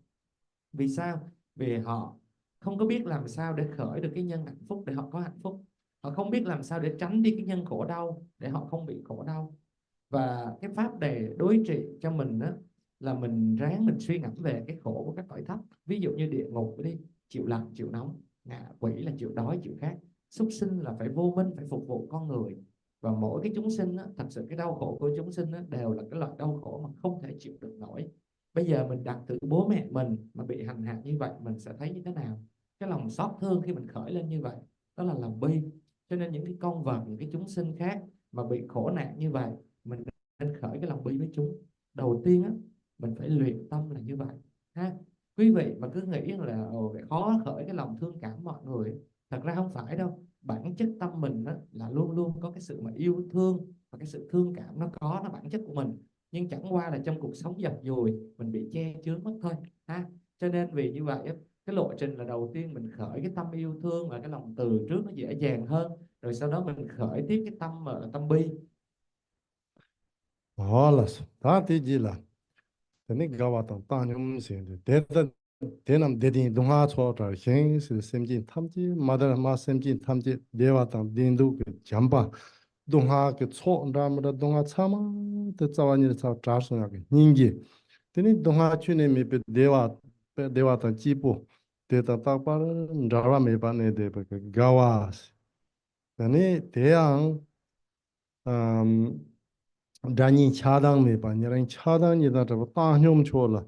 S4: Vì sao? Vì họ không có biết làm sao để khởi được cái nhân hạnh phúc để họ có hạnh phúc. Họ không biết làm sao để tránh đi cái nhân khổ đau để họ không bị khổ đau. Và cái pháp để đối trị cho mình đó là mình ráng mình suy ngẫm về cái khổ của các cõi thấp. Ví dụ như địa ngục đi, chịu lạnh chịu nóng, ngạ quỷ là chịu đói chịu khát, súc sinh là phải vô minh, phải phục vụ con người. Và mỗi cái chúng sinh đó, thật sự cái đau khổ của chúng sinh đó, đều là cái loại đau khổ mà không thể chịu được nổi. Bây giờ mình đặt thử bố mẹ mình mà bị hành hạ như vậy, mình sẽ thấy như thế nào? Cái lòng xót thương khi mình khởi lên như vậy, đó là lòng bi. Cho nên những cái con vật, những cái chúng sinh khác mà bị khổ nạn như vậy, mình nên khởi cái lòng bi với chúng. Đầu tiên á, mình phải luyện tâm là như vậy ha. Quý vị mà cứ nghĩ là khó khởi cái lòng thương cảm mọi người, thật ra không phải đâu. Bản chất tâm mình á, là luôn luôn có cái sự mà yêu thương, và cái sự thương cảm nó có, nó bản chất của mình. Nhưng chẳng qua là trong cuộc sống dập dùi mình bị che chứa mất thôi ha. Cho nên vì như vậy á, cái lộ trình là đầu tiên mình khởi cái tâm yêu thương và cái lòng từ trước nó dễ dàng hơn, rồi sau đó mình khởi tiếp cái tâm mà tâm bi.
S1: 알았어. 다 되지라. 근데 가와도 땅좀 생데. 대남 대딘 동화 초다 생스 셈진 탐지 마다마 셈진 탐지 대와당 딘도 그 잠바 동화 그 초람의 동화 참아 더 자원이 자 자성하게 닌기. 근데 동화 주네 미베 대와당 지부 대다 딱바는 자와 메바네 대베 가와스. 근데 대양 다니 차당 메바니랑 차당이다 저 땅좀 줘라.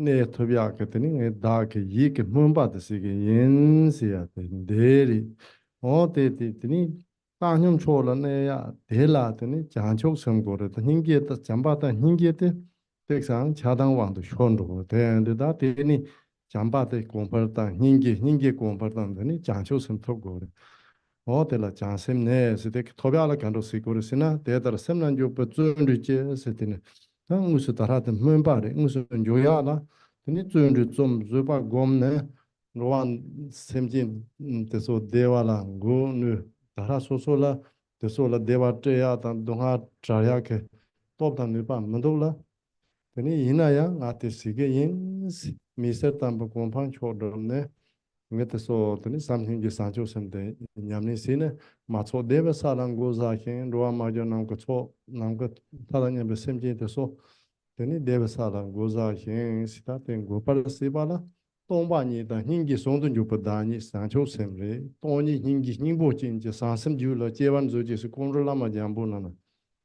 S1: 네, 토비아 그랬더니 다그 이게 문바드시게 인시야 데리 데디더니 땅좀 줘라네야 데라더니 장촉 선고를 hin기에다 잠바다 hin기에데 백상 자당왕도 쇼ን도 대는데다 데니 잠바데 공벌다 hin기 공벌다더니 장촉 선토고 데라 장sem네 세데 토비아라 간도 시고르시나 데다라 sem난 요 버준리제 세데네 무슨 따라든 문바래 무슨 요야나 근데 좀 zuba gomne roan semjin teso dewa la gu nu dara soso la teso la dewa treya tan donga traya ke top tan nu pa mandok la teni ina ya nga te sige yin mi ser tan pa kompang chodom ne nga teso teni samhin gi sancho semde nyamni sine ma cho dewa sa lang go za khen roa ma jo nam ko cho nam ko ta nya be semjin teso teni dewa sa lang go za khen sita ten go par se ba la 동반이 다 hingi 송도 주부다니 산초 셈레 돈이 hingi 닝보 진지 산심 주로 제반 조지스 공르라마 잠보나나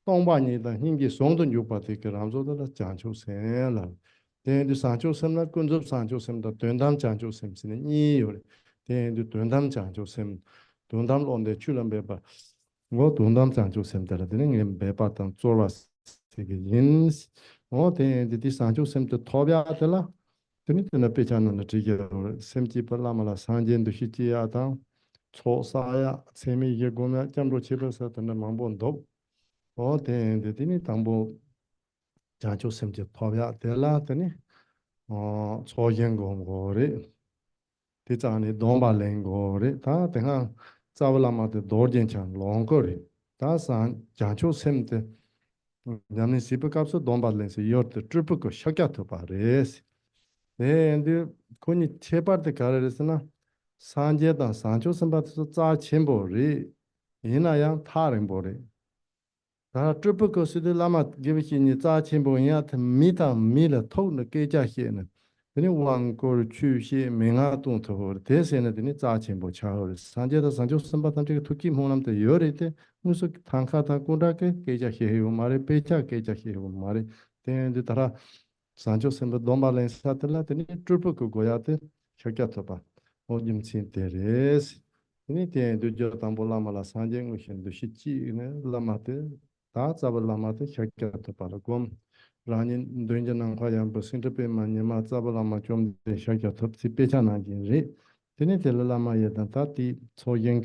S1: 동반이 다 hingi 송도 주부티 그람조다 장초 셈라 대도 산초 셈라 군접 산초 셈다 된담 장초 셈스는 이요 대도 된담 장초 셈 돈담 온데 출람베바 뭐 돈담 장초 셈다라 되는 베바탄 쪼라스 되게 인스 대도 산초 셈도 토비아들라 tena pechana na tigya semchi palamala sanjen do shichi ya tang cho saya semi ye gomya chamro cheba sa tena mambo ndo o de tini tambo jancho semchi phobya tela teni o cho yen gom go re ti chani domba len go re ta tenga zawla ma de dorjen chan long go re ta san jancho semte nyamni sipa kapso domba len se yor de triple ko shakya to pa res 근데 군이 제발대 가르랬으나 산제단 산초 선바도 자 첨보리 이나양 타른 보리 다 트리플 코스드 라마 기비치니 자 첨보야 미다 미를 통의 계자시에는 그니 왕고 추시 명아 동토 대세는 되니 자 첨보 차월 산제다 산초 선바단 저 투기 모남도 열이때 무슨 단카다 고다게 계자시해요 말에 배차 계자시해요 말에 대는데 따라 산초 셈바 domba 사틀라 테니 트루프 고야테 샤캬토바 오짐친 테레스 니 테도 저 담볼라마라 산쟁 우신 두시치네 라마테 다 잡을라마테 샤캬토바라 곰 라닌 도인전한 과연 버신트페 마니마 잡을라마 좀 샤캬토 시페차나진리 테니 텔라마예다 타티 소옌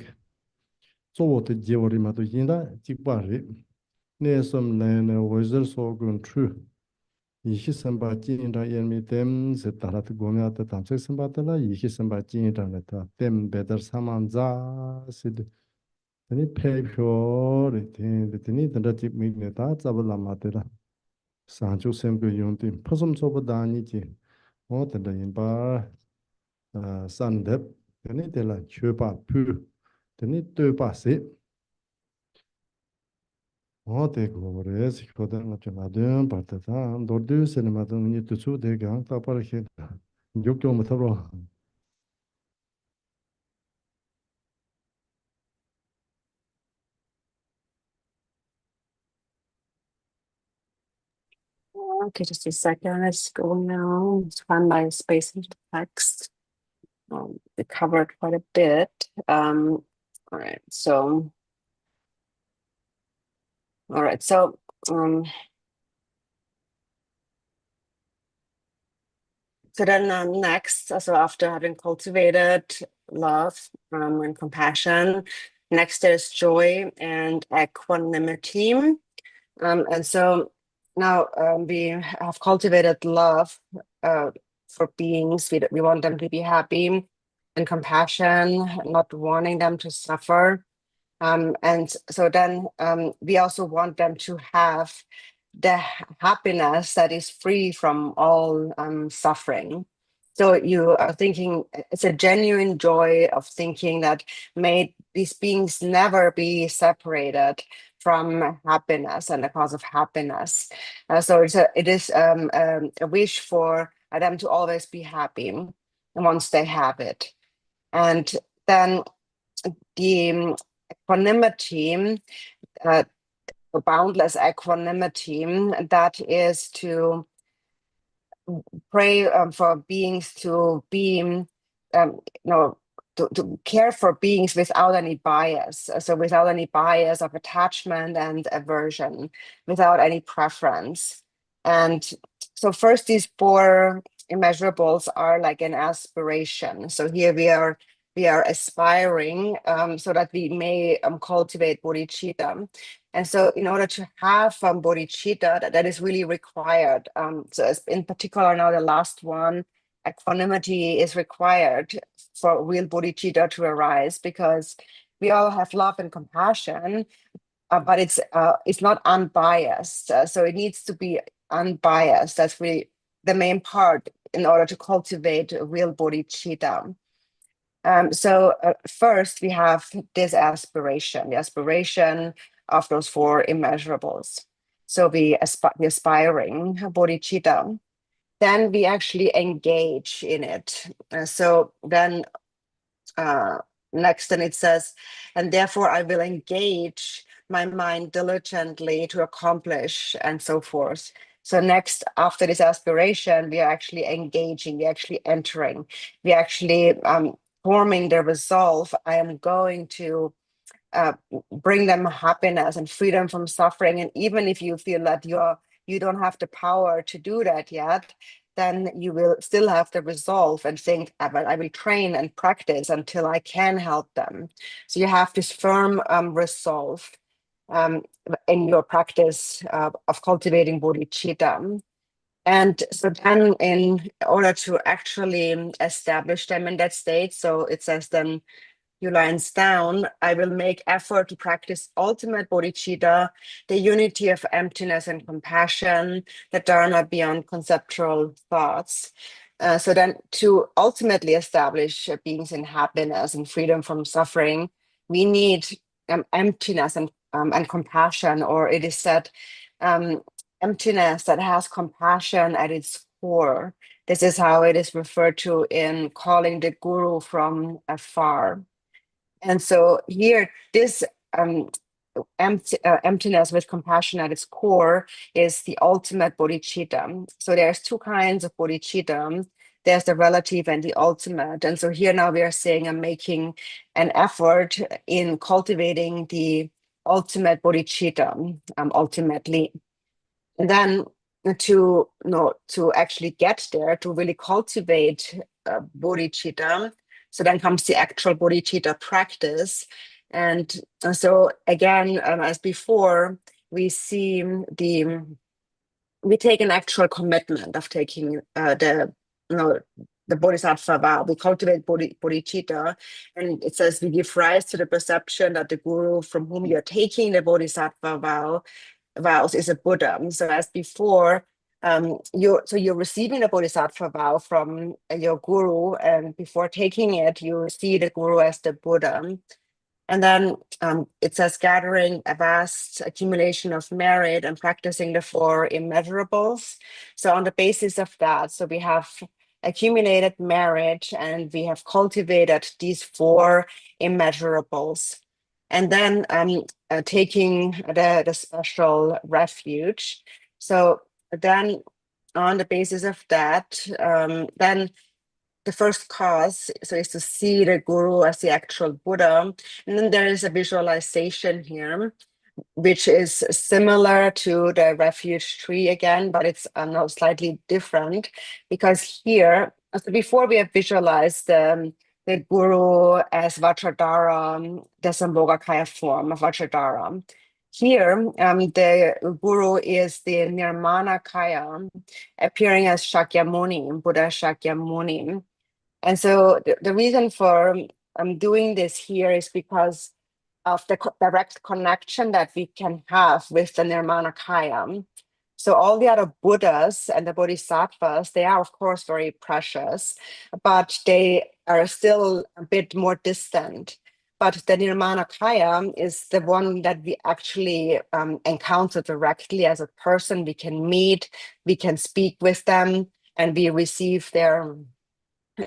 S1: 소오테 제오리마도 인다 직바리 네섬 레네 워저 소군 트루 이시 선바 진이라 예미 댐 세타라트 고미아타 담세 선바텔라 이시 선바 진이라네타 댐 베더 사만자 시드 아니 페이쇼르 테니 던다집 미네타 잡을라마테라 산조 셈고 용팀 퍼섬 소보다니지 어떤다 임바 산뎁 테니 텔라 쳬바 푸 테니 뜨바세 그거를 시켜다 나좀 받다다 너도 세네마도 니 뜻도 되게 따빠르게 욕도 못 하러
S3: Okay, just a second. Let's go now. Let's find my space in the text. We covered quite a bit. All right. So then next, so after having cultivated love and compassion, next there's joy and equanimity. And so now we have cultivated love for beings. We want them to be happy, and compassion, not wanting them to suffer. And so then we also want them to have the happiness that is free from all suffering. So you are thinking it's a genuine joy of thinking that may these beings never be separated from happiness and the cause of happiness. So it is a wish for them to always be happy once they have it. And then the equanimity, boundless equanimity, that is to pray for beings to be, to care for beings without any bias. So without any bias of attachment and aversion, without any preference. And so first, these four immeasurables are like an aspiration. So here we are aspiring so that we may cultivate bodhicitta. And so in order to have bodhicitta, that is really required. So as in particular now the last one equanimity is required for real bodhicitta to arise, because we all have love and compassion, but it's not unbiased. So it needs to be unbiased. That's really the main part in order to cultivate real bodhicitta. So first we have this aspiration, the aspiration of those four immeasurables. So the aspiring bodhicitta. Then we actually engage in it. So then next, then it says, and therefore I will engage my mind diligently to accomplish, and so forth. So next, after this aspiration, we are actually engaging, we're actually entering, we're actually forming the resolve. I am going to bring them happiness and freedom from suffering. And even if you feel that you don't have the power to do that yet, then you will still have the resolve and think, I will train and practice until I can help them. So you have this firm resolve in your practice of cultivating bodhicitta. And so then in order to actually establish them in that state, so it says then, few lines down, I will make effort to practice ultimate bodhicitta, the unity of emptiness and compassion, the dharma beyond conceptual thoughts. So then to ultimately establish beings in happiness and freedom from suffering, we need emptiness and compassion, or it is said emptiness that has compassion at its core. This is how it is referred to in calling the guru from afar. And so here, this emptiness with compassion at its core is the ultimate bodhicitta. So there's two kinds of bodhicitta. There's the relative and the ultimate. And so here now we are saying I'm making an effort in cultivating the ultimate bodhicitta, ultimately. And then to actually get there, to really cultivate bodhicitta. So then comes the actual bodhicitta practice. And so again, as before, we see we take an actual commitment of taking the bodhisattva vow. We cultivate bodhicitta, and it says we give rise to the perception that the guru from whom you're taking the bodhisattva vows is a Buddha. So as before, you're receiving the bodhisattva vow from your guru, and before taking it, you see the guru as the Buddha. And then it says gathering a vast accumulation of merit and practicing the four immeasurables. So on the basis of that, so we have accumulated merit and we have cultivated these four immeasurables. And then taking the special refuge. So then on the basis of that, then the first cause, so is to see the guru as the actual Buddha. And then there is a visualization here, which is similar to the refuge tree again, but it's slightly different, because here, so before we have visualized the guru as Vajradhara, the Sambhogakaya form of Vajradhara. Here, the guru is the Nirmanakaya, appearing as Shakyamuni, Buddha Shakyamuni. And so the reason for doing this here is because of the direct connection that we can have with the Nirmanakaya. So all the other Buddhas and the Bodhisattvas, they are of course very precious, but they are still a bit more distant. But the Nirmanakaya is the one that we actually encounter directly as a person. We can meet, we can speak with them, and we receive their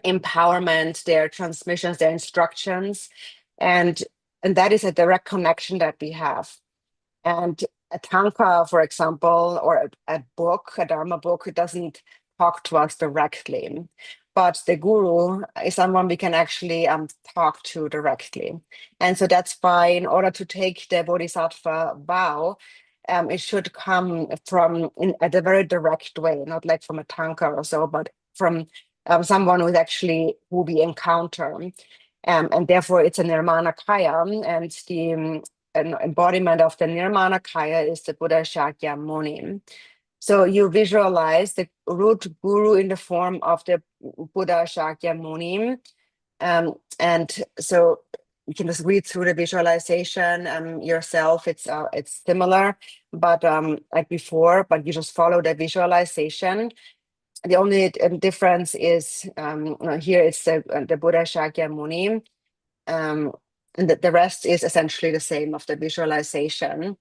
S3: empowerment, their transmissions, their instructions. And that is a direct connection that we have. And a tanka, for example, or a book, a Dharma book, it doesn't talk to us directly. But the guru is someone we can actually talk to directly. And so that's why in order to take the bodhisattva vow, it should come from in a very direct way, not like from a tanka or so, but from someone who we encounter. And therefore it's a Nirmanakaya, and the an embodiment of the Nirmanakaya is the Buddha Shakyamuni. So you visualize the root guru in the form of the Buddha Shakyamuni. And so you can just read through the visualization yourself. It's similar, but like before, but you just follow the visualization. The only difference is here it's the Buddha Shakyamuni, and the rest is essentially the same of the visualization.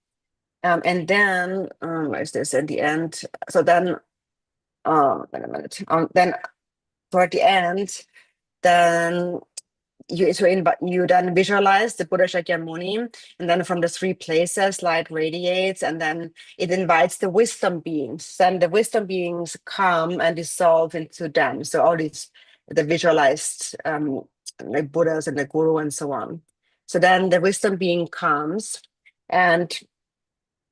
S3: And then where's this at the end? So then, wait a minute. Then toward the end, then you then visualize the Buddha Shakyamuni, and then from the three places light radiates, and then it invites the wisdom beings. Then the wisdom beings come and dissolve into them. So all these the visualized like Buddhas and the Guru and so on. So then the wisdom being comes, and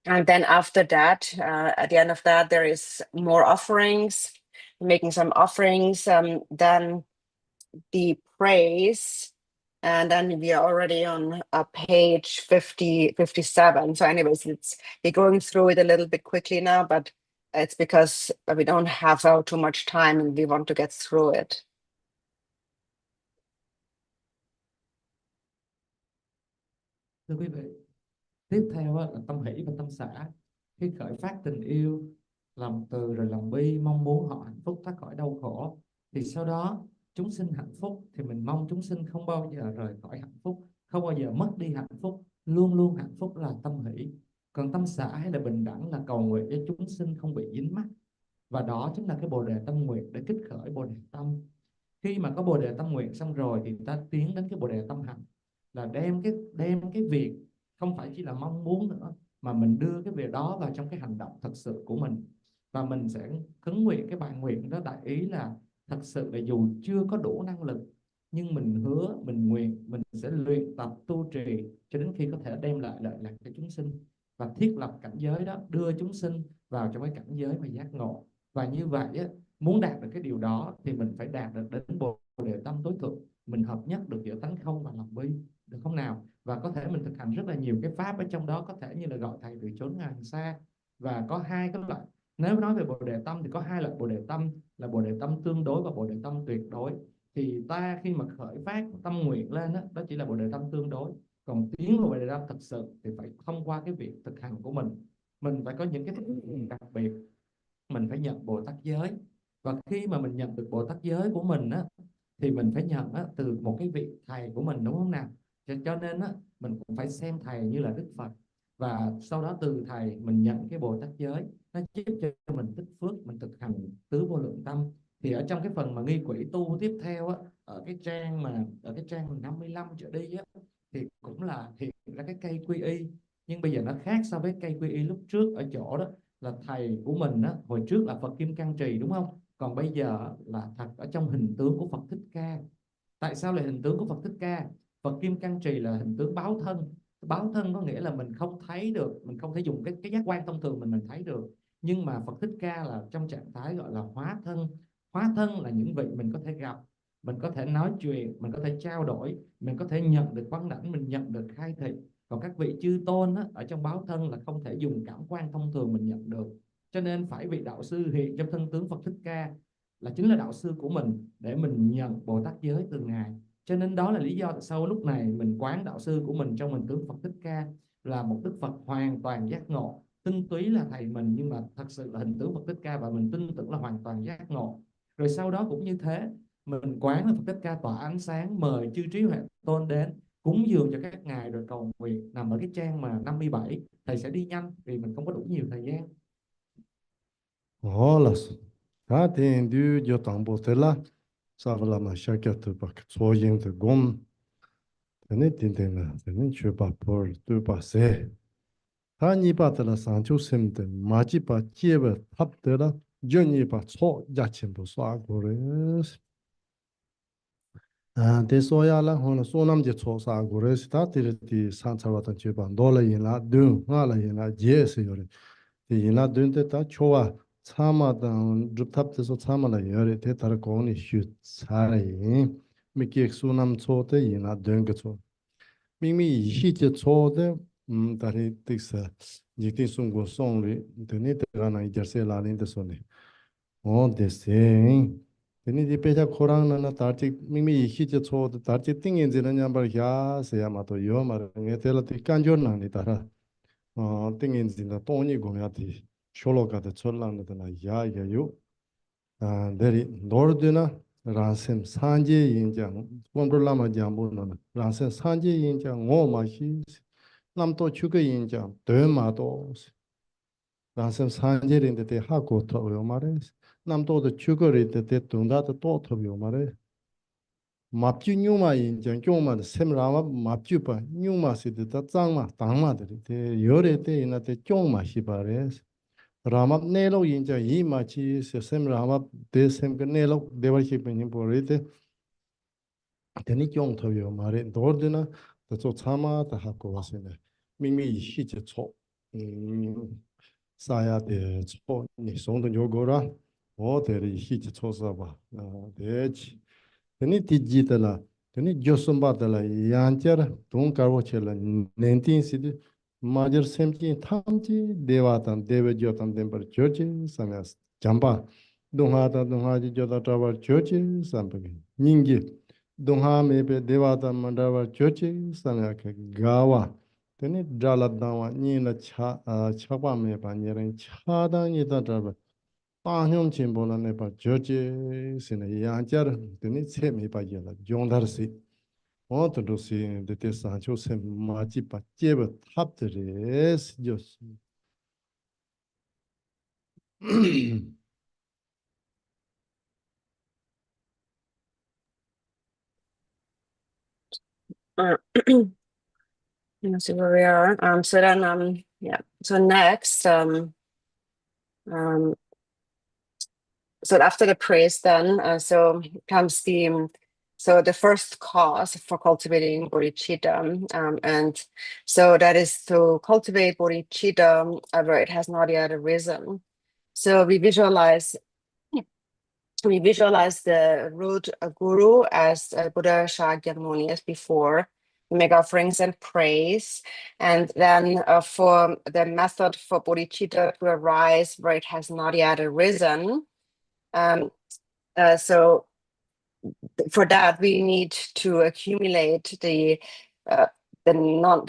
S3: then after that, at the end of that, there is more offerings, making some offerings, then the praise, and then we are already on page 57. So anyways, we're going through it a little bit quickly now, but it's because we don't have too much time and we want to get through it.
S4: Thưa quý vị, tiếp theo là tâm hỷ và tâm xả. Khi khởi phát tình yêu, lòng từ rồi lòng bi, mong muốn họ hạnh phúc thoát khỏi đau khổ, thì sau đó chúng sinh hạnh phúc thì mình mong chúng sinh không bao giờ rời khỏi hạnh phúc, không bao giờ mất đi hạnh phúc, luôn luôn hạnh phúc là tâm hỷ. Còn tâm xả hay là bình đẳng là cầu nguyện cho chúng sinh không bị dính mắc, và đó chính là cái bồ đề tâm nguyện để kích khởi bồ đề tâm. Khi mà có bồ đề tâm nguyện xong rồi thì ta tiến đến cái bồ đề tâm hành, là đem cái việc không phải chỉ là mong muốn nữa, mà mình đưa cái việc đó vào trong cái hành động thật sự của mình. Và mình sẽ khấn nguyện cái bài nguyện đó, đại ý là thật sự là dù chưa có đủ năng lực, nhưng mình hứa, mình nguyện, mình sẽ luyện tập tu trì cho đến khi có thể đem lại lợi lạc cho chúng sinh, và thiết lập cảnh giới đó, đưa chúng sinh vào trong cái cảnh giới mà giác ngộ. Và như vậy á, muốn đạt được cái điều đó thì mình phải đạt được đến bồ đề tâm tối thượng, mình hợp nhất được giữa tánh không và lòng bi, được không nào? Và có thể mình thực hành rất là nhiều cái pháp ở trong đó, có thể như là gọi thầy từ chốn ngàn xa. Và có hai cái loại, nếu nói về bồ đề tâm thì có hai loại bồ đề tâm, là bồ đề tâm tương đối và bồ đề tâm tuyệt đối. Thì ta khi mà khởi phát tâm nguyện lên đó, đó chỉ là bồ đề tâm tương đối. Còn tiến vào bồ đề tâm thật sự thì phải thông qua cái việc thực hành của mình phải có những cái đặc biệt, mình phải nhận Bồ Tát giới. Và khi mà mình nhận được Bồ Tát giới của mình á, thì mình phải nhận á, từ một cái vị thầy của mình, đúng không nào? Cho nên á, mình cũng phải xem thầy như là Đức Phật, và sau đó từ thầy mình nhận cái Bồ Tát giới, nó giúp cho mình tích phước, mình thực hành tứ vô lượng tâm. Thì ở trong cái phần mà nghi quỷ tu tiếp theo á, ở cái trang 55 trở đi á, thì cũng là hiện ra cái cây quy y, nhưng bây giờ nó khác so với cây quy y lúc trước ở chỗ đó là thầy của mình á, hồi trước là Phật Kim Cang Trì, đúng không? Còn bây giờ là thật ở trong hình tướng của Phật Thích Ca. Tại sao là hình tướng của Phật Thích Ca? Phật Kim Cang Trì là hình tướng báo thân. Báo thân có nghĩa là mình không thấy được, mình không thể dùng cái giác quan thông thường mình thấy được. Nhưng mà Phật Thích Ca là trong trạng thái gọi là hóa thân. Hóa thân là những vị mình có thể gặp, mình có thể nói chuyện, mình có thể trao đổi, mình có thể nhận được quang đảnh, mình nhận được khai thị. Còn các vị chư tôn á, ở trong báo thân là không thể dùng cảm quan thông thường mình nhận được. Cho nên phải vị đạo sư hiện trong thân tướng Phật Thích Ca là chính là đạo sư của mình, để mình nhận Bồ Tát giới từ Ngài. Cho nên đó là lý do tại sao lúc này mình quán đạo sư của mình trong hình tướng Phật Thích Ca là một Đức Phật hoàn toàn giác ngộ. Tinh túy là thầy mình, nhưng mà thật sự là hình tướng Phật Thích Ca, và mình tin tưởng là hoàn toàn giác ngộ. Rồi sau đó cũng như thế, mình quán là Phật Thích Ca tỏa ánh sáng, mời chư trí huệ tôn đến cúng dường cho các ngài rồi cầu nguyện, nằm ở cái trang mà 57. Thầy sẽ đi nhanh vì mình không có đủ nhiều thời gian.
S1: Holas. Cá tiền đưa cho tặng bộ thế là sao là mà sẽ kết thúc bạc số yên từ gom. Thế nên tiền tiền là thế nên chưa bà bor tu bà xe. Cá nhị bà thế là sáng chú xem thế mà chỉ bà chia bạc thấp thế là dân nhị bà số giá钱不算过来。À, thế số ya là hôm nay số năm chỉ số sao过来，是他thì sáng sau đó chỉ bà đô la yên là đường, ngã là yên là dễ sự rồi. Thì yên là đường thế ta choa. 참마당 줍탑에서 참마나 열에 대타를 고니 슛 사례 미기 수남 초대 이나 된거죠 미미 이시제 초대 다리 뜻사 지티 송고 송리 드니 들어나 이저세 라린데 손에 데세 드니 디페자 코랑나나 다치 미미 이히제 초도 다치 띵인지는 냠바야 세야마도 요마르게 텔라티 간조나니 따라 띵인지나 돈이 고야티 쇼로가데 철랑나다나 야야요 데리 노르드나 라셈 산제 인장 콘돌라마 잠보나 라셈 산제 인장 오마시 남도 주거 인장 대마도 라셈 산제인데 대 하고 터요 말에 남도도 주거리데 대 동다도 또 터요 말에 맙주 뉴마 인장 교만 셈라마 맙주바 뉴마시데 다 장마 당마들이 대 열에 대 이나 대 종마 시바레 라마 네로 인장 이마치 셈라마 대 셈그 네로 대바시 베니 보레데 되니 종 터요 말에 노르드나 또 참아 다 하고 왔으네 미미 시제 초 사야 돼 초, 니 송도 요거라 어데리 히치 초사바 대치 되니 디지털라 되니 조선바달라 양처 동가로체라 넨틴시디 마저 셈키 탐지 대와탄 대베조탄 덴버 조치 사냐스 잠바 동하다 동하지 조다 타바 조치 삼베 닝기 동하메베 대와탄 만다바 조치 사냐케 가와 Tene drala dawa ni na chapa me pa nyeren chada ni da draba tahyom chimbo la ne pa joje sine yanjar tene che me pa yela jondar si o to do si de te sa cho se ma chi pa jeba tap tres jos
S3: Let's see where we are. So then, yeah. So next, so after the praise, then so comes the first cause for cultivating bodhicitta, and so that is to cultivate bodhicitta where it has not yet arisen. So we visualize the root guru as Buddha Shakyamuni as before. We make offerings and praise, and then for the method for bodhicitta to arise where it has not yet arisen. So for that we need to accumulate the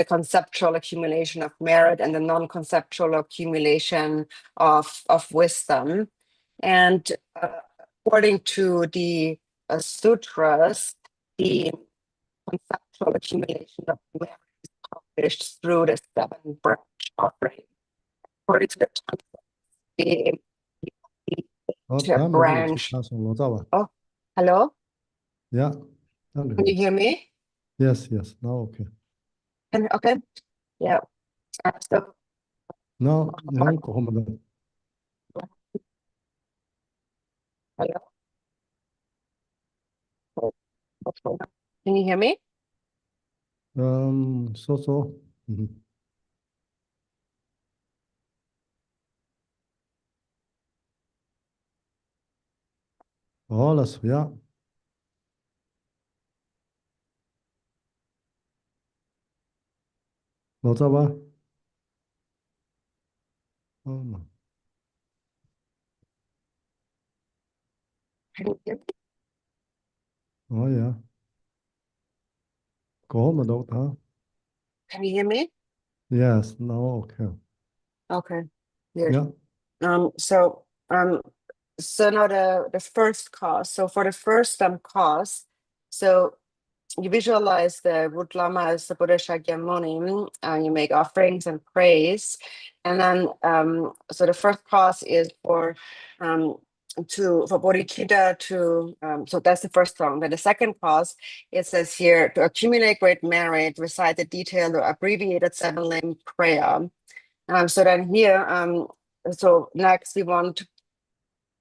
S3: conceptual accumulation of merit and the non-conceptual accumulation of wisdom. And according to the sutras, the conceptual accumulation of merit is accomplished through the 7 branch offering. According to the Tantra, the branch. Oh, hello?
S1: Yeah.
S3: Can you hear me?
S1: Yes, now okay.
S3: Okay. Yeah. So
S1: No,
S3: hello? Can you hear me?
S1: So. Alles, ja. Notaba. Oh, yeah. Có mà đâu ta.
S3: Can you hear me?
S1: Yes, now okay.
S3: Okay. Good.
S1: Yeah.
S3: So now the first cause. So for the first cause, so you visualize the root lama as the Buddha Shakyamuni, you make offerings and praise, and then so the first cause is for bodhicitta to so that's the first song. Then the second cause, it says here, to accumulate great merit, recite the detailed or abbreviated 7-line prayer. So then here, so next we want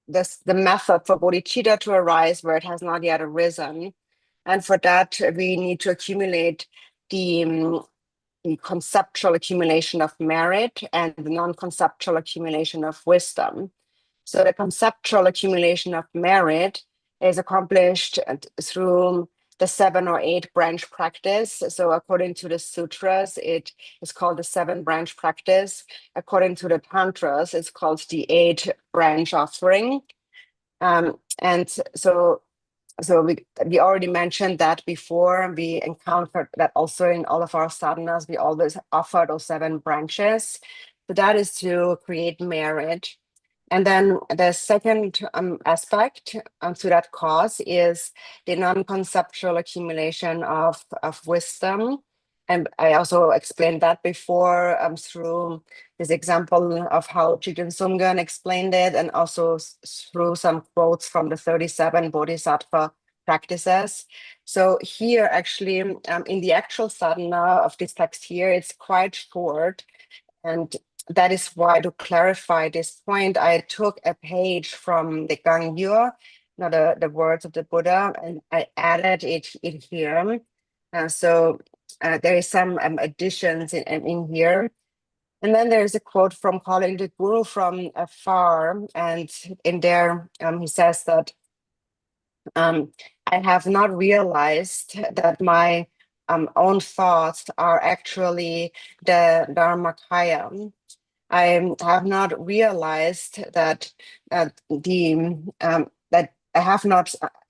S3: the method for bodhicitta to arise where it has not yet arisen. And for that, we need to accumulate the conceptual accumulation of merit and the non-conceptual accumulation of wisdom. So the conceptual accumulation of merit is accomplished through the 7 or 8 branch practice. So according to the sutras, it is called the 7 branch practice. According to the tantras, it's called the 8 branch offering. And so we already mentioned that before. We encountered that also in all of our sadhanas. We always offer those 7 branches. So that is to create merit. And then the second aspect to that cause is the non-conceptual accumulation of wisdom. And I also explained that before through this example of how Jigten Sumgön explained it, and also through some quotes from the 37 Bodhisattva practices. So here, actually, in the actual sadhana of this text here, it's quite short. And that is why, to clarify this point, I took a page from the Gangyur, not the words of the Buddha, and I added it here. So there is some additions in here. And then there's a quote from Calling the Guru from Afar. And in there, he says that I have not realized that my own thoughts are actually the Dharmakaya. I have not realized that that I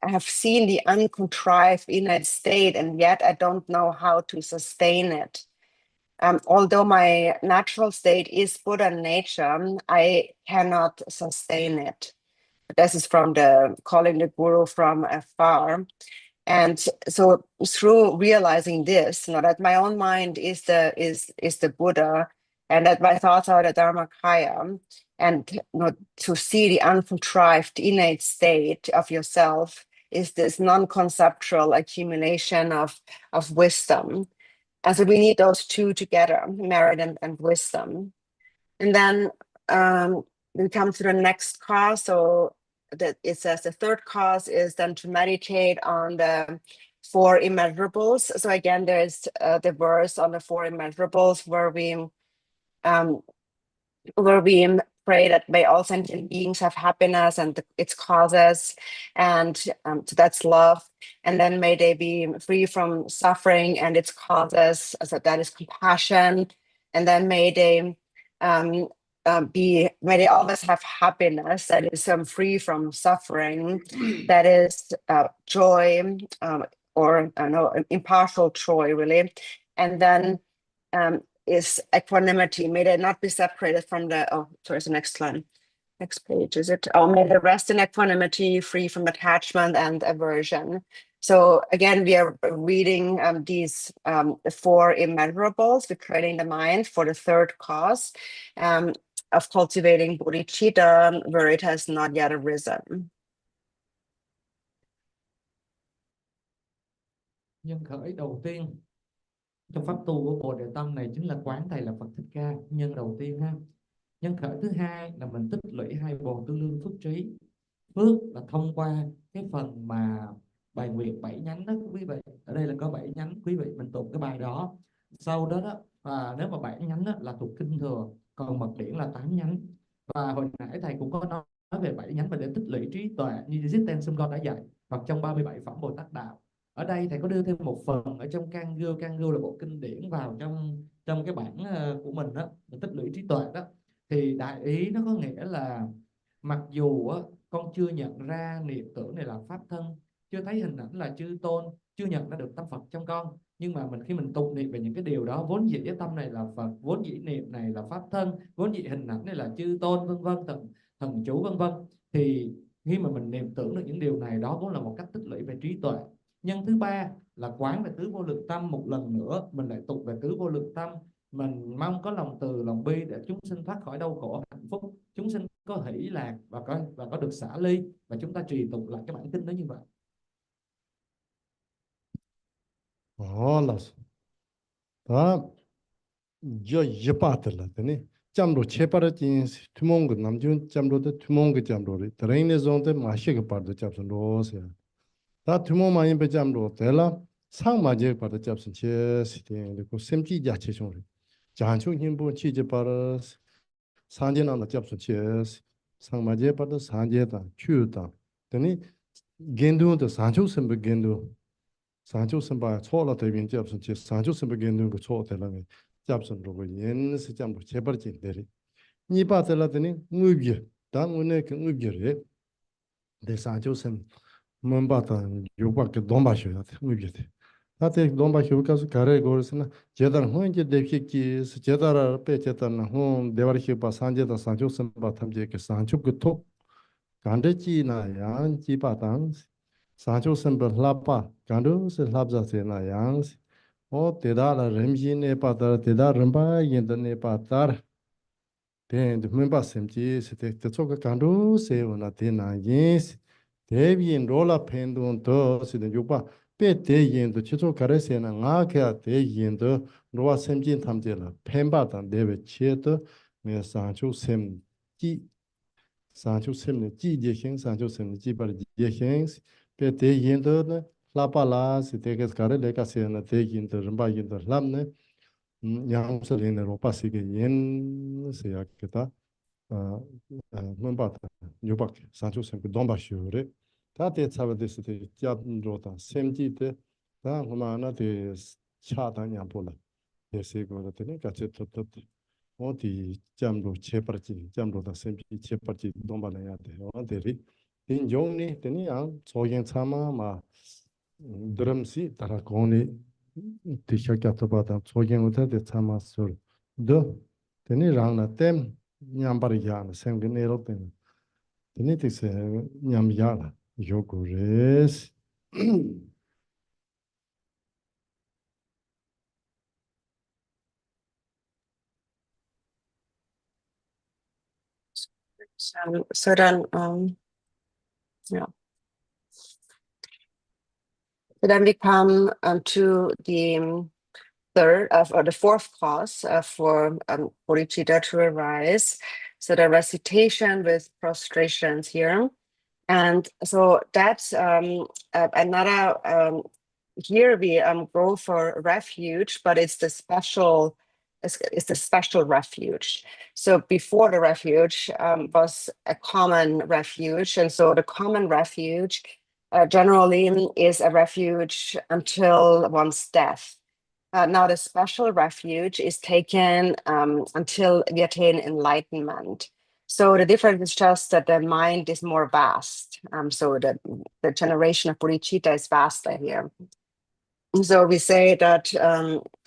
S3: have seen the uncontrived inner state, and yet I don't know how to sustain it. Although my natural state is Buddha nature, I cannot sustain it. This is from the Calling the Guru from Afar. And so through realizing this, that my own mind is the Buddha, and that my thoughts are the Dharmakaya, and to see the uncontrived innate state of yourself is this non-conceptual accumulation of wisdom. And so we need those two together, merit and wisdom. And then we come to the next cause. So that it says the third cause is then to meditate on the 4 immeasurables. So again, there's the verse on the 4 immeasurables where we pray that may all sentient beings have happiness and its causes, and so that's love. And then may they be free from suffering and its causes, so that is compassion. And then may they may they always have happiness, that is free from suffering, that is joy, or no, impartial joy, really. And then is equanimity. May they not be separated from the next line. Next page, is it? Oh, may they rest in equanimity, free from attachment and aversion. So again, we are reading these 4 immeasurables. We're training the mind for the third cause of cultivating bodhicitta where it has not yet arisen.
S4: Nhân khởi đầu tiên trong pháp tu của Bồ Đề Tâm này chính là quán Thầy là Phật Thích Ca, nhân đầu tiên ha. Nhân khởi thứ hai là mình tích lũy 2 bồ tư lương phước trí. Phước là thông qua cái phần mà bài nguyện 7 nhánh đó quý vị. Ở đây là có 7 nhánh, quý vị mình tụng cái bài đó. Sau đó nếu mà 7 nhánh đó là thuộc kinh thừa, còn mật điển là 8 nhánh. Và hồi nãy thầy cũng có nói về 7 nhánh và để tích lũy trí tuệ như Jigten Sumgön đã dạy, hoặc trong 37 phẩm Bồ Tát Đạo. Ở đây thầy có đưa thêm một phần ở trong Kangyur là bộ kinh điển vào trong cái bản của mình đó, tích lũy trí tuệ đó. Thì đại ý nó có nghĩa là mặc dù con chưa nhận ra niệm tưởng này là pháp thân, chưa thấy hình ảnh là chư tôn, chưa nhận ra được tâm Phật trong con, nhưng mà khi mình tụng niệm về những cái điều đó, vốn dĩ cái tâm này là Phật, vốn dĩ niệm này là pháp thân, vốn dĩ hình ảnh này là chư tôn, vân vân, thần chú vân vân, thì khi mà mình niệm tưởng được những điều này, đó cũng là một cách tích lũy về trí tuệ. Nhân thứ ba là quán về tứ vô lượng tâm. Một lần nữa mình lại tụng về tứ vô lượng tâm. Mình mong có lòng từ, lòng bi để chúng sinh thoát khỏi đau khổ hạnh phúc, chúng sinh có hỷ lạc và có được xả ly, và chúng ta trì tụng lại cái bản kinh đó như vậy.
S1: là đó giờ yepat là thế này, chăm đồ chế para chín thumong cái nam chun chăm đồ thế thumong cái chăm đồ đấy, tereng này zong thế mashe cái par đồ chăm sinh đồ se, ta thumong mà yên bị chăm đồ thế là sang mà chế par đồ chăm sinh chế sĩ thế, để có xem chi giá trị xong rồi, chẳng chung hiền buồn chi chế par sang chế nào là chăm sinh chế, sang mà chế par đồ sang chế ta, chu ta, thế này gendu đó sang chung xem bị gendu Sancho Semba Chola Tavin Japson, Sancho Semba Gendu, Cho Telang, Japson, Rogan, Sijam, Cheperjin, Derry. Nipa Telatini, Mugi, Dangune, Mugiri, the Sancho Sem, Mumbata, Yubak, Dombashu, Mugiti. That take Dombashukas, Carregors, Jedar Hunje, Deviki, Jedara, Pechetan, home, Devarhipa, Sanja, Sancho Semba Tamjek, Sancho Gutok, Kandechi, Nayan, Jipatans. Sancho Semba Lapa, Gandu, Labza Sena Yangs, O Teda Remji Nepatar, Teda Remba, Yenda Nepatar, then the member Semji, the Soka Gandu, say on a Tena Yes, Devi and Rola Pendun, Tos in the Yuba, Pete Yen, the Chicho Caresen and Aka, Te Yen, the Roa Semjin Tamjela, Pembat and David Cheto, near Sancho Sem. Sancho Sem, G. Jehings, Sancho Sem, G. Jehings, Pete Yender, La Palas, Tegas Care, Legacy, and taking the Rumba in the Lamne, Yamsel in the Ropasic Yen, Seaketa, Mumbata, Yubak, Sancho Sem, Domba Shure. That is how this Jab Rota, Sem Gite, that Humana is Chata Yampola. Yes, he got the Nicachet. 어디 잠도 제parti 잠도 다 셈비 제parti 동반해야 돼. 어디리 인종니 되니 안 소경 참아 마 드럼시 따라고니 티셔가토바다 소경 우타데 참아서 더 되니 랑나 템 냠바리야 생근에로 된 되니 티세 냠야라 요고레스
S3: So then, yeah. So then we come to the third or the fourth cause for bodhicitta to arise. So the recitation with prostrations here. And so that's another, here we go for refuge, but it's the special, it's the special refuge. So before the refuge was a common refuge. And so the common refuge generally is a refuge until one's death. Now the special refuge is taken until we attain enlightenment. So the difference is just that the mind is more vast. So the generation of bodhicitta is vaster here. So we say that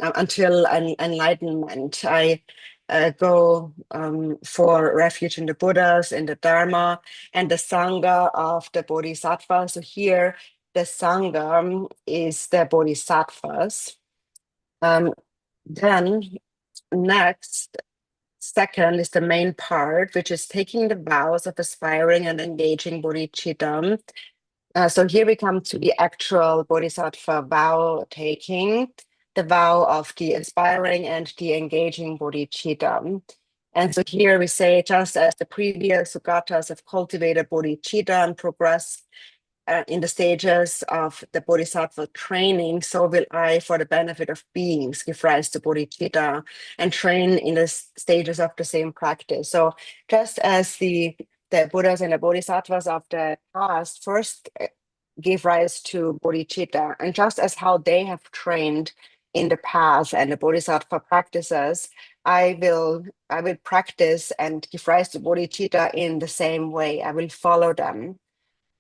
S3: until enlightenment, I go for refuge in the Buddhas, in the Dharma, and the Sangha of the Bodhisattva. So here, the Sangha is the Bodhisattvas. Then next, second is the main part, which is taking the vows of aspiring and engaging bodhicitta. So here we come to the actual bodhisattva vow taking, the vow of the aspiring and the engaging bodhicitta. And so here we say, just as the previous Sugatas have cultivated bodhicitta and progressed in the stages of the bodhisattva training, so will I, for the benefit of beings, give rise to bodhicitta and train in the stages of the same practice. So just as the Buddhas and the bodhisattvas of the past first gave rise to bodhicitta, and just as how they have trained in the path and the bodhisattva practices, I will practice and give rise to bodhicitta in the same way. I will follow them.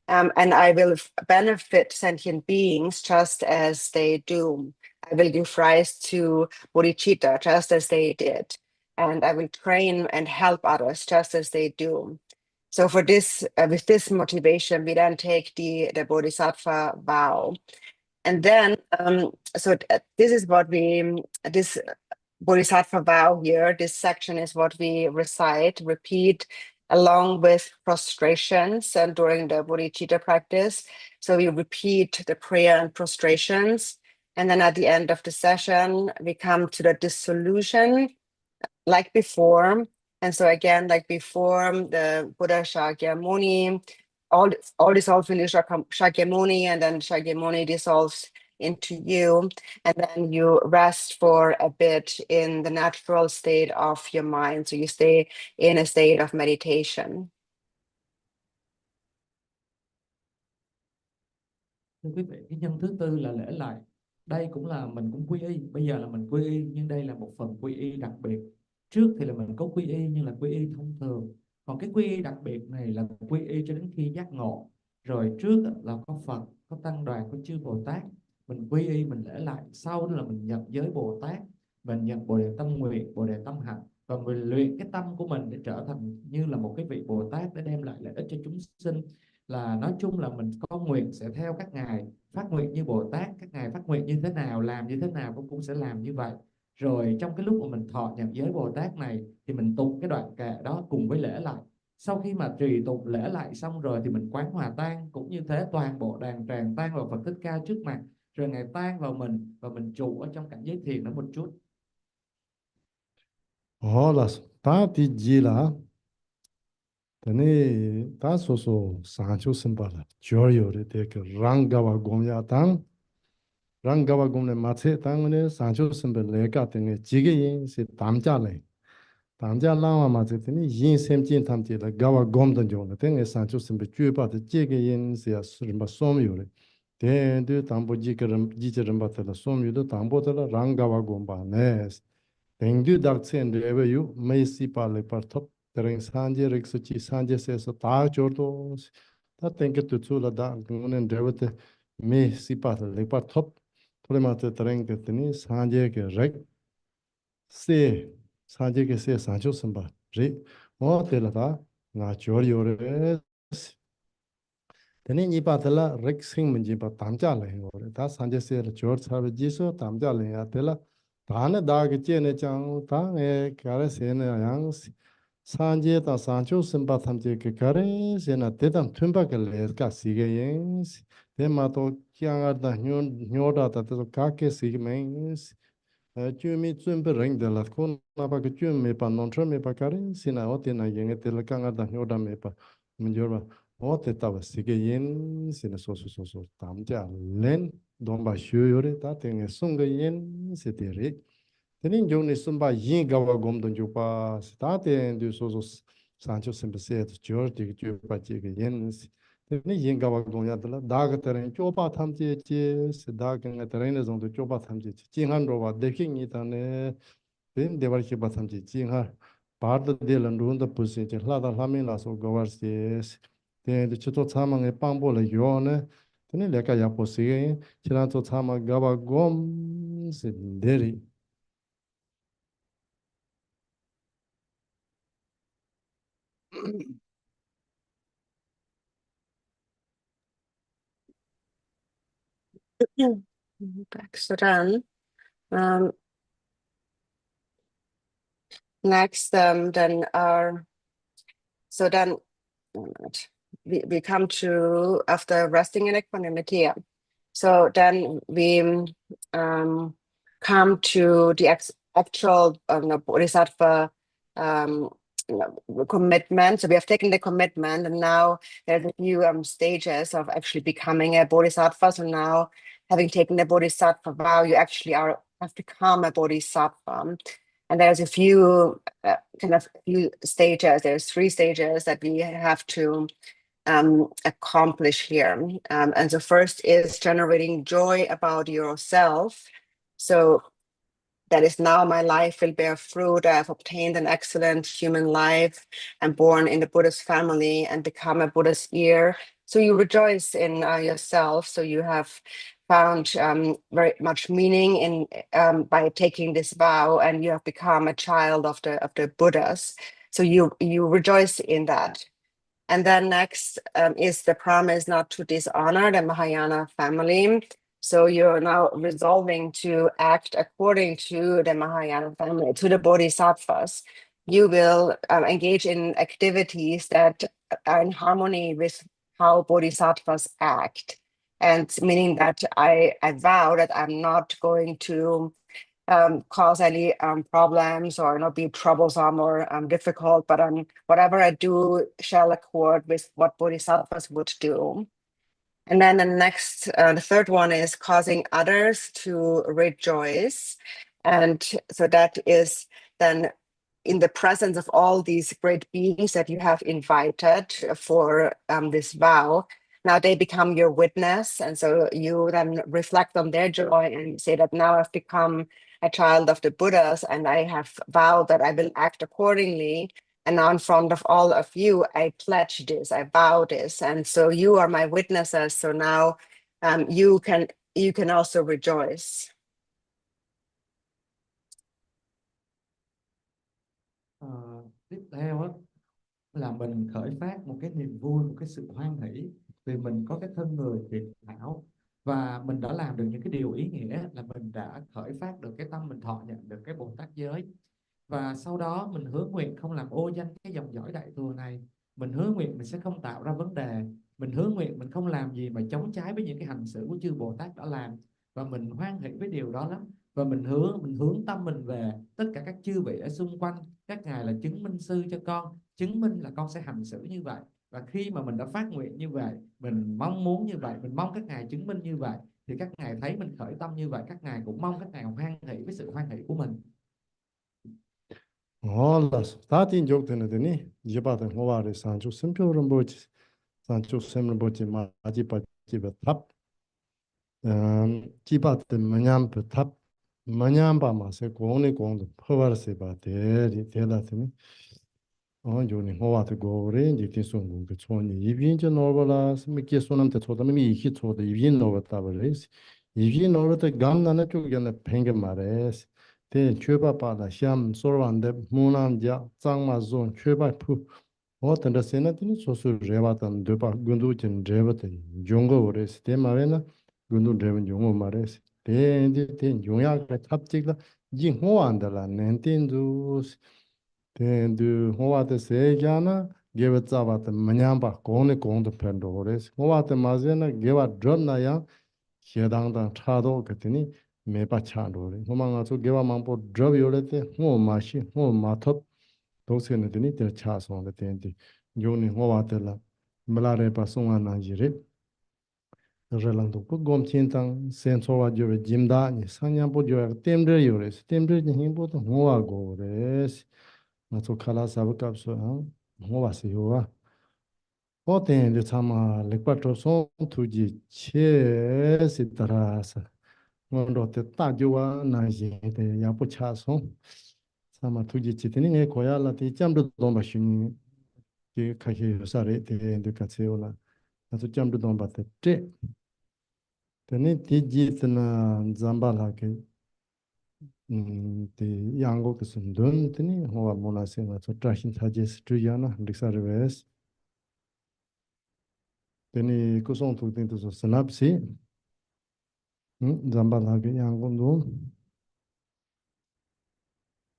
S3: And I will benefit sentient beings just as they do. I will give rise to bodhicitta just as they did. And I will train and help others just as they do. So for this, with this motivation, we then take the bodhisattva vow. And then, this is what this bodhisattva vow here, this section is what we repeat, along with prostrations and during the bodhicitta practice. So we repeat the prayer and prostrations. And then at the end of the session, we come to the dissolution, like before. And so again, like before, the Buddha Shakyamuni, all dissolve into Shakyamuni, and then Shakyamuni dissolves into you, and then you rest for a bit in the natural state of your mind. So you stay in a state of meditation.
S4: Thưa quý vị, cái nhân thứ tư là lễ lại. Đây cũng là mình cũng quy y. Bây giờ là mình quy y, nhưng đây là một phần quy y đặc biệt. Trước thì là mình có quy y nhưng là quy y thông thường. Còn cái quy y đặc biệt này là quy y cho đến khi giác ngộ. Rồi trước là có Phật, có tăng đoàn, có chư Bồ Tát. Mình quy y, mình lễ lại. Sau đó là mình nhận giới Bồ Tát. Mình nhận Bồ Đề Tâm Nguyện, Bồ Đề Tâm Hạnh. Và mình luyện cái tâm của mình để trở thành như là một cái vị Bồ Tát để đem lại lợi ích cho chúng sinh. Là nói chung là mình có nguyện sẽ theo các ngài, phát nguyện như Bồ Tát, các ngài phát nguyện như thế nào, làm như thế nào cũng sẽ làm như vậy. Rồi trong cái lúc mà mình thọ nhận giới Bồ Tát này thì mình tụng cái đoạn kệ đó cùng với lễ lại. Sau khi mà trì tụng lễ lại xong rồi thì mình quán hòa tan, cũng như thế toàn bộ đàn tràng tan vào Phật Thích Ca trước mặt, rồi ngài tan vào mình và mình trụ ở trong cảnh giới thiền đó một chút.
S1: là ta đi gì là thế này ta số số sáng chú sinh bảo là cho yêu đấy thế cái răng gava gom ya tăng răng gava gom này mà thế tăng này sáng chú sinh bảo lệ cả thế này chỉ cái gì sẽ tam gia này tam gia lang mà thế này yin xem chín tham chỉ là gava gom đơn giản là thế này sáng chú sinh bảo chưa bảo thế chỉ cái gì sẽ sử dụng xóm yêu đấy thế thì tam bộ chỉ cái làm bảo thế là xóm yêu đó tam bộ thế là răng gava gom bảo này Tengdu daksen rebe yu meisi pale par top tereng sanje reksuchi sanje se so ta chorto ta tengke tutsu la da gunen rebe meisi pale le par top tole mate tereng te teni sanje ke rek se sanje ke se sancho samba re o te la da nga chor yore teni ni pa tela rek sing menji pa tamja le yore ta sanje se la chor sabe jiso tamja le ya tela 다네 다게 제네 장 당에 가르세네 양 산제다 산초 선바 탐제 그 가르세나 대담 튼바게 레가 시게인 대마도 키앙아다 뇨다다 또 가게 시게멘 주미 준비랭들라 코나바게 주미 반논트메 바카레 시나 오테나 ең에 텔강아다 뇨다메 바 문저바 오테타바 시게인 시나 소소소소 담자 렌 돈바 슈요레 다땡에 송게인 세테레 tenin joni sumba yin gawa gomdon jupa state du soso sancho sembeset george jupa jige yen tenin yin gawa gonya dala daga teren chopa thamje che se daga nga teren zong do chopa thamje che jingan ro wa deking ni tane ben devar che ba thamje jinga bar de lan run da pusin che la da lamin la so gawar se te de chito chamang e pangbo le yo ne tenin leka ya posi chilan to chama gawa gom se deri
S3: Back. So then, next, then so then we come to after resting in equanimity. Yeah. So then we come to the actual bodhisattva commitment. So we have taken the commitment, and now there's a few stages of actually becoming a bodhisattva. So now, having taken the bodhisattva vow, you actually have become a bodhisattva. And there's a few few stages. There's 3 stages that we have to accomplish here. And the first is generating joy about yourself. So that is, now my life will bear fruit. I have obtained an excellent human life. I'm born in the Buddhist family and become a Buddhist ear. So you rejoice in yourself. So you have found very much meaning in by taking this vow, and you have become a child of the Buddhas. So you rejoice in that. And then next is the promise not to dishonor the Mahayana family. So you're now resolving to act according to the Mahayana family, to the bodhisattvas. You will engage in activities that are in harmony with how bodhisattvas act. And meaning that I vow that I'm not going to cause any problems or not be troublesome or difficult, but whatever I do shall accord with what bodhisattvas would do. And then the third one is causing others to rejoice. And so that is then in the presence of all these great beings that you have invited for this vow, now they become your witness. And so you then reflect on their joy and say that now I've become a child of the Buddhas and I have vowed that I will act accordingly. And now in front of all of you, I pledge this, I vow this. And so you are my witnesses. So now you can also rejoice.
S4: Tiếp theo á, là mình khởi phát một cái niềm vui, một cái sự hoan hỷ vì mình có cái thân người tuyệt hảo và mình đã làm được những cái điều ý nghĩa, là mình đã khởi phát được cái tâm mình thọ nhận được cái Bồ Tát giới. Và sau đó mình hứa nguyện không làm ô danh cái dòng dõi đại thừa này, mình hứa nguyện mình sẽ không tạo ra vấn đề, mình hứa nguyện mình không làm gì mà chống trái với những cái hành xử của chư Bồ Tát đã làm, và mình hoan hỷ với điều đó lắm. Và mình hướng tâm mình về tất cả các chư vị ở xung quanh, các ngài là chứng minh sư cho con, chứng minh là con sẽ hành xử như vậy. Và khi mà mình đã phát nguyện như vậy, mình mong muốn như vậy, mình mong các ngài chứng minh như vậy, thì các ngài thấy mình khởi tâm như vậy, các ngài cũng mong các ngài hoan hỷ với sự hoan hỷ của mình.
S1: Hola, starting joke tene tene, jibata ngowari sanchu simpyo rambochi, sanchu sem rambochi maji pachi betap, jibata manyam betap, manyam pa ma se gongni gongdo, phawar se ba de la tene, yoni ngowati gowri, jikti sungung ke choni, ibin je norvala, simi kia sunam te choda, mimi iki choda, ibin norva tabares, ibin norva te gamna na chugana penge mares, te chöpa pada xiam sorwande munam ja zangma zon chöpa pu o tanda sena tini sosu rewa tan depa gundu chen rewa tan yungo ores te mawe na gundu rewa yungo mares te yungya ka chapchik la jing hoa andala nenten dus te du hoa te se kya na gewa tsawa tan manyamba kone kong to pendo ores hoa te maze na gewa drop na yang xedangdang chado katini mepa chandore. Homa nga tsu gewa mangpo drab yorete, ngo ma shi, ngo ma top, dokse na tini tel cha songa tenti. Yoni ngo wate la, mla repa songa na jire. Relang tukpo gom chintang, sen sowa jowe jimda, ni sanyampo jowe temdre yores, temdre ni hingpo to ngo wa go res. Nga tsu kala sabu kapso, ngo wa si yuwa. O ten de tsama lekpa to son tuji che si tarasa. Ngondro te tajuwa na te yapu cha son. Sama tuji chitini nge koya la te jamdu domba shuni ki kaki yusare te endu katse ola. Nasu jamdu domba te tre. Teni ti jitna Zambala ke te yango ke sundun teni hoa mona se nga so trashin taje striyana riksa revesi. Teni kusong tu tintu so synapsi. Zambala ke yango ndun.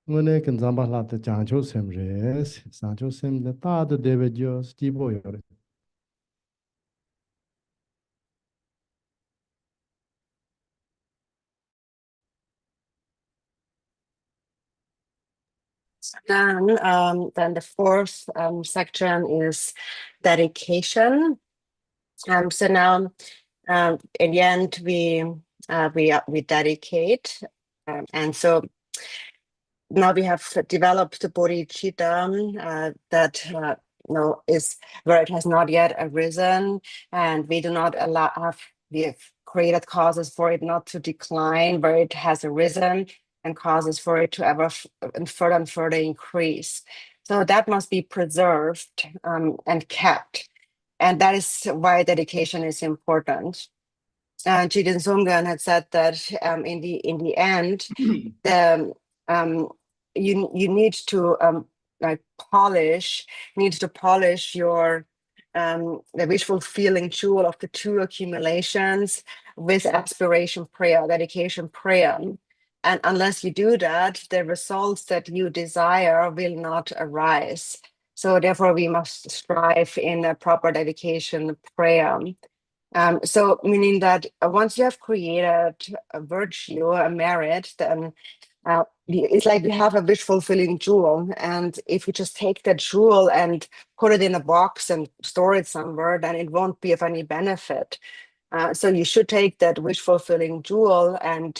S1: Ngone kan Zambala te jancho sem res, sancho sem de ta de deve jos jibo yore.
S3: Then the fourth section is dedication. So now, in the end, we dedicate, and so now we have developed the bodhicitta that is where it has not yet arisen, and we do not we have created causes for it not to decline where it has arisen, and causes for it to ever and further increase. So that must be preserved and kept. And that is why dedication is important. Jiden Songdan had said that in the end, you need to polish your the wishful feeling jewel of the two accumulations with aspiration prayer, dedication prayer. And unless you do that, the results that you desire will not arise. So therefore, we must strive in a proper dedication prayer. So meaning that once you have created a virtue, a merit, then it's like you have a wish fulfilling jewel. And if you just take that jewel and put it in a box and store it somewhere, then it won't be of any benefit. So you should take that wish fulfilling jewel and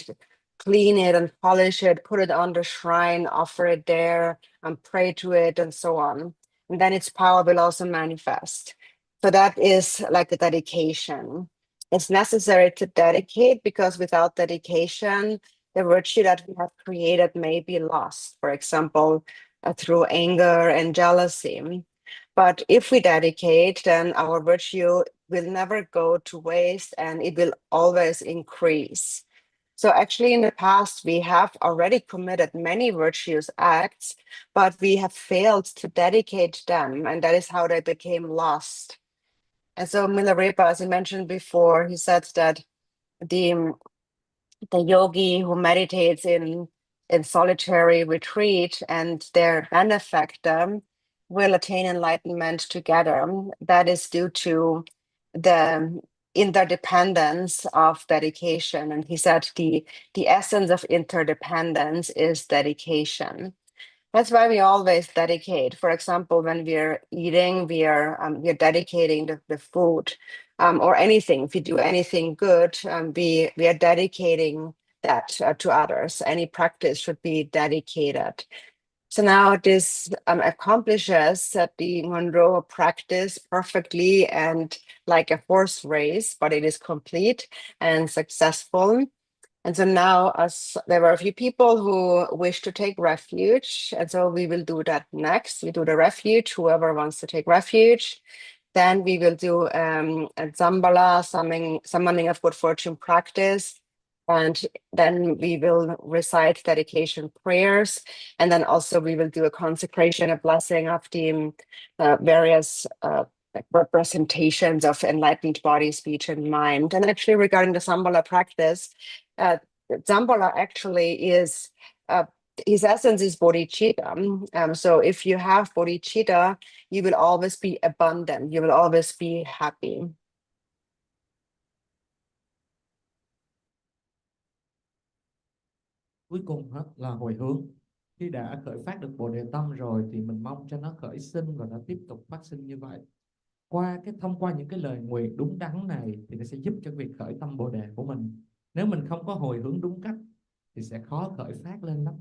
S3: clean it and polish it, put it on the shrine, offer it there, and pray to it, and so on. And then its power will also manifest. So that is like a dedication. It's necessary to dedicate because without dedication, the virtue that we have created may be lost, for example, through anger and jealousy. But if we dedicate, then our virtue will never go to waste and it will always increase. So actually in the past, we have already committed many virtuous acts, but we have failed to dedicate them. And that is how they became lost. And so Milarepa, as I mentioned before, he said that the yogi who meditates in solitary retreat and their benefactor will attain enlightenment together. That is due to the interdependence of dedication. And he said the essence of interdependence is dedication. That's why we always dedicate. For example, when we're eating, we're dedicating the food, or anything. If you do anything good, we are dedicating that to others. Any practice should be dedicated. So now this accomplishes that the Monroe practice perfectly and like a horse race, but it is complete and successful. And so now, as there were a few people who wish to take refuge, and so we will do that next. We do the refuge, whoever wants to take refuge. Then we will do a Zambala, summoning of good fortune practice. And then we will recite dedication prayers. And then also we will do a consecration, a blessing of the various representations of enlightened body, speech, and mind. And actually regarding the Zambala practice, uh, Zambala actually is, his essence is bodhicitta. So if you have bodhicitta, you will always be abundant, you will always be happy.
S4: Cuối cùng hết là hồi hướng. Khi đã khởi phát được Bồ Đề Tâm rồi thì mình mong cho nó khởi sinh và nó tiếp tục phát sinh như vậy. Thông qua những cái lời nguyện đúng đắn này thì nó sẽ giúp cho việc khởi tâm Bồ Đề của mình. Nếu mình không có hồi hướng đúng cách thì sẽ khó khởi phát lên lắm.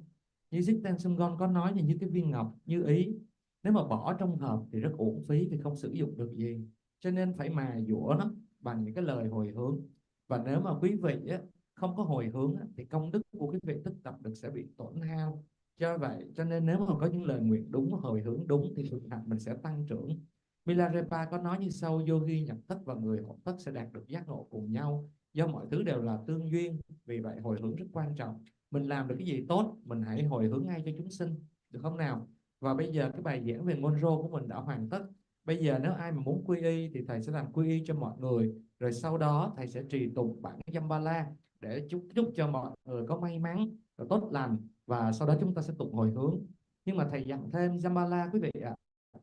S4: Như Drupon Tsering có nói là như cái viên ngọc như ý, nếu mà bỏ trong hộp thì rất uổng phí vì không sử dụng được gì. Cho nên phải mài dũa nó bằng những cái lời hồi hướng. Và nếu mà quý vị không có hồi hướng thì công đức của cái việc thực tập được sẽ bị tổn hao. Cho nên nếu mà có những lời nguyện đúng, hồi hướng đúng thì thực hành mình sẽ tăng trưởng. Milarepa có nói như sau: yogi nhập thất và người hộ thất sẽ đạt được giác ngộ cùng nhau, do mọi thứ đều là tương duyên. Vì vậy hồi hướng rất quan trọng. Mình làm được cái gì tốt mình hãy hồi hướng ngay cho chúng sinh, được không nào? Và bây giờ cái bài giảng về Ngondro của mình đã hoàn tất. Bây giờ nếu ai mà muốn quy y thì thầy sẽ làm quy y cho mọi người, rồi sau đó thầy sẽ trì tụng bản Zambala để chúc cho mọi người có may mắn và tốt lành, và sau đó chúng ta sẽ tụng hồi hướng. Nhưng mà thầy dặn thêm Zambala quý vị ạ,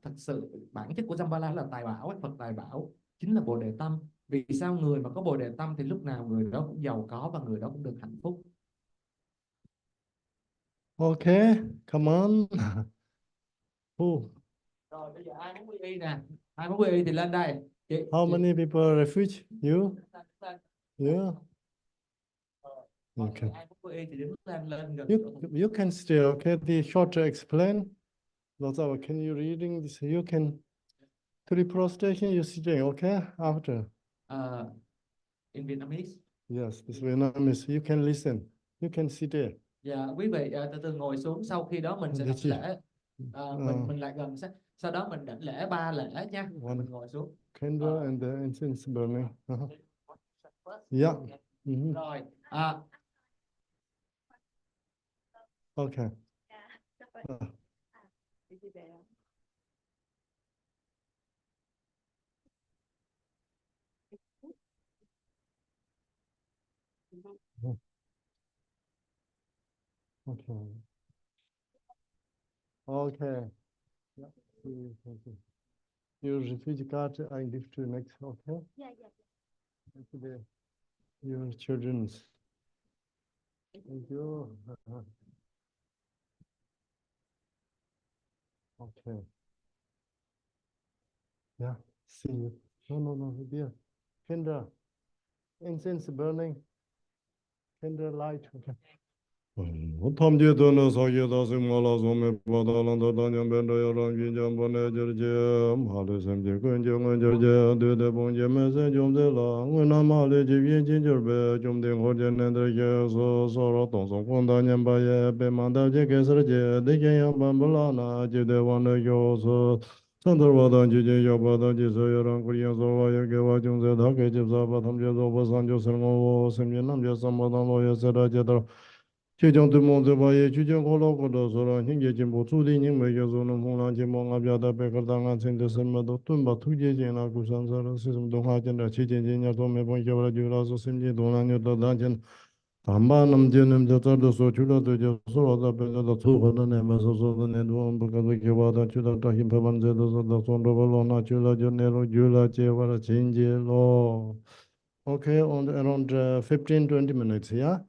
S4: thật sự bản chất của Zambala là tài bảo, Phật tài bảo chính là Bồ Đề Tâm. Vì sao? Người mà có Bồ Đề Tâm thì lúc nào người đó cũng giàu có và người đó cũng được hạnh phúc.
S1: Okay, come on.
S4: Rồi bây giờ ai muốn quy y nè, ai muốn quy y thì lên đây.
S1: How many people refuge? You? Yeah. Okay.
S4: Ai muốn quy y thì đứng lên gần.
S1: You can stay. Okay. The short explain. Can you reading this? You can three prostration. You sitting. Okay. After.
S4: In Vietnamese.
S1: Yes, this Vietnamese. You can listen. You can sit there.
S4: Dạ, quý vị từ từ ngồi xuống. Sau khi đó mình sẽ đảnh lễ. Mình lại gần. Sau đó mình đảnh lễ 3 lễ nha. Mình ngồi xuống.
S1: Candle and the incense burning. Yeah.
S4: Rồi.
S1: Okay. Okay. Okay. Yeah. Your refugee card I give to next. Okay.
S5: Yeah.
S1: Today, your children's. Thank you. Okay. Yeah. See you. No. Dear. Candle. Incense burning. Candle light. Okay. 탐지도는 사기다 생마라 소매 바다란다 단연변도 여러 긴장번에 저르제 마르샘제 근정은 저르제 되대봉제 메세 좀들라 은하마레 지비엔 진절배 좀된 호전nen들께서 서로 동성권단연바에 배만다제 개설제 대개양 반불라나 지대원의 교수 선들바단 지제 여바단 지서 여랑 구리연소와 여계와 중세 다케 집사바 탐제소바 산조설모호 sem년남제 삼바단 로여세라제들 최종 드몬드바의 주정 홀로코도서로 hin계진보 투리닝 매겨서는 홍란지몽 압야다 백을당한 생대선마도 뚱바 투제제나 구산사로 스승동하전다 지진진야 도매본 겨울아 주라서 심지 동안여도 단전 담반음제는 저자도서 줄어들죠 소로다 변자도 투거는 에마소소도 내도원 부가도 겨와다 주다다 힘파반제도서도 손로벌로나 줄어져 내로 줄어제와라 진제로. Okay, on around 15-20 minutes, yeah?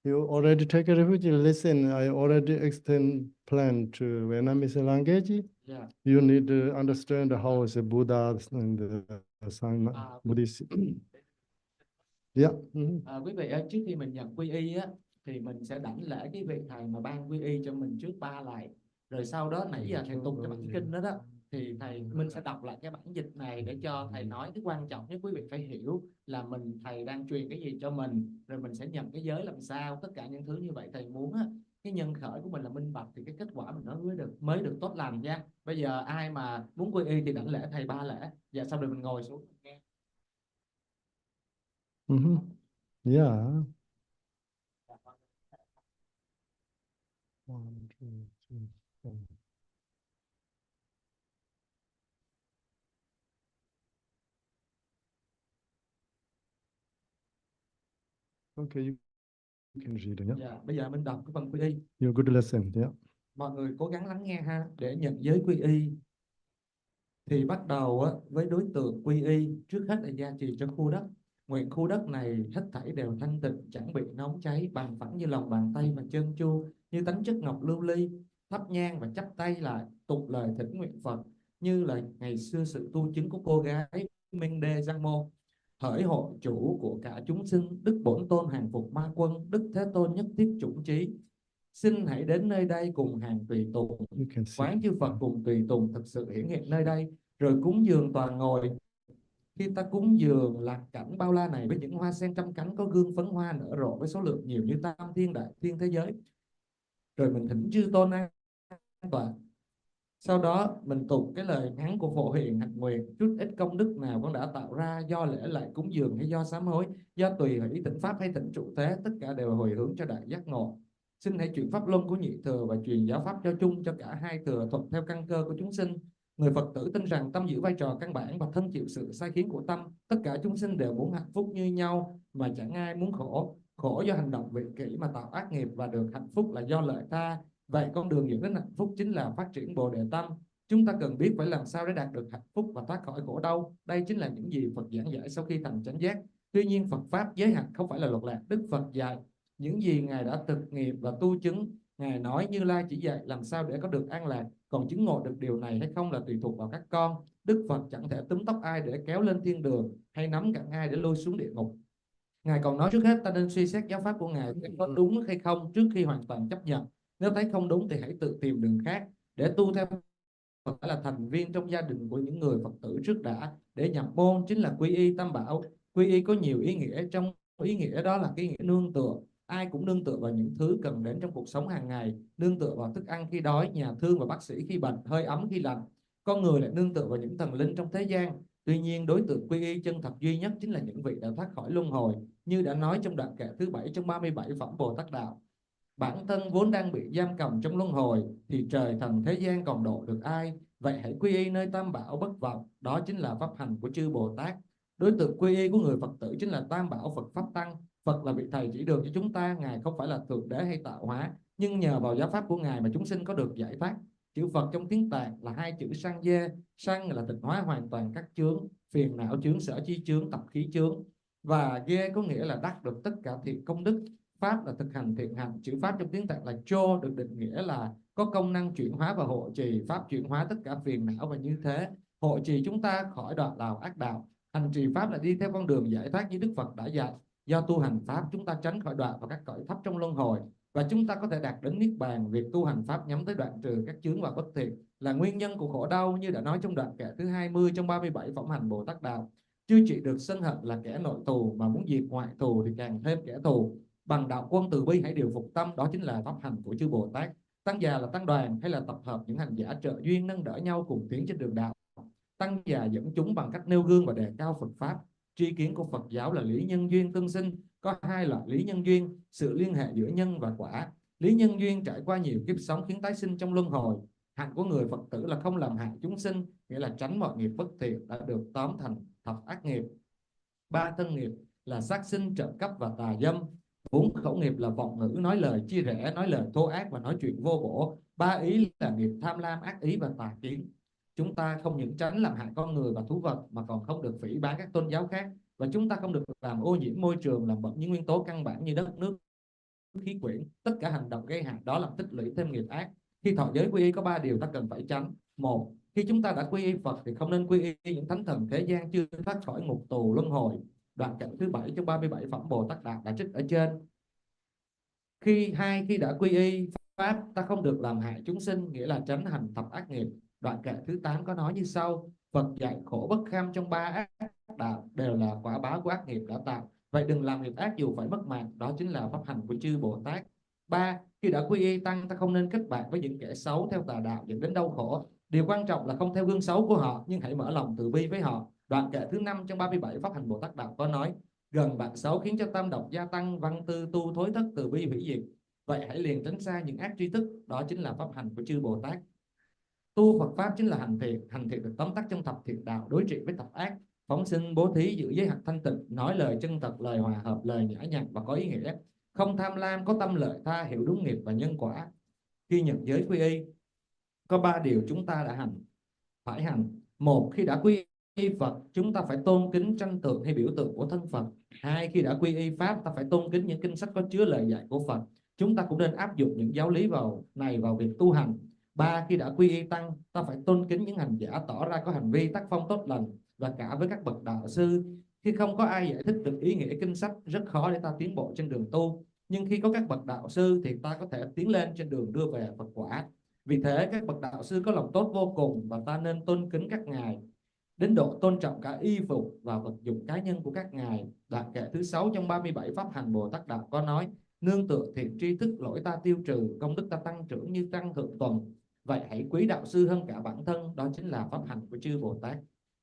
S1: You already take a refuge. Listen, I already extend plan to Vietnamese language.
S4: Dạ.
S1: You need to understand how is the Buddha and the Sang Buddhist. Yeah.
S4: Quý vị ơi, trước khi mình nhận quy y á, thì mình sẽ đảnh lễ cái vị thầy mà ban quy y cho mình trước 3 lại. Rồi sau đó nãy giờ thầy tụng cái bản kinh đó đó, thì thầy mình sẽ đọc lại cái bản dịch này để cho thầy nói. Cái quan trọng nhất quý vị phải hiểu là thầy đang truyền cái gì cho mình, rồi mình sẽ nhận cái giới làm sao, tất cả những thứ như vậy thầy muốn á. Cái nhân khởi của mình là minh bạch thì cái kết quả mình nó mới được tốt lành nha. Bây giờ ai mà muốn quy y thì đảnh lễ thầy 3 lễ. Dạ, sau rồi mình ngồi xuống nghe.
S1: Yeah. 1, 2, 3, 4. Okay, you can read it. Yeah.
S4: Dạ, bây giờ mình đọc cái phần quy y.
S1: You're good lesson. Yeah.
S4: Mọi người cố gắng lắng nghe ha. Để nhận giới quy y thì bắt đầu á, với đối tượng quy y. Trước hết là gia trì cho khu đất. Nguyện khu đất này hết thảy đều thanh tịnh, chẳng bị nóng cháy, bằng phẳng như lòng bàn tay và trơn tru, như tánh chất ngọc lưu ly. Thắp nhang và chắp tay lại, tục lời thỉnh nguyện Phật, như là ngày xưa sự tu chứng của cô gái Minh Đê Giang Mô. Hỡi hội chủ của cả chúng sinh, Đức Bổn Tôn hàng phục ma quân, Đức Thế Tôn nhất thiết chủng trí. Xin hãy đến nơi đây cùng hàng tùy tùng, quán chư Phật cùng tùy tùng thực sự hiển hiện nơi đây, rồi cúng dường toàn ngồi. Khi ta cúng dường lạc cảnh bao la này với những hoa sen trăm cánh có gương phấn hoa nở rộ với số lượng nhiều như tam thiên đại thiên thế giới, rồi mình thỉnh chư tôn an toàn. Sau đó mình tụng cái lời ngắn của Phổ Hiền hạnh nguyện: chút ít công đức nào con đã tạo ra, do lễ lại cúng dường hay do sám hối, do tùy hỷ thỉnh pháp hay thỉnh trụ thế, tất cả đều hồi hướng cho đại giác ngộ. Xin hãy chuyển pháp luân của nhị thừa và truyền giáo pháp cho chung cho cả hai thừa, thuận theo căn cơ của chúng sinh. Người Phật tử tin rằng tâm giữ vai trò căn bản và thân chịu sự sai khiến của tâm. Tất cả chúng sinh đều muốn hạnh phúc như nhau, mà chẳng ai muốn khổ. Khổ do hành động vị kỷ mà tạo ác nghiệp, và được hạnh phúc là do lợi tha. Vậy con đường dẫn đến hạnh phúc chính là phát triển Bồ Đề Tâm. Chúng ta cần biết phải làm sao để đạt được hạnh phúc và thoát khỏi khổ đau. Đây chính là những gì Phật giảng dạy sau khi thành chánh giác. Tuy nhiên Phật Pháp giới hạn không phải là luật lệ. Đức Phật dạy những gì Ngài đã thực nghiệm và tu chứng. Ngài nói Như Lai chỉ dạy làm sao để có được an lạc, còn chứng ngộ được điều này hay không là tùy thuộc vào các con. Đức Phật chẳng thể túm tóc ai để kéo lên thiên đường, hay nắm cẳng ai để lôi xuống địa ngục. Ngài còn nói trước hết ta nên suy xét giáo pháp của Ngài có đúng hay không trước khi hoàn toàn chấp nhận. Nếu thấy không đúng thì hãy tự tìm đường khác để tu theo. Phải là thành viên trong gia đình của những người Phật tử trước đã. Để nhập môn chính là quy y tam bảo. Quy y có nhiều ý nghĩa, trong ý nghĩa đó là cái nghĩa nương tựa. Ai cũng nương tựa vào những thứ cần đến trong cuộc sống hàng ngày, nương tựa vào thức ăn khi đói, nhà thương và bác sĩ khi bệnh, hơi ấm khi lạnh. Con người lại nương tựa vào những thần linh trong thế gian. Tuy nhiên đối tượng quy y chân thật duy nhất chính là những vị đã thoát khỏi luân hồi, như đã nói trong đoạn kệ thứ 7 trong 37 phẩm Bồ Tát Đạo. Bản thân vốn đang bị giam cầm trong luân hồi, thì trời thần thế gian còn độ được ai? Vậy hãy quy y nơi tam bảo bất vọng, đó chính là pháp hành của chư Bồ Tát. Đối tượng quy y của người Phật tử chính là tam bảo Phật Pháp Tăng. Phật là vị thầy chỉ đường cho chúng ta. Ngài không phải là thượng đế hay tạo hóa, nhưng nhờ vào giáo pháp của Ngài mà chúng sinh có được giải thoát. Chữ Phật trong tiếng Tạng là hai chữ sang dê. Sang là tịnh hóa hoàn toàn các chướng, phiền não chướng, sở chi chướng, tập khí chướng. Và ghê có nghĩa là đắc được tất cả thiện công đức. Pháp là thực hành thiện hành. Chữ Pháp trong tiếng Tạng là chô, được định nghĩa là có công năng chuyển hóa và hộ trì. Pháp chuyển hóa tất cả phiền não, và như thế hộ trì chúng ta khỏi đoạn lào ác đạo. Hành trì Pháp là đi theo con đường giải thoát như Đức Phật đã dạy. Do tu hành Pháp chúng ta tránh khỏi đoạn vào các cõi thấp trong luân hồi. Và chúng ta có thể đạt đến niết bàn. Việc tu hành pháp nhắm tới đoạn trừ các chướng và bất thiện là nguyên nhân của khổ đau, như đã nói trong đoạn kệ thứ 20 trong 37 phẩm hành Bồ Tát Đạo. Chưa chỉ được sân hận là kẻ nội thù, mà muốn diệt ngoại thù thì càng thêm kẻ thù. Bằng đạo quân từ bi hãy điều phục tâm, đó chính là pháp hành của chư Bồ Tát. Tăng già là tăng đoàn hay là tập hợp những hành giả trợ duyên nâng đỡ nhau cùng tiến trên đường đạo. Tăng già dẫn chúng bằng cách nêu gương và đề cao Phật pháp. Tri kiến của Phật giáo là lý nhân duyên tương sinh. Có hai loại lý nhân duyên: sự liên hệ giữa nhân và quả. Lý nhân duyên trải qua nhiều kiếp sống khiến tái sinh trong luân hồi. Hạnh của người Phật tử là không làm hại chúng sinh, nghĩa là tránh mọi nghiệp bất thiện, đã được tóm thành thập ác nghiệp. Ba thân nghiệp là sát sinh, trộm cắp và tà dâm. Bốn khẩu nghiệp là vọng ngữ, nói lời chia rẽ, nói lời thô ác và nói chuyện vô bổ. Ba ý là nghiệp tham lam, ác ý và tà kiến. Chúng ta không những tránh làm hại con người và thú vật, mà còn không được phỉ báng các tôn giáo khác. Và chúng ta không được làm ô nhiễm môi trường, làm bẩn những nguyên tố căn bản như đất, nước, khí quyển. Tất cả hành động gây hại đó làm tích lũy thêm nghiệp ác. Khi thọ giới quy y có ba điều ta cần phải tránh. Một, khi chúng ta đã quy y Phật thì không nên quy y những thánh thần thế gian chưa thoát khỏi ngục tù luân hồi. Đoạn kệ thứ 7 trong 37 phẩm Bồ Tát Đạo đã trích ở trên. Khi đã quy y pháp, ta không được làm hại chúng sinh, nghĩa là tránh hành thập ác nghiệp. Đoạn kệ thứ 8 có nói như sau: Phật dạy khổ bất kham trong ba ác đạo đều là quả báo của ác nghiệp đã tạo. Vậy đừng làm nghiệp ác dù phải mất mạng, đó chính là pháp hành của chư Bồ Tát. Ba, khi đã quy y tăng, ta không nên kết bạn với những kẻ xấu theo tà đạo dẫn đến đau khổ. Điều quan trọng là không theo gương xấu của họ, nhưng hãy mở lòng từ bi với họ. Đoạn kệ thứ 5 trong 37 pháp hành Bồ Tát Đạo có nói: gần bạn xấu khiến cho tam độc gia tăng, văn tư tu thối thất, từ bi hủy diệt. Vậy hãy liền tránh xa những ác tri thức, đó chính là pháp hành của chư Bồ Tát. Tu Phật pháp chính là hành thiện được tóm tắt trong thập thiện đạo: đối trị với thập ác, phóng sinh, bố thí, giữ giới hạnh thanh tịnh, nói lời chân thật, lời hòa hợp, lời nhã nhặn và có ý nghĩa, không tham lam, có tâm lợi tha, hiểu đúng nghiệp và nhân quả. Khi nhận giới quy y, có ba điều chúng ta đã phải hành. Một, khi đã quy y Phật, chúng ta phải tôn kính tranh tượng hay biểu tượng của thân Phật. Hai, khi đã quy y pháp, ta phải tôn kính những kinh sách có chứa lời dạy của Phật. Chúng ta cũng nên áp dụng những giáo lý vào việc tu hành. Ba, khi đã quy y tăng, ta phải tôn kính những hành giả tỏ ra có hành vi tác phong tốt lành, và cả với các bậc đạo sư. Khi không có ai giải thích được ý nghĩa kinh sách, rất khó để ta tiến bộ trên đường tu. Nhưng khi có các bậc đạo sư thì ta có thể tiến lên trên đường đưa về Phật quả. Vì thế các bậc đạo sư có lòng tốt vô cùng, và ta nên tôn kính các ngài đến độ tôn trọng cả y phục và vật dụng cá nhân của các ngài. Đoạn kệ thứ 6 trong 37 pháp hành Bồ Tát Đạo có nói: nương tựa thiện tri thức, lỗi ta tiêu trừ, công đức ta tăng trưởng như trăng thượng tuần. Vậy hãy quý đạo sư hơn cả bản thân, đó chính là pháp hành của chư Bồ Tát.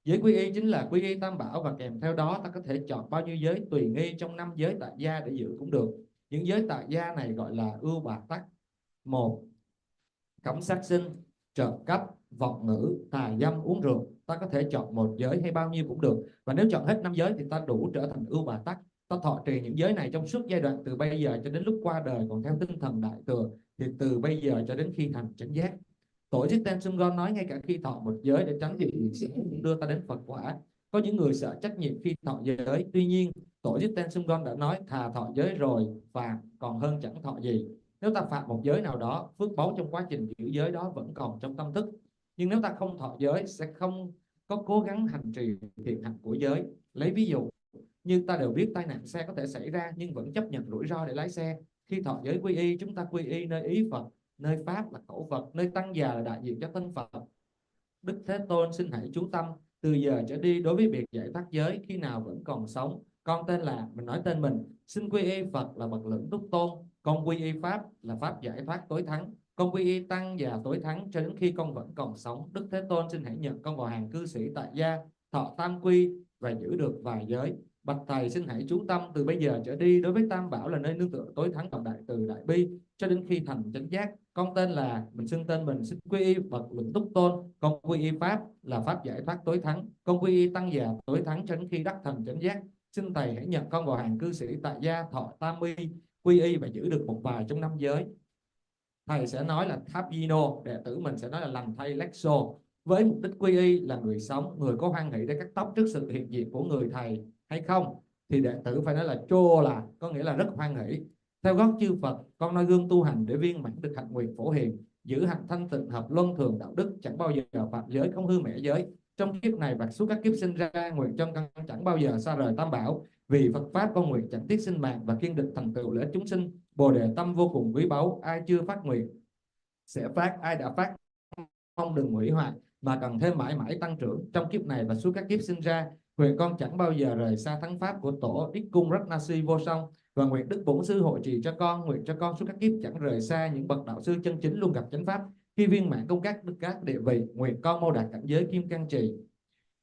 S4: Giới quy y chính là quy y tam bảo, và kèm theo đó ta có thể chọn bao nhiêu giới tùy nghi trong 5 giới tại gia để giữ cũng được. Những giới tại gia này gọi là ưu bà tắc. Một, cấm sát sinh, trộm cắp, vọng ngữ, tà dâm, uống rượu. Ta có thể chọn một giới hay bao nhiêu cũng được. Và nếu chọn hết 5 giới thì ta đủ trở thành ưu bà tắc. Ta thọ trì những giới này trong suốt giai đoạn từ bây giờ cho đến lúc qua đời, còn theo tinh thần đại thừa thì từ bây giờ cho đến khi thành chánh giác. Tổ Drupon Tsering nói ngay cả khi thọ một giới để tránh việc sẽ đưa ta đến Phật quả. Có những người sợ trách nhiệm khi thọ giới. Tuy nhiên, Tổ Drupon Tsering đã nói thà thọ giới rồi phàm còn hơn chẳng thọ gì. Nếu ta phạm một giới nào đó, phước báu trong quá trình giữ giới đó vẫn còn trong tâm thức. Nhưng nếu ta không thọ giới, sẽ không có cố gắng hành trì thiện hạnh của giới. Lấy ví dụ, như ta đều biết tai nạn xe có thể xảy ra, nhưng vẫn chấp nhận rủi ro để lái xe. Khi thọ giới quy y, chúng ta quy y nơi ý Phật, nơi pháp là khẩu Phật, nơi tăng già là đại diện cho thân Phật. Đức Thế Tôn xin hãy chú tâm, từ giờ trở đi đối với việc giải thoát giới, khi nào vẫn còn sống, con tên là, mình nói tên mình, xin quy y Phật là bậc lưỡng túc tôn, con quy y pháp là pháp giải thoát tối thắng, con quy y tăng già tối thắng cho đến khi con vẫn còn sống. Đức Thế Tôn xin hãy nhận con vào hàng cư sĩ tại gia, thọ tam quy và giữ được vài giới. Bạch thầy xin hãy chú tâm, từ bây giờ trở đi đối với tam bảo là nơi nương tựa tối thắng và đại từ đại bi cho đến khi thành chánh giác. Con tên là, mình xưng tên mình, xin quy y bậc lưỡng túc tôn, con quy y pháp là pháp giải thoát tối thắng, con quy y tăng già tối thắng cho đến khi đắc thành chánh giác. Xin thầy hãy nhận con vào hàng cư sĩ tại gia, thọ tam quy y và giữ được một vài trong 5 giới. Thầy sẽ nói là Thapino, đệ tử mình sẽ nói là lành thay Lexo. Với mục đích quy y là người sống, người có hoan hỷ để cắt tóc trước sự hiện diện của người thầy hay không, thì đệ tử phải nói là chô là, có nghĩa là rất hoan hỷ. Theo gót chư Phật, con noi gương tu hành để viên mãn được hạnh nguyện phổ hiền, giữ hạnh thanh tịnh hợp luân thường đạo đức, chẳng bao giờ phạm giới, không hư mẻ giới, trong kiếp này và suốt các kiếp sinh ra, nguyện cho con chẳng bao giờ xa rời Tam Bảo. Vì Phật Pháp con nguyện chẳng tiếc sinh mạng và kiên định thành tựu lợi ích chúng sinh. Bồ đề tâm vô cùng quý báu, ai chưa phát nguyện sẽ phát, ai đã phát mong đừng hủy hoại mà cần thêm mãi mãi tăng trưởng trong kiếp này và suốt các kiếp sinh ra. Nguyện con chẳng bao giờ rời xa thắng pháp của tổ Đích Cung Ratnasi vô song, và nguyện Đức Bổn Sư hộ trì cho con, nguyện cho con suốt các kiếp chẳng rời xa những bậc đạo sư chân chính luôn gặp chánh pháp. Khi viên mãn công các địa vị, nguyện con mau đạt cảnh giới kim cang trì.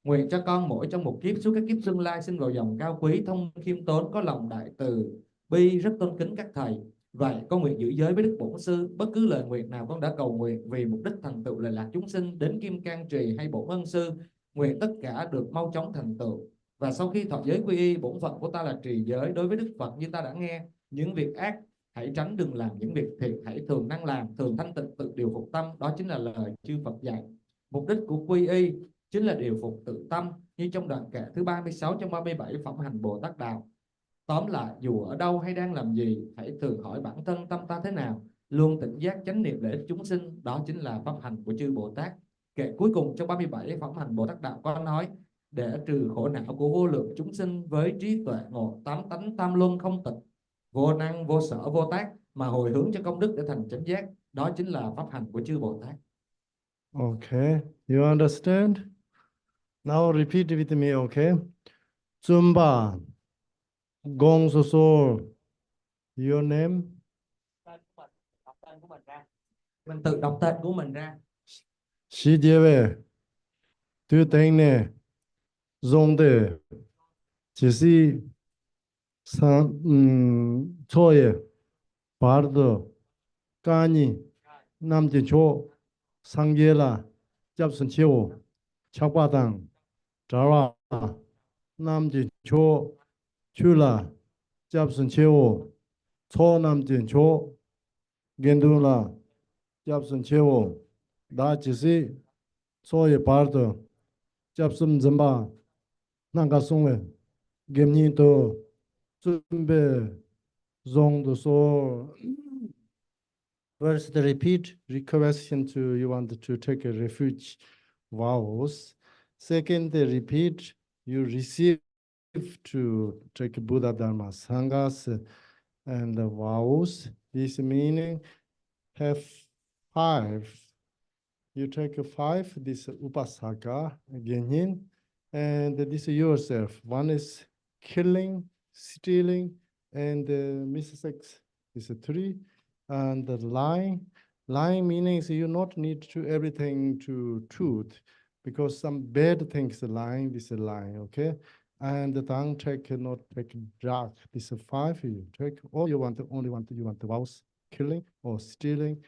S4: Nguyện cho con mỗi trong một kiếp suốt các kiếp tương lai sinh vào dòng cao quý, thông khiêm tốn, có lòng đại từ bi, rất tôn kính các thầy. Vậy con nguyện giữ giới với Đức Bổn Sư, bất cứ lời nguyện nào con đã cầu nguyện vì mục đích thành tựu lệ lạc chúng sinh đến kim cang trì hay bổn ân sư, nguyện tất cả được mau chóng thành tựu. Và sau khi thọ giới quy y, bổn phận của ta là trì giới đối với Đức Phật như ta đã nghe. Những việc ác hãy tránh đừng làm, những việc thiện hãy thường năng làm, thường thanh tịnh tự điều phục tâm, đó chính là lời chư Phật dạy. Mục đích của quy y chính là điều phục tự tâm, như trong đoạn kệ thứ 36 trong 37 phẩm hành Bồ Tát Đạo. Tóm lại, dù ở đâu hay đang làm gì, hãy tự hỏi bản thân tâm ta thế nào, luôn tỉnh giác chánh niệm lợi ích chúng sinh, đó chính là pháp hành của chư Bồ Tát. Kệ cuối cùng trong 37 phẩm hành Bồ Tát Đạo có nói: để trừ khổ não của vô lượng chúng sinh với trí tuệ ngộ tám tánh tam luân không tịch, vô năng vô sở vô tác, mà hồi hướng cho công đức để thành chánh giác, đó chính là pháp hành của chư Bồ Tát.
S1: Okay, you understand? Now repeat with me, okay? Zumba, Gong So So, your name?
S2: Tên của mình, đọc tên của mình ra.
S4: Mình tự đọc tên của mình ra.
S1: Xi Jie Wei, Tu Teng Ne, Zong De, Chỉ Si, San, Cho Ye, Bar De, Ca Ni, Nam Jin Cho, Sang Ye La, Jab Sun Chiu, Chak Ba Dang, Zha Ra, Nam Jin Cho, Chu La, Jab Sun Chiu, Cho Nam Jin Cho, Gen Du La, Jab Sun Chiu, Da Chỉ Si, Cho Ye Bar De, Jab Sun Zamba, Nang Ga Song We, Gem Ni To, Zun Be, Zong De So. First, repeat question to you want to take a refuge vows. Second, repeat you receive to take Buddha Dharma Sanghas and vows. This meaning have five. You take five, this upasaka, genyin, and this yourself. One is killing, stealing, and missex is three. And the lying meaning is you not need to everything to truth, because some bad things lying, this is lying, okay? And the tongue take not take drug. This is five. You take all you want, only want you want the vows, killing or stealing.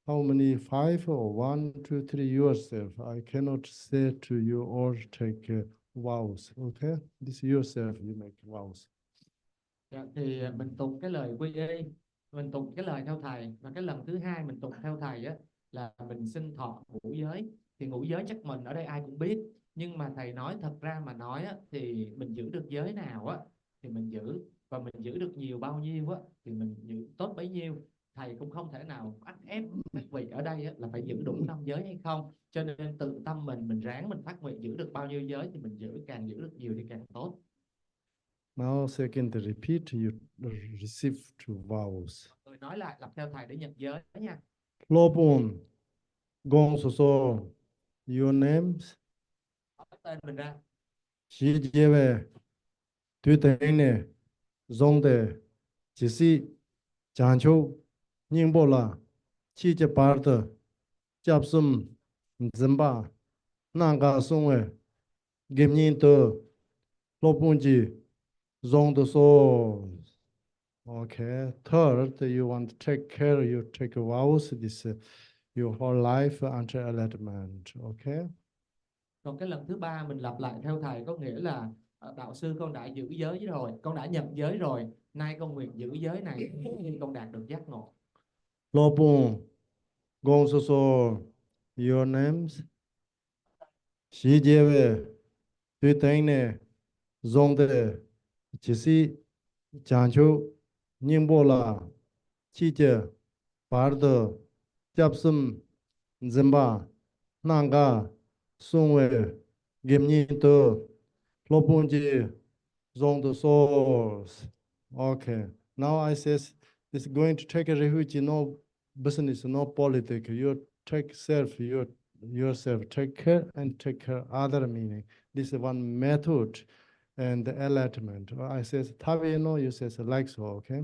S1: How many? Five or 1, 2, 3 yourself. I cannot say to you or take vows, okay? This yourself you make vows.
S4: Dạ, thì mình tụng cái lời quy y, mình tụng cái lời theo thầy, và cái lần thứ hai mình tụng theo thầy á là mình xin thọ ngũ giới. Thì ngũ giới chắc mình ở đây ai cũng biết, nhưng mà thầy nói thật ra mà nói á, thì mình giữ được giới nào á thì mình giữ, và mình giữ được nhiều bao nhiêu á thì mình giữ tốt bấy nhiêu. Thầy cũng không thể nào bắt ép các vị ở đây á, là phải giữ đủ 5 giới hay không, cho nên tự tâm mình ráng mình phát nguyện giữ được bao nhiêu giới thì mình giữ, càng giữ được nhiều thì càng tốt.
S1: Now second repeat you receive two vows.
S4: Tôi nói lại lặp theo thầy để nhận giới nha.
S1: Lobun, Gong So So, your names?
S4: Nói tên mình ra.
S1: Xi Jie Wei, Tu Teng Ne, Zong De, Chỉ Si, Jiang Qiu, Ning Bo La, Qi Jie Bar De, Jiab Sum, Zamba, Nang Ga Song We, Gem Nin De, Lobun Ji, Zong De So. Okay. Third, you want to take care, you take vows, this your whole life until enlightenment. Okay.
S4: Còn cái lần thứ ba mình lặp lại theo thầy, có nghĩa là đạo sư con đã giữ giới rồi, con đã nhận giới rồi, nay con nguyện giữ giới này khi con đạt được giác ngộ.
S1: Lobun, Gong So So, your names? Xi Jie Wei, Tu Teng Ne, Zong De, Chỉ Si, Jiang Qiu, Ning Bo La, Qi Jie, Bar De, Jiab Sum, Zamba, Nang Ga, Song We, Game ni to Lopunji zone the source. Okay. Now I says it's going to take a refuge, no business, no politics. You take self, yourself, take care and take care other meaning. This is one method and the enlightenment. I says Taviano, you says like so, okay?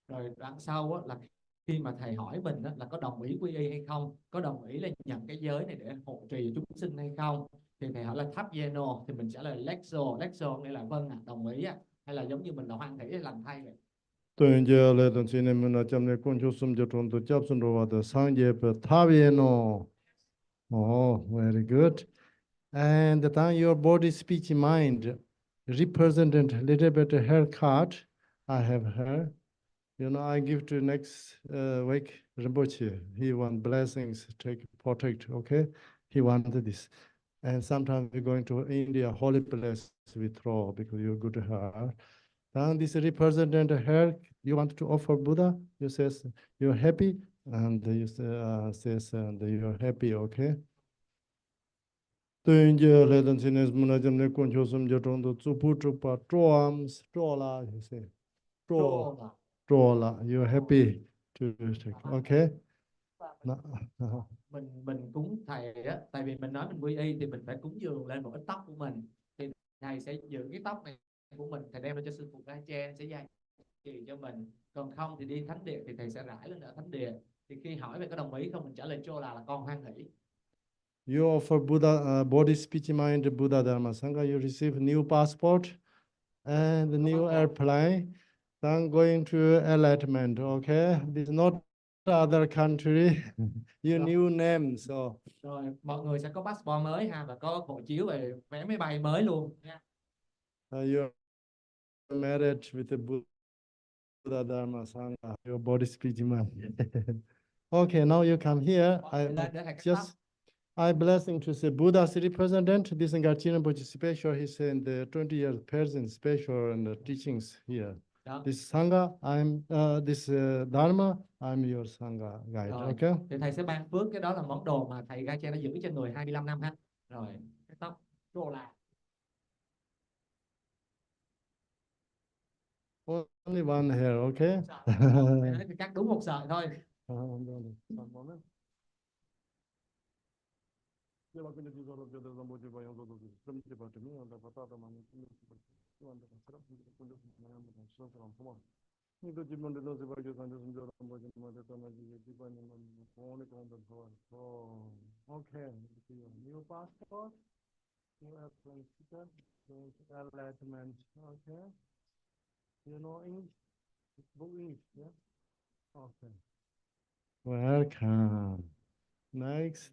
S4: Rồi đoạn sau á, là khi mà thầy hỏi mình á, là có đồng ý quy y hay không, có đồng ý là nhận cái giới này để hộ trì chúng sinh hay không, thì thầy hỏi là thắp no thì mình trả lời lexo nghĩa là vâng ạ, đồng ý ạ, hay là giống như mình là hoan hỷ hay lành thay vậy.
S1: Tôi giờ lại đồng chí nên mình chăm này con chú sum cho trong tôi chấp xuân rồi và sang giờ về Taviano. Oh, very good. And the time your body, speech, mind represented a little bit a haircut. I have hair. You know, I give to next week Rinpoche. He want blessings, take protect. Okay, he wanted this. And sometimes we're going to India, holy place we throw because you're good hair. And this represented hair you want to offer Buddha. You says you're happy, and you say, says and you're happy. Okay. Tôi giờ lại đến xin es muna jam ne con cho sum jo trong đó chupu chupa troams trola you say tro trola you're happy to take okay.
S4: Mình cúng thầy á, tại vì mình nói mình quy y thì mình phải cúng dường lên một ít tóc của mình, thì thầy sẽ giữ cái tóc này của mình, thầy đem lên cho sư phụ Ra Chen sẽ gia trì cho mình, còn không thì đi thánh địa thì thầy sẽ rải lên ở thánh địa, thì khi hỏi về có đồng ý không mình trả lời cho là con hoan hỷ.
S1: You offer Buddha body, speech, mind, Buddha Dharma Sangha. You receive new passport and the new airplane. Then going to enlightenment. Okay, this is not other country. You new name so.
S4: Rồi mọi người sẽ có passport mới ha, và có hộ chiếu về vé máy bay mới luôn nha.
S1: You're married with the Buddha Dharma Sangha. Your body, speech, mind. Okay, now you come here. I blessing to say Buddha's representative. This is Garchina Bochi special. He's in the 20 years present special and the teachings here.
S4: Đó.
S1: This Sangha, I'm this Dharma, I'm your Sangha guide.
S4: Rồi.
S1: Okay.
S4: Thì thầy sẽ ban phước, cái đó là món đồ mà thầy Ra Chen đã giữ trên người 25 năm ha. Rồi, cái tóc đồ là
S1: only one hair, okay?
S4: thì cắt đúng một sợi thôi.
S1: Okay, new passport, new airplane ticket, enlightenment, okay. You know English? Book English, yeah? Okay. Welcome. Next.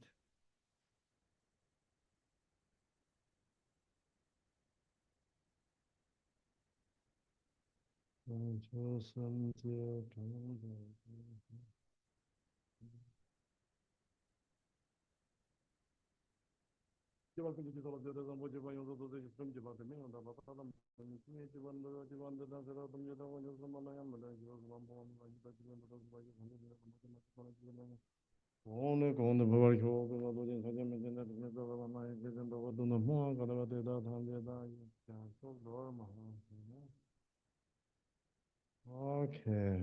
S1: Okay.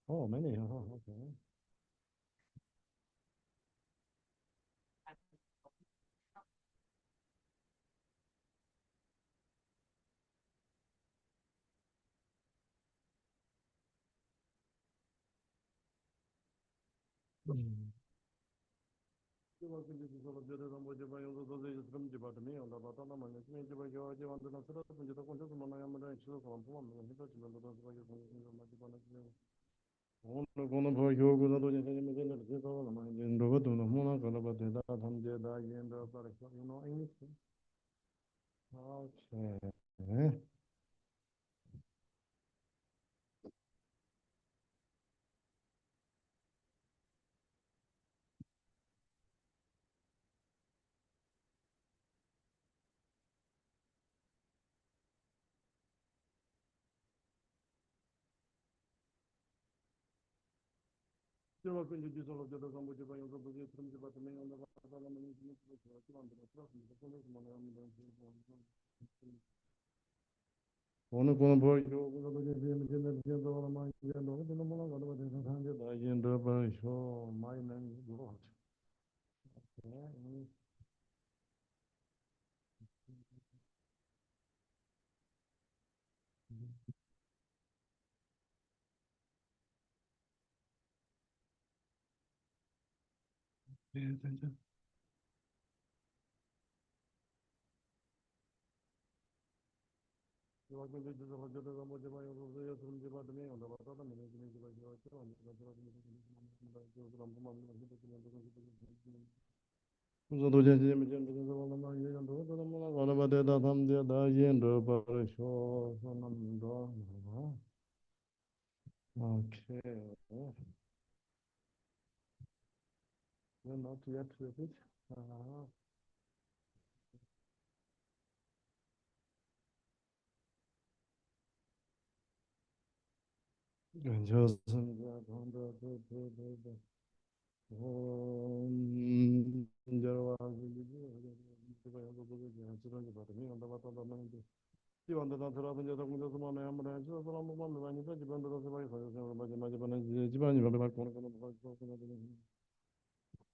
S1: Oh, many. Oh, okay. Okay. 오늘 보는 볼 교구도 제시는 제는 제도 많이 제도 되는 뭐라 가도 되는 상제 다 인도 버쇼 마이는 뭐 저도 제시는 제도 많이 제도 되는 뭐라 가도 되다 담대 다 인도 버쇼 선남도 okay we're not yet with it 좋습니다.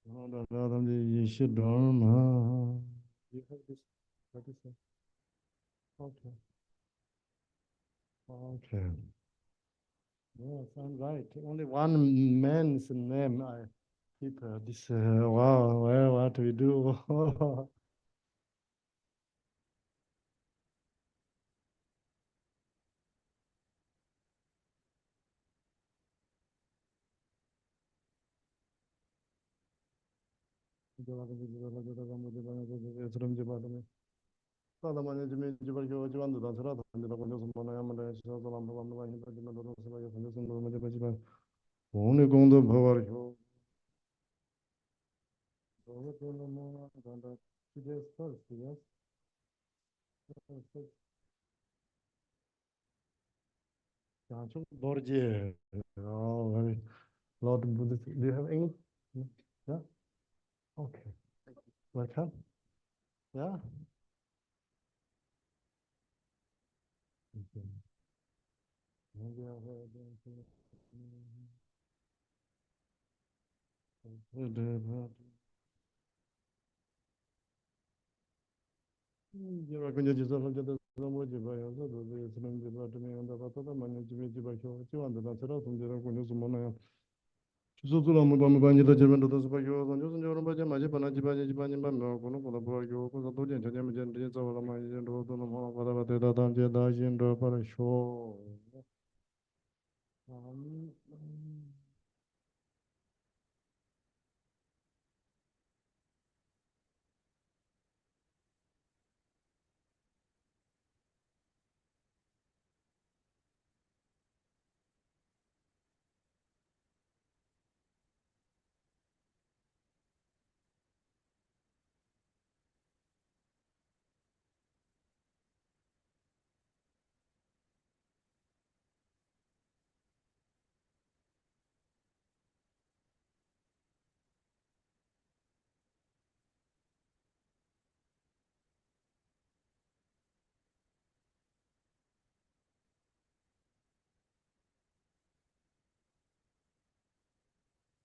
S1: You should learn. You have this. What is it? Okay. Okay. Yes, I'm right. Only one man's name I keep this. Wow, well, what we do? 오늘 공도 버려. 좀 모르지. very lot of Buddhist. Do you have English? Yeah. Okay. Welcome. Yeah. 주소들은 뭐 많이도 저번도 수박이고 선조선 저런 바지 맞이 바나지 바지 바지 바며 고는 고는 버고 고서 도전 전에 전에 저러 많이 전도 뭐 받아 받아 담제 다신도 버쇼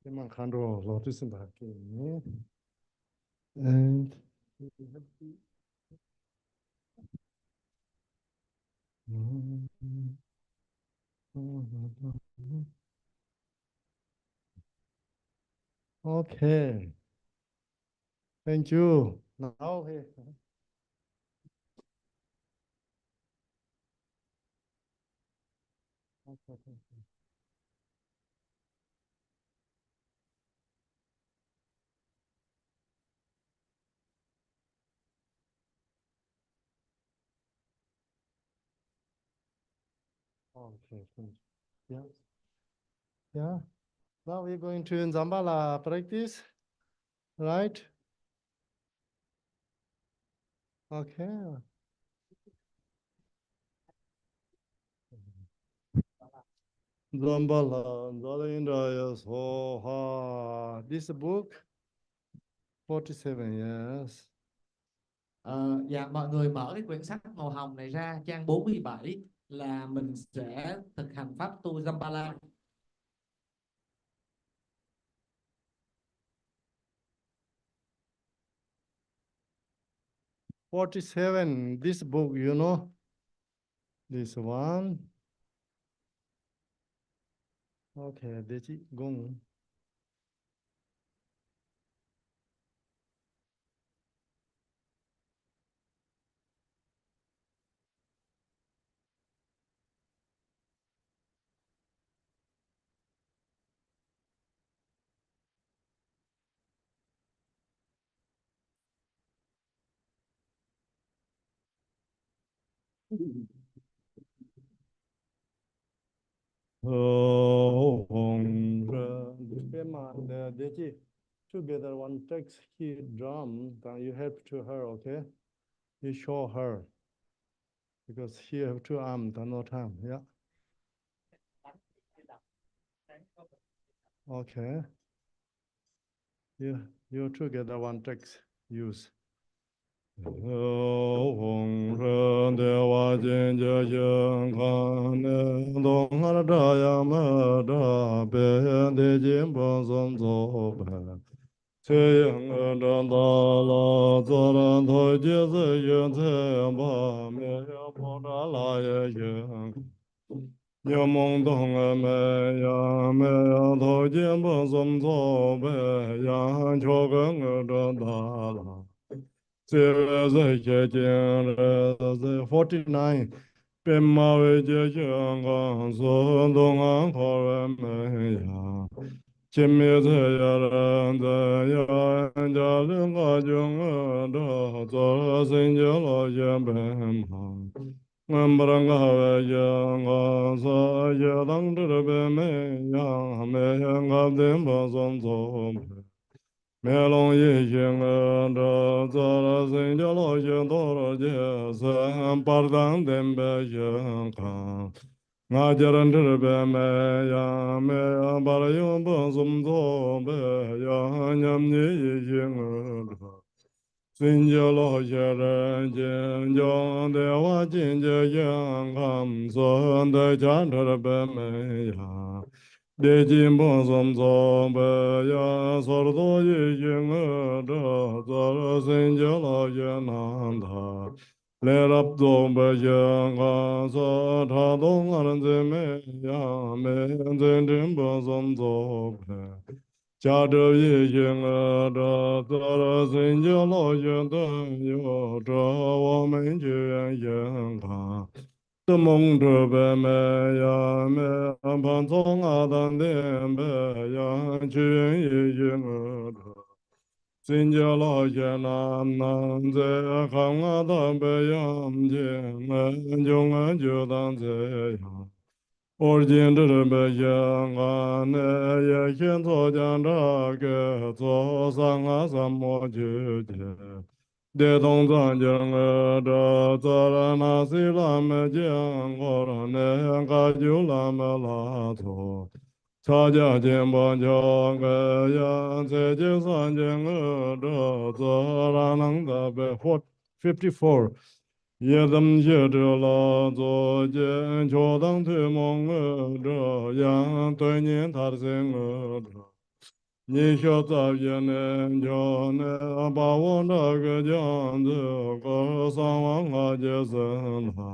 S1: 이만 간로 로트스다 할게. And okay. Thank you. Now here. Okay. Yeah. Yeah. Now we're going to Zambala practice, right? Okay. Zambala, Zalinda, Soha. This book, 47 years.
S4: Dạ, mọi người mở cái quyển sách màu hồng này ra, trang 47 là mình sẽ thực hành pháp tu Zambala.
S1: 47, this book, you know, this one. Okay, this is Gong. Oh, together one text he drum, then you help to her, okay? You show her because he have two arms, no time, yeah. Okay. You together one text use. Hồng sơn địa hoa trên giờ dương khăn đông har đa ya ma đa bê đề chiêm bông sông dô bê thế yang đan đa la dô ran thôi chế se yun thế ba mê ya bồ đa la ya yang ya mong dong ya thôi chiêm bông sông dô bê ya cho găng đan đa la 49 bên ma về chế trường con số đông an khó về ya chỉ biết thế ya ran thế ya ya lương có chung đó cho sinh nhớ lo chuyện bên ma ngâm bằng về ya con số ya đang đưa bên mẹ ya mẹ ngập đến bao sông sông mẹ long ye xiang đa za ra sinh cho lo xiang to ra je san par dang dem be xiang kang nga jaran dhar be me ya bar yong bang sum to be ya nyam ni ye xiang đa sinh cho lo xiang ran jian jiang de wa jin je yang kam san de chan dhar be me ya đề chim bông sum sum bê ya sor do ye yin đa za sinh cho la ye nan tha lê rap do bê yang ga sa tha dong an ze me ya me zen dim bông sum sum bê cha de ye yin đa za sinh cho la ye dan yo tra wa men je yang ga tâm mong trở về mẹ ya mẹ ban song a dan đêm bê ya chuyện ye yên ở xin cho lo cho nam nam dễ không a dan bê yam je mẹ chung a ju dan dễ ya or jin trở bê ya nga ne ye khiến thọ chan ra ke thọ sang a sam mo ju je đề tông zann giang đa za ra na si la me jiang go ra ne ga ju la me la tho cha jia jian ban jiang ge yan se ji san jiang đa za ra nang da be 54 ye dam ye de la zo jian cho dang tu mong đa yan tui nian ta sen đa ni xiao za yan ne jo ne ba wo na ge jiang zi ge san wang ha jie sen ha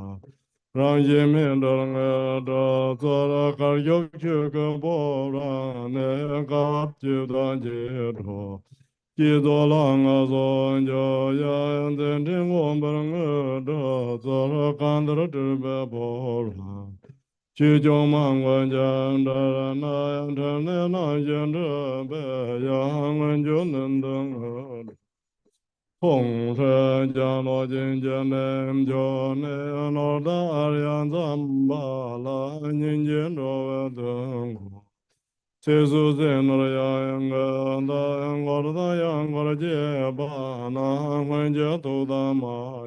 S1: rang ye min de nge de za ra ka yu qu ge bo ran ne ga ji dan ji do ji do lang a zo jo yan den ting wong ba nge de za ra kan de de be bo ran 其中万万家的那样的那样的白羊文就能等候。红色家罗金家南就那罗达样咱巴拉人间罗等候。这是在那样个那样个那样个结巴那文就都他妈。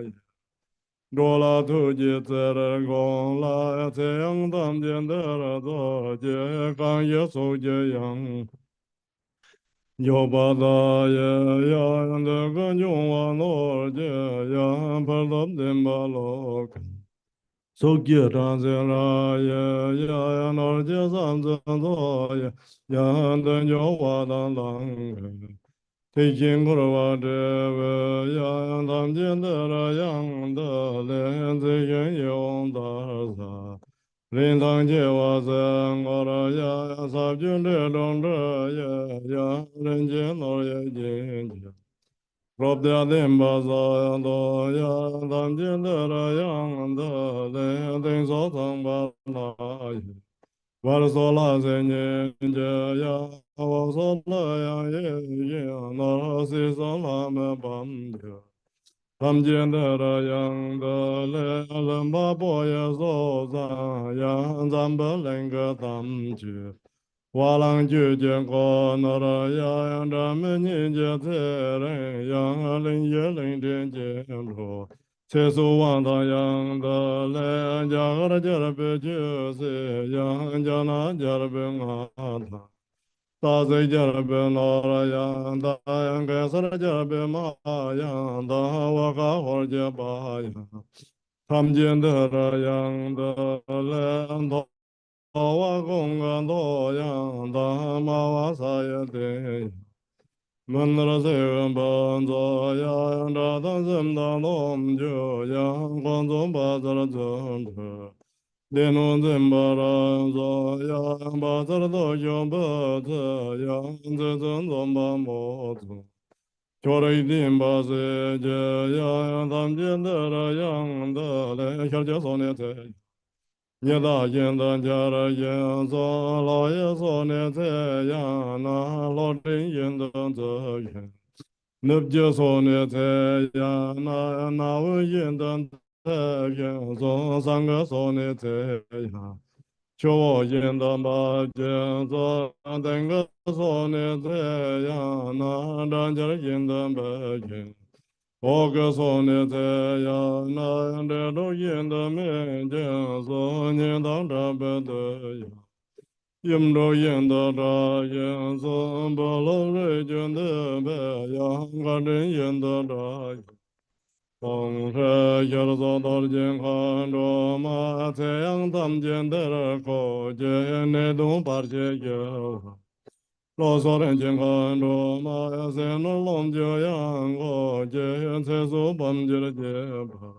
S1: Đô la thu chi tse ra gong la tse yang tam jen de ra do je kang ye su je yang. Yo ba da ye ya yang de gen jung wa no je yang pa lop den ba lo kan. So kia trang se ra ye ya yang no je sam zeng do ye yang den yo wa dang lang. Thế kinh của bà đề về yang tam thiên de ra yang de lên thế kinh yêu ta sa linh thang chế hòa sang ngõ ra ya sab chuyên đề đông ra ya ya linh chế nor ya chế Rob de adem ba sa yang do ya tam thiên de ra yang de lên thế so sang ba la ya Var so la se nye je ya wa so la ya ye ye na si so la me bam je tam jen de ra yang de le len ba bo ye so za ya zam ba len ge tam je wa lang ju je ko na ra ya yang da me ni je te re yang len ye len den je lo thế số vạn thọ yang đà lệ gia ra gia ra bê chư se yang gia na gia ra bê ngã tha ta se gia ra bê na ra yang da yang ke sa ra gia ra bê ma yang da wa ka ho gia ba yang tham chiến đà ra yang đà lệ thọ wa gong ga đô yang da ma wa sa ya de Mandra se ban za ya da da sem da lom jo ya quan zom ba za ra zom de de no zem ba ra za ya ba za ra do yo ba za ya ze zom zom ba mo zo cho ra dim ba se je ya tam jen de ra yang da le xiao jia so ne te ye da yin dan jia ra yin zo la ye so ne te ya na lo din yin dan ze yin Nấp chia sổ nè thế ya na wu yin dan thế ya so sang ge sổ nè thế ya cho wo yin dan ba jie so dan ge sổ nè thế ya na dan jia yin dan ba jie wo ge sổ nè thế ya na de do yin dan me jie so ni dan da ba de ya Yim do yin da da yin so ba lo re jun de be yang ga den yin da da Hong she ye so da jin han do ma te yang tam jin de ra ko je ne do par je ye lo so ren jin han do ma ya se no lom je yang go je se so bam je je ba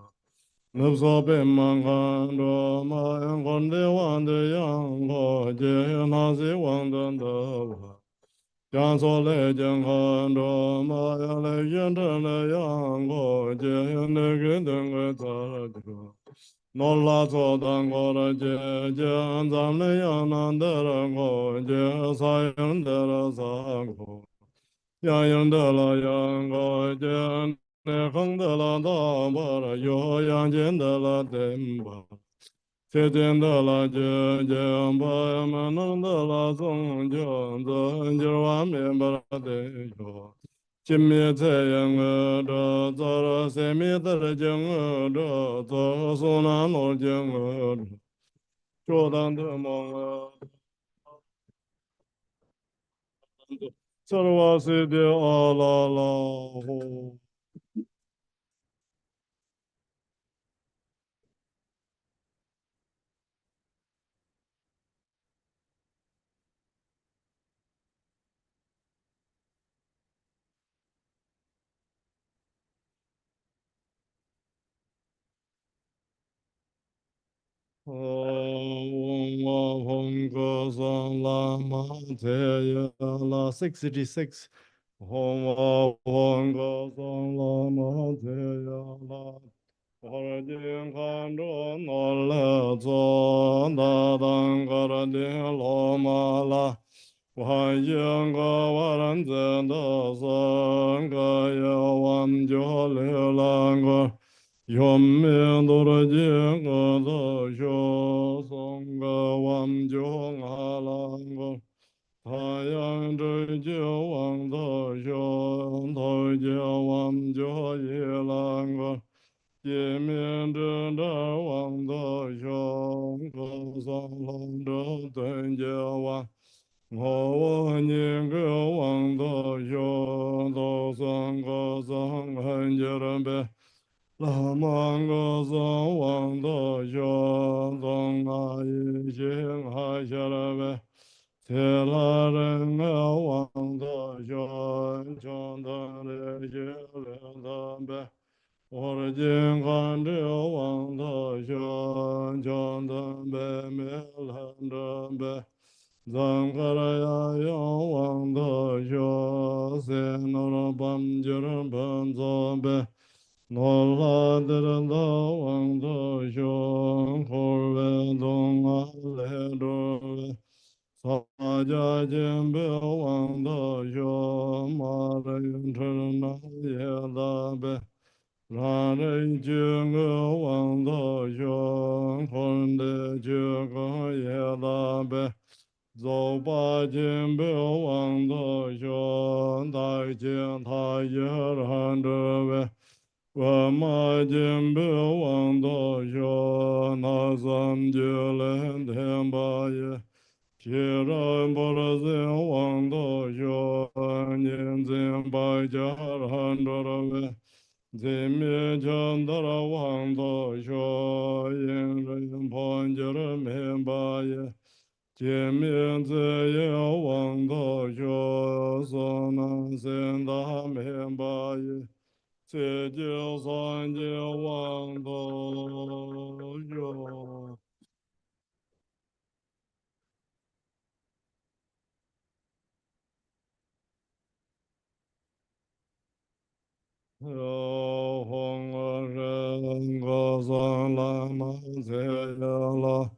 S1: Nấp so bên mang hàng đồ ma yang con đế hoàng đế yang go je na si hoàng đơn đơ wa. Yang so lê chẳng hàng đồ ma yang lê yên đơn lê yang go je nê kiến đơn gue ta ra jo. Nô la so đăng go ra je je an zam lê yang nan đơ ra go je sa yang đơ ra sa go. Yang yang đơ la yang go je nè không đơ la da ba ra yo yang jen đơ la tem ba thế tiên đơ la je je ba ma nang đơ la song jo zo je wa me ba ra de yo chim ye thế yang đơ zo ra se me đơ ra jeng đơ zo so na no jeng cho dan đơ mong sarva se de a la la ho Hong Ko San La Ma Te Ya La 686. Hong Ko San La Ma Te Ya La. Hora Jin Khan Do No Le Zo Da Dan Ga Ra Din Lo Ma La. Wan Yin Ga Wa Ran Zhen Da San Ga Ya Wan Jo Le Lan Ga. Yom me do ra je ga da sho song ga wam jo nga lang ga ta yang zhe je wang da sho ta je wam jo ye lang ga ye me zhe hành chiều ngô vô nhiên kiêu hoàng tô hiếu tô sang cơ sang hành chiều bè la mang cơ sang hoàng tô hiếu tông a yi xin hai chiều bè thế la rừng hoàng tô hiếu chọn tăng lệ chiều lệ tăng bè Ora jing kan dio wang da shan chan dan be me lan dan be zang kara ya yang wang da shan se nora bam jiran ban zan be no la diran da wang da shan kor be dong a le do be sa ja jin be wang da shan ma ra yun chen na ye da be ra đây chưa ngơ hoàng thọ cho con đề chưa có ye la bê dầu ba chiến biểu hoàng thọ cho đại chiến thái ye ran đơ bê và ma chiến biểu hoàng thọ cho na san chưa lên thêm ba ye chỉ ra bồ ra diện hoàng thọ cho nhân diện ba cha ran đơ bê Zimye chandara wangdo sho yin rin pon jara mimba ye Jimye zeye wangdo sho sonan senda mimba ye Seje sanje wangdo sho Yo hong ren go san la ma se ya la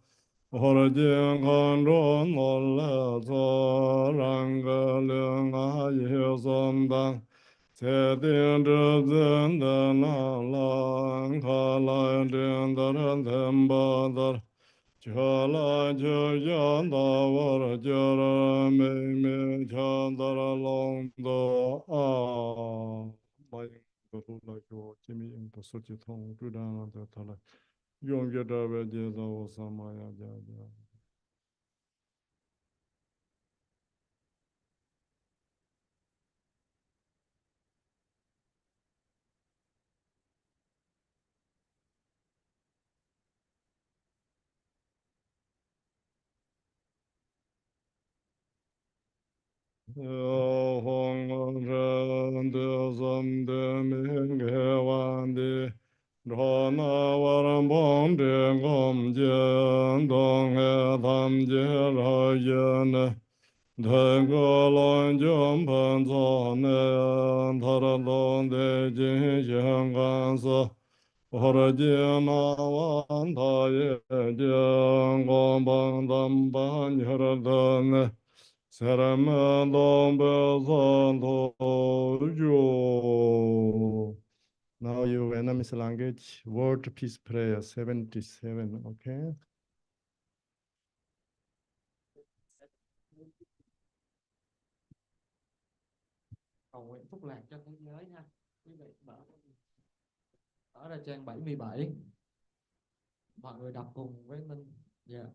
S1: Hor jian kan ro no la zo rang ge liang a yi som dang Se ding zhe zhen de na lang ka lai ding de ren them ba dar Cha la ju yan da wa ra ja ra me me cha da ra long do a Mai có tu la cho chỉ mi in có số chỉ thông tu đa na ta ta la yong ge da ve je da wo sa ma ya ja ja yo hong ren de zam de min ge wan de ro na wa ran bom de gom je dong he tham je ra ye ne Thân cơ loạn chấm phần thọ nê thọ ra tôn đề chính chẳng can sơ Hora ra chiên na văn thọ ye chiên con bằng tâm bản nhờ ra thân nê Sẽ ra mê tôn bê son thọ yu Now you Vietnamese language word peace prayer 77, okay?
S4: Cầu nguyện phúc lạc cho thế giới ha. Quý vị mở ra trang 77. Mọi người đọc cùng với Minh. Dạ.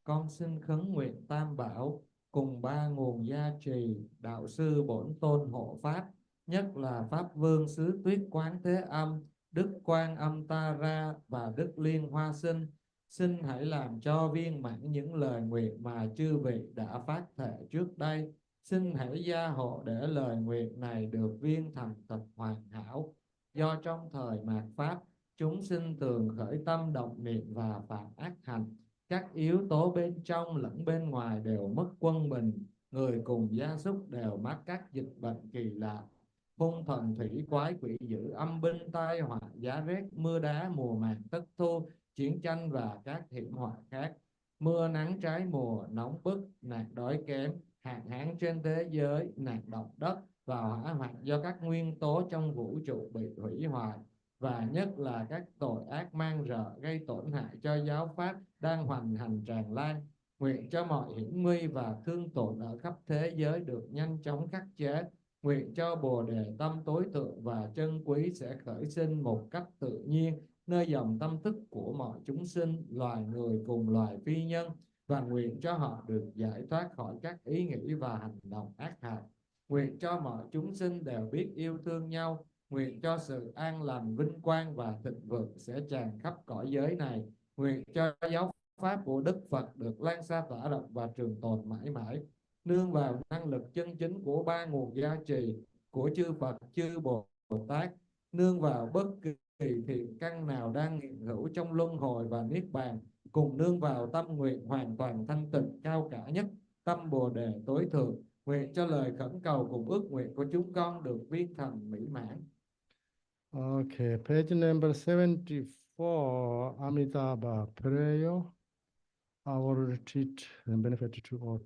S4: Con xin khấn nguyện Tam Bảo cùng ba nguồn gia trì đạo sư bổn tôn hộ pháp, nhất là Pháp Vương xứ Tuyết Quán Thế Âm, Đức Quan Âm Ta Ra và Đức Liên Hoa Sinh. Xin hãy làm cho viên mãn những lời nguyện mà chư vị đã phát thệ trước đây. Xin hãy gia hộ để lời nguyện này được viên thành thật hoàn hảo. Do trong thời mạt Pháp, chúng sinh thường khởi tâm động niệm và phạm ác hành. Các yếu tố bên trong lẫn bên ngoài đều mất quân bình. Người cùng gia súc đều mắc các dịch bệnh kỳ lạ. Hung thần thủy quái quỷ dữ, âm binh tai họa, giá rét, mưa đá, mùa màng tất thu, chiến tranh và các hiểm họa khác. Mưa nắng trái mùa, nóng bức, nạn đói kém, hạn hán trên thế giới, nạn động đất và hỏa hoạn do các nguyên tố trong vũ trụ bị hủy hoại. Và nhất là các tội ác man rợ gây tổn hại cho giáo pháp đang hoành hành tràn lan. Nguyện cho mọi hiểm nguy và thương tổn ở khắp thế giới được nhanh chóng khắc chế. Nguyện cho Bồ Đề tâm tối thượng và chân quý sẽ khởi sinh một cách tự nhiên nơi dòng tâm thức của mọi chúng sinh, loài người cùng loài phi nhân. và nguyện cho họ được giải thoát khỏi các ý nghĩ và hành động ác hại. Nguyện cho mọi chúng sinh đều biết yêu thương nhau. Nguyện cho sự an lành, vinh quang và thịnh vượng sẽ tràn khắp cõi giới này. Nguyện cho giáo pháp của Đức Phật được lan xa tỏa rộng và trường tồn mãi mãi, nương vào năng lực chân chính của ba nguồn gia trì của chư Phật, chư Bồ Tát, nương vào bất kỳ thiện căn nào đang hiện hữu trong luân hồi và niết bàn, cùng nương vào tâm nguyện hoàn toàn thanh tịnh cao cả nhất, tâm Bồ đề tối thượng. Nguyện cho lời khẩn cầu cùng ước nguyện của chúng con được viên thành mỹ mãn.
S1: Okay, page number 74, Amitabha prayer. Our retreat and benefit to all.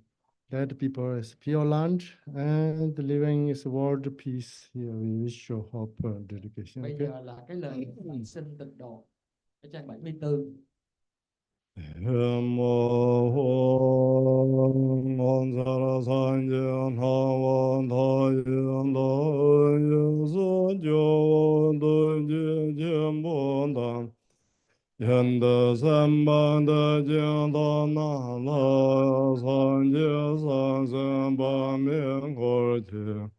S1: That people is pure land and living is world peace. Here we wish you hope and dedication.
S4: Bây
S1: Okay.
S4: giờ là cái lời xin tịnh độ ở trang 74.
S1: Mô Ngôn Sara San Jian Ha Wan Tha Yin Da Yin Sa Jiao Wan Da Jin Jin Bon Dan Yin Da San Ban Da Jin Da Na La San Ji San San Ba Mian Kor Ji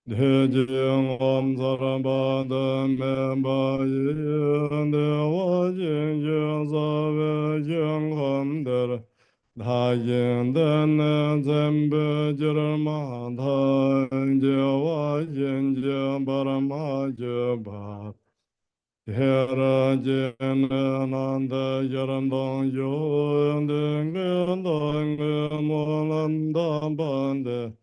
S1: Đề Jing Om Sara Ba Da Me Ba Yin De Wa Jin Jin Sa Ve Jin Ham Der Da Yin Den Zem Be Jir Ma Da Je Wa Jin Jin Bar Ma Je Ba Hera Jin Nan Da Yaran Dong Yo De Ngen Dong Ngen Mo Lan Da Ban De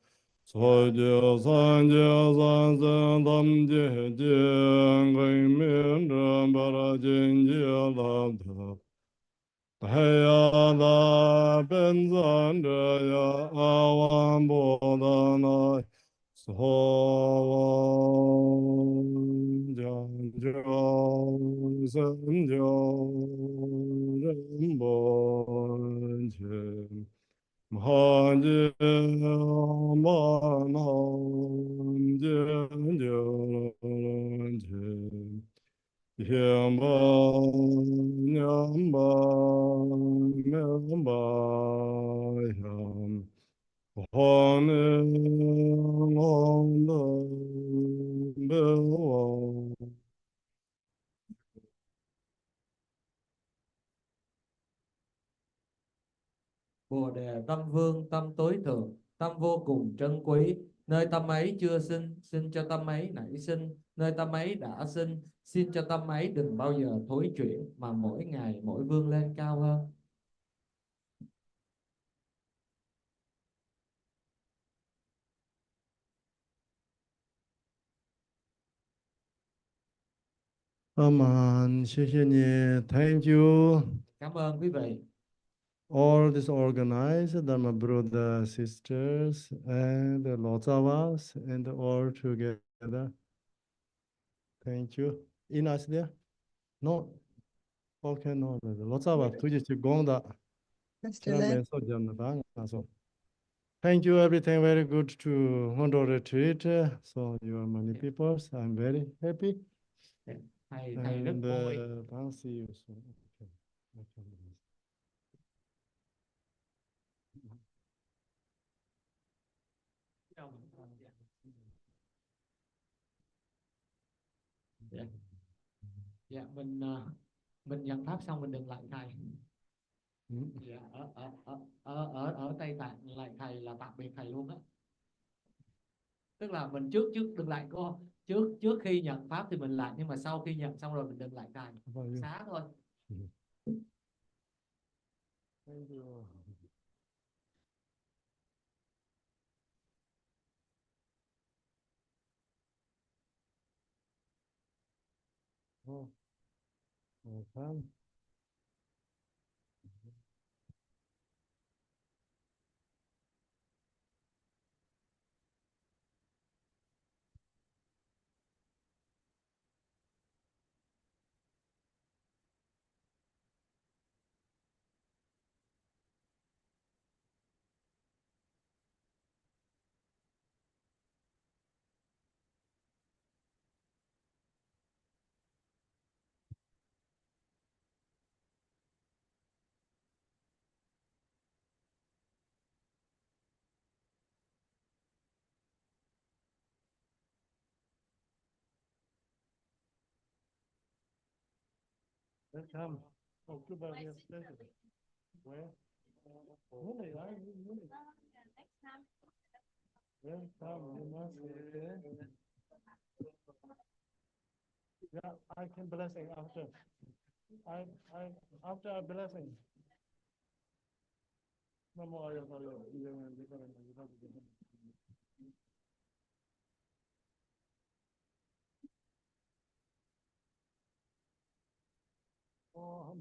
S1: So Jia San Jia San San Tam Jie Jie Gui Min Ren Bara Jin Jia La Da Haya Da Ben Zan De Ya Awan Bo Da Na So Wan Jian Jiao San Jiao Ren Bo Jie Ma Jie Ma Nam Jie Jie Jie Hiền ba nhãn ba miễn ba hiền hoàn ngon bêu
S4: Bồ đề tâm vương, tâm tối thượng, tâm vô cùng trân quý. Nơi tâm ấy chưa sinh, xin cho tâm ấy nảy sinh. Nơi tâm ấy đã sinh, xin cho tâm ấy đừng bao giờ thối chuyển, mà mỗi ngày mỗi vươn lên cao hơn.
S1: Aman, 谢谢你 Thank you.
S4: Cảm ơn quý vị.
S1: All these organized, my brothers, sisters, and the lots of us, and all together. Thank you. Inas there? No. Okay, no. Lots of us. 투지 공다. 지난번에서 나서. Thank you. Everything very good to Ngondro retreat. So you are many people. I'm very happy.
S4: Thầy rất
S1: And
S4: vui.
S1: I'll see you soon. Okay.
S4: Dạ. Dạ, mình nhận pháp xong mình đừng lại thầy. Dạ, ở Tây Tạng lại thầy là tạm biệt thầy luôn á. Tức là mình trước đừng lại cô, trước khi nhận pháp thì mình lại, nhưng mà sau khi nhận xong rồi mình đừng lại thầy. Xá thôi.
S1: Thank you. Oh, okay. Let's come. Oh, too bad we have station. Where? Really, right? Really? Welcome, you must be okay. Yeah, I can blessing after. I after a blessing. No more. Oh,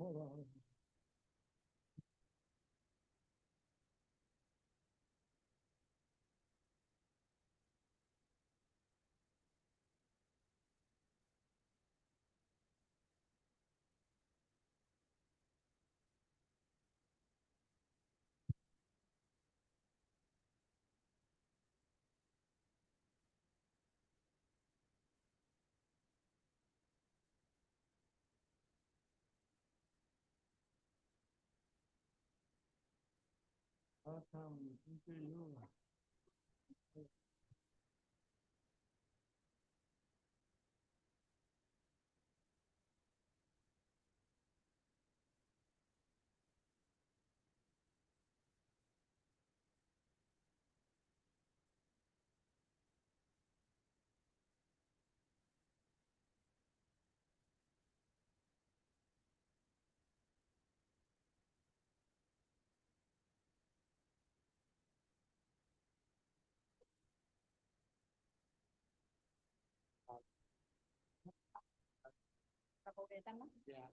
S1: welcome to you.
S2: Và bộ đề tâm đó.